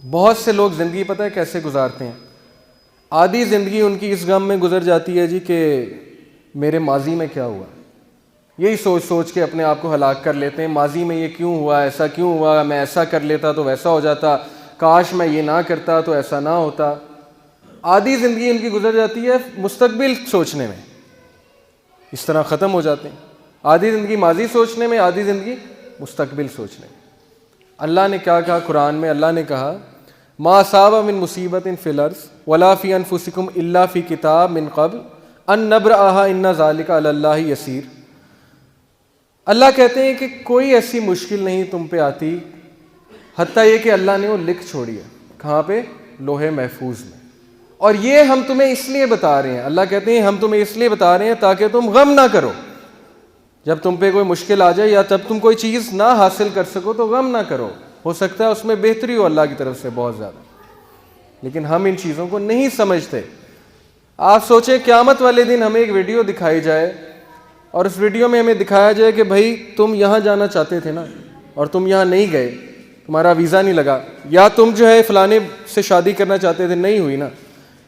بہت سے لوگ زندگی پتہ ہے کیسے گزارتے ہیں, آدھی زندگی ان کی اس غم میں گزر جاتی ہے جی کہ میرے ماضی میں کیا ہوا, یہی سوچ سوچ کے اپنے آپ کو ہلاک کر لیتے ہیں. ماضی میں یہ کیوں ہوا, ایسا کیوں ہوا, میں ایسا کر لیتا تو ویسا ہو جاتا, کاش میں یہ نہ کرتا تو ایسا نہ ہوتا. آدھی زندگی ان کی گزر جاتی ہے مستقبل سوچنے میں, اس طرح ختم ہو جاتے ہیں. آدھی زندگی ماضی سوچنے میں, آدھی زندگی مستقبل سوچنے میں. اللہ نے کیا کہا قرآن میں؟ اللہ نے کہا ما اصاب من مصیبت فی الارض ولا فی انفسکم الا فی کتاب من قبل ان نبرأها ان ذلک علی اللہ یسیر. اللہ کہتے ہیں کہ کوئی ایسی مشکل نہیں تم پہ آتی حتیٰ یہ کہ اللہ نے وہ لکھ چھوڑی ہے. کہاں پہ؟ لوح محفوظ میں. اور یہ ہم تمہیں اس لیے بتا رہے ہیں, اللہ کہتے ہیں ہم تمہیں اس لیے بتا رہے ہیں تاکہ تم غم نہ کرو. جب تم پہ کوئی مشکل آ جائے یا جب تم کوئی چیز نہ حاصل کر سکو تو غم نہ کرو, ہو سکتا ہے اس میں بہتری ہو اللہ کی طرف سے بہت زیادہ. لیکن ہم ان چیزوں کو نہیں سمجھتے. آپ سوچیں قیامت والے دن ہمیں ایک ویڈیو دکھائی جائے اور اس ویڈیو میں ہمیں دکھایا جائے کہ بھائی تم یہاں جانا چاہتے تھے نا اور تم یہاں نہیں گئے, تمہارا ویزا نہیں لگا, یا تم جو ہے فلانے سے شادی کرنا چاہتے تھے نہیں ہوئی نا,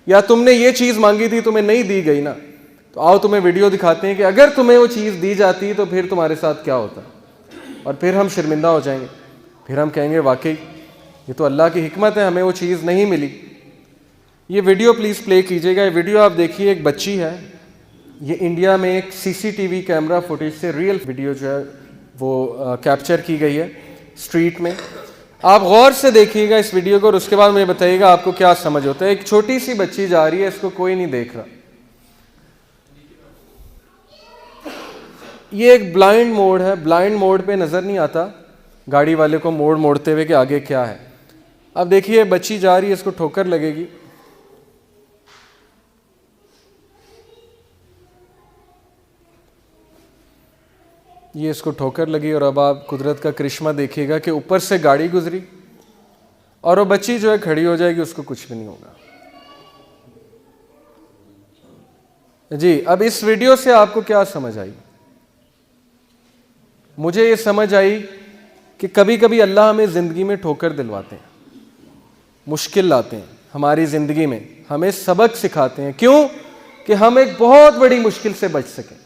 یا تم نے یہ چیز مانگی تھی تمہیں نہیں دی گئی نا, تو آؤ تمہیں ویڈیو دکھاتے ہیں کہ اگر تمہیں وہ چیز دی جاتی تو پھر تمہارے ساتھ کیا ہوتا. اور پھر ہم شرمندہ ہو جائیں گے, پھر ہم کہیں گے واقعی یہ تو اللہ کی حکمت ہے ہمیں وہ چیز نہیں ملی. یہ ویڈیو پلیز پلے کیجیے گا. یہ ویڈیو آپ دیکھیے, ایک بچی ہے, یہ انڈیا میں ایک CCTV کیمرہ فوٹیج سے ریئل ویڈیو جو ہے وہ کیپچر کی گئی ہے اسٹریٹ میں. آپ غور سے دیکھیے گا اس ویڈیو کو اور اس کے بعد مجھے بتائیے گا آپ کو کیا سمجھ ہوتا ہے. ایک چھوٹی سی بچی جا رہی ہے, اس کو کوئی نہیں دیکھ رہا. یہ ایک بلائنڈ موڈ ہے, بلائنڈ موڈ پہ نظر نہیں آتا گاڑی والے کو موڑ موڑتے ہوئے کہ آگے کیا ہے. اب دیکھیے بچی جا رہی ہے, اس کو ٹھوکر لگے گی, یہ اس کو ٹھوکر لگی, اور اب آپ قدرت کا کرشمہ دیکھیے گا کہ اوپر سے گاڑی گزری اور وہ بچی جو ہے کھڑی ہو جائے گی, اس کو کچھ بھی نہیں ہوگا. جی اب اس ویڈیو سے آپ کو کیا سمجھ آئی؟ مجھے یہ سمجھ آئی کہ کبھی کبھی اللہ ہمیں زندگی میں ٹھوکر دلواتے ہیں, مشکل لاتے ہیں ہماری زندگی میں, ہمیں سبق سکھاتے ہیں. کیوں؟ کہ ہم ایک بہت بڑی مشکل سے بچ سکیں.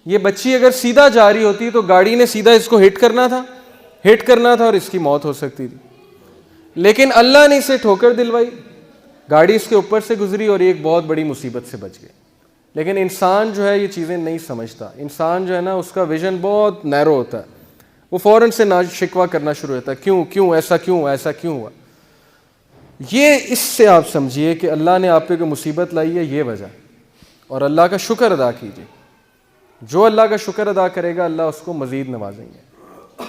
یہ بچی اگر سیدھا جا رہی ہوتی تو گاڑی نے سیدھا اس کو ہٹ کرنا تھا اور اس کی موت ہو سکتی تھی. لیکن اللہ نے اسے ٹھوکر دلوائی, گاڑی اس کے اوپر سے گزری اور یہ ایک بہت بڑی مصیبت سے بچ گئی. لیکن انسان جو ہے یہ چیزیں نہیں سمجھتا. انسان جو ہے نا اس کا ویژن بہت نیرو ہوتا ہے, وہ فوراً سے ناز شکوہ کرنا شروع ہوتا ہے, کیوں ایسا کیوں ہوا. یہ اس سے آپ سمجھیے کہ اللہ نے آپ پہ کوئی مصیبت لائی ہے, یہ وجہ, اور اللہ کا شکر ادا کیجیے. جو اللہ کا شکر ادا کرے گا اللہ اس کو مزید نوازیں گے.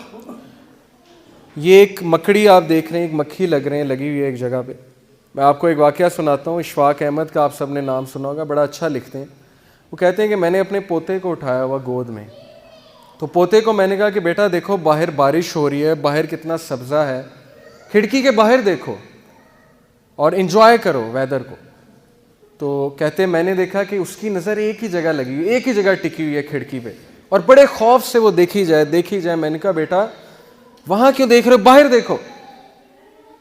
یہ ایک مکڑی آپ دیکھ رہے ہیں, ایک مکھی لگی ہوئی ہے ایک جگہ پہ. میں آپ کو ایک واقعہ سناتا ہوں. اشفاق احمد کا آپ سب نے نام سنا ہوگا, بڑا اچھا لکھتے ہیں. وہ کہتے ہیں کہ میں نے اپنے پوتے کو اٹھایا ہوا گود میں, تو پوتے کو میں نے کہا کہ بیٹا دیکھو باہر بارش ہو رہی ہے, باہر کتنا سبزہ ہے, کھڑکی کے باہر دیکھو اور انجوائے کرو ویدر کو. تو کہتے ہیں میں نے دیکھا کہ اس کی نظر ایک ہی جگہ لگی ہوئی, ایک ہی جگہ ٹکی ہوئی ہے کھڑکی پہ, اور بڑے خوف سے وہ دیکھی جائے. میں نے کہا بیٹا وہاں کیوں دیکھ رہے ہو, باہر دیکھو,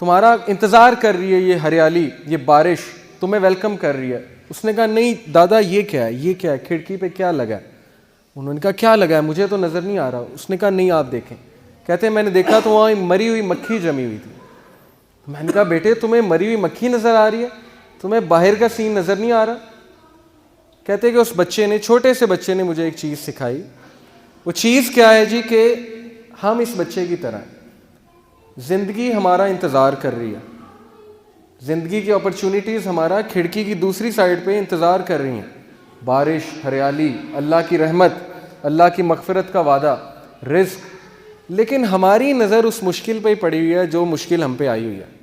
تمہارا انتظار کر رہی ہے یہ ہریالی, یہ بارش تمہیں ویلکم کر رہی ہے. اس نے کہا نہیں دادا یہ کیا ہے, کھڑکی پہ کیا لگا ہے. انہوں نے کہا کیا لگا ہے, مجھے تو نظر نہیں آ رہا. اس نے کہا نہیں آپ دیکھیں. کہتے ہیں میں نے دیکھا تو وہاں مری ہوئی مکھی جمی ہوئی تھی. میں نے کہا بیٹے تمہیں مری ہوئی مکھی نظر آ رہی ہے, تمہیں باہر کا سین نظر نہیں آ رہا. کہتے کہ اس بچے نے, چھوٹے سے بچے نے مجھے ایک چیز سکھائی. وہ چیز کیا ہے جی کہ ہم اس بچے کی طرح ہیں, زندگی ہمارا انتظار کر رہی ہے, زندگی کی اپرچونٹیز ہمارا کھڑکی کی دوسری سائڈ پہ انتظار کر رہی ہیں. بارش, ہریالی, اللہ کی رحمت, اللہ کی مغفرت کا وعدہ, رزق, لیکن ہماری نظر اس مشکل پہ ہی پڑی ہوئی ہے جو مشکل ہم پہ آئی ہوئی ہے.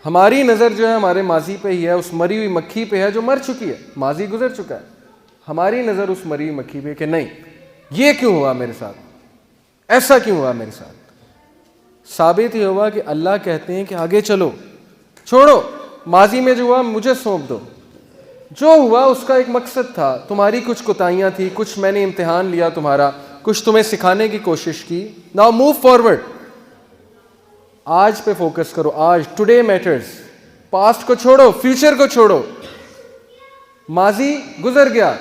ہماری نظر جو ہے ہمارے ماضی پہ ہی ہے, اس مری ہوئی مکھی پہ ہے جو مر چکی ہے, ماضی گزر چکا ہے. ہماری نظر اس مری ہوئی مکھی پہ کہ نہیں یہ کیوں ہوا میرے ساتھ, ایسا کیوں ہوا میرے ساتھ. ثابت یہ ہوا کہ اللہ کہتے ہیں کہ آگے چلو, چھوڑو ماضی میں جو ہوا مجھے سونپ دو. جو ہوا اس کا ایک مقصد تھا, تمہاری کچھ کوتاہیاں تھی, کچھ میں نے امتحان لیا تمہارا, کچھ تمہیں سکھانے کی کوشش کی. ناؤ موو فارورڈ, آج پہ فوکس کرو, آج, ٹوڈے میٹرز. پاسٹ کو چھوڑو, فیوچر کو چھوڑو. ماضی گزر گیا,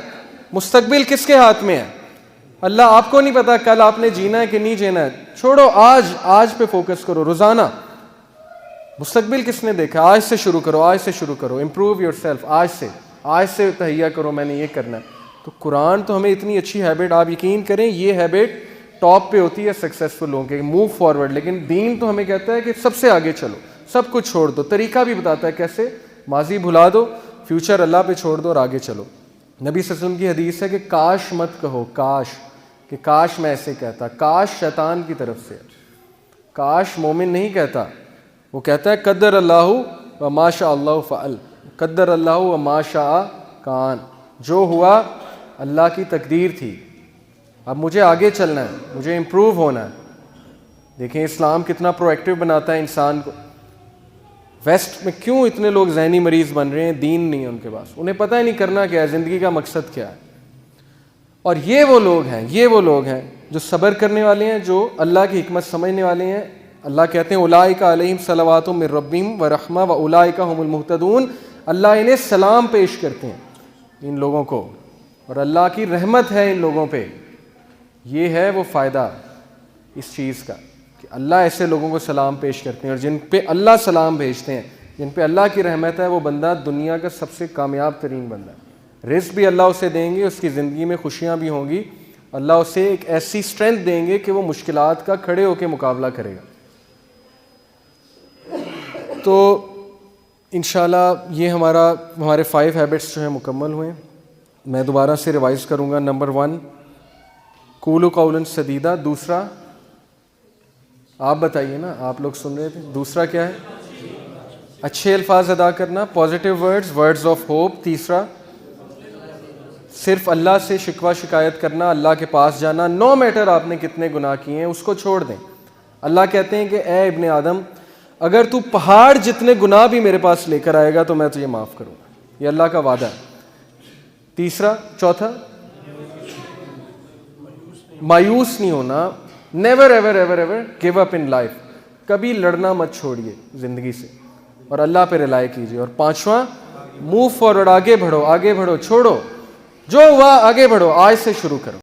مستقبل کس کے ہاتھ میں ہے؟ اللہ. آپ کو نہیں پتا کل آپ نے جینا ہے کہ نہیں جینا ہے, چھوڑو آج, آج پہ فوکس کرو روزانہ. مستقبل کس نے دیکھا؟ آج سے شروع کرو, آج سے شروع کرو. امپروو یور سیلف, آج سے تہیہ کرو میں نے یہ کرنا ہے. تو قرآن تو ہمیں اتنی اچھی ہیبٹ, آپ یقین کریں یہ ہیبٹ ٹاپ پہ ہوتی ہے سکسیسفل لوگوں کے, موو فارورڈ. لیکن دین تو ہمیں کہتا ہے کہ سب سے آگے چلو, سب کچھ چھوڑ دو. طریقہ بھی بتاتا ہے کیسے, ماضی بھلا دو, فیوچر اللہ پہ چھوڑ دو اور آگے چلو. نبی صلی اللہ علیہ وسلم کی حدیث ہے کہ کاش مت کہو, کاش, کہ کاش میں ایسے کہتا. کاش شیطان کی طرف سے, کاش مومن نہیں کہتا, وہ کہتا ہے قدر اللہ و ما شاء اللہ فعل, قدر اللہ و ما شاء کان. جو ہوا اللہ کی تقدیر تھی, اب مجھے آگے چلنا ہے, مجھے امپروو ہونا ہے. دیکھیں اسلام کتنا پرویکٹیو بناتا ہے انسان کو. ویسٹ میں کیوں اتنے لوگ ذہنی مریض بن رہے ہیں؟ دین نہیں ہے ان کے پاس, انہیں پتہ ہی نہیں کرنا کیا ہے, زندگی کا مقصد کیا ہے. اور یہ وہ لوگ ہیں جو صبر کرنے والے ہیں, جو اللہ کی حکمت سمجھنے والے ہیں. اللہ کہتے ہیں اولئک علیہم صلوات من ربہم ورحمہ واولئک هم المہتدون. اللہ انہیں سلام پیش کرتے ہیں ان لوگوں کو, اور اللہ کی رحمت ہے ان لوگوں پہ. یہ ہے وہ فائدہ اس چیز کا کہ اللہ ایسے لوگوں کو سلام پیش کرتے ہیں, اور جن پہ اللہ سلام بھیجتے ہیں, جن پہ اللہ کی رحمت ہے, وہ بندہ دنیا کا سب سے کامیاب ترین بندہ ہے. رزق بھی اللہ اسے دیں گے, اس کی زندگی میں خوشیاں بھی ہوں گی. اللہ اسے ایک ایسی اسٹرینتھ دیں گے کہ وہ مشکلات کا کھڑے ہو کے مقابلہ کرے گا. تو انشاءاللہ یہ ہمارے 5 ہیبٹس جو ہیں مکمل ہوئے. میں دوبارہ سے ریوائز کروں گا. نمبر 1 قولوا قولا سدیدا. دوسرا آپ بتائیے نا, آپ لوگ سن رہے تھے. دوسرا کیا ہے؟ اچھے الفاظ ادا کرنا, پازیٹیو ورڈز آف ہوپ. تیسرا صرف اللہ سے شکوہ شکایت کرنا, اللہ کے پاس جانا, نو میٹر آپ نے کتنے گناہ کیے ہیں اس کو چھوڑ دیں. اللہ کہتے ہیں کہ اے ابن آدم اگر تو پہاڑ جتنے گناہ بھی میرے پاس لے کر آئے گا تو میں تجھے معاف کروں گا. یہ اللہ کا وعدہ ہے. چوتھا مایوس نہیں ہونا. Never ever ever ever give up in life. کبھی لڑنا مت چھوڑیے زندگی سے, اور اللہ پہ ریلائی کیجیے. اور 5واں موو فارورڈ, آگے بڑھو, چھوڑو جو ہوا آگے بڑھو, آج سے شروع کرو.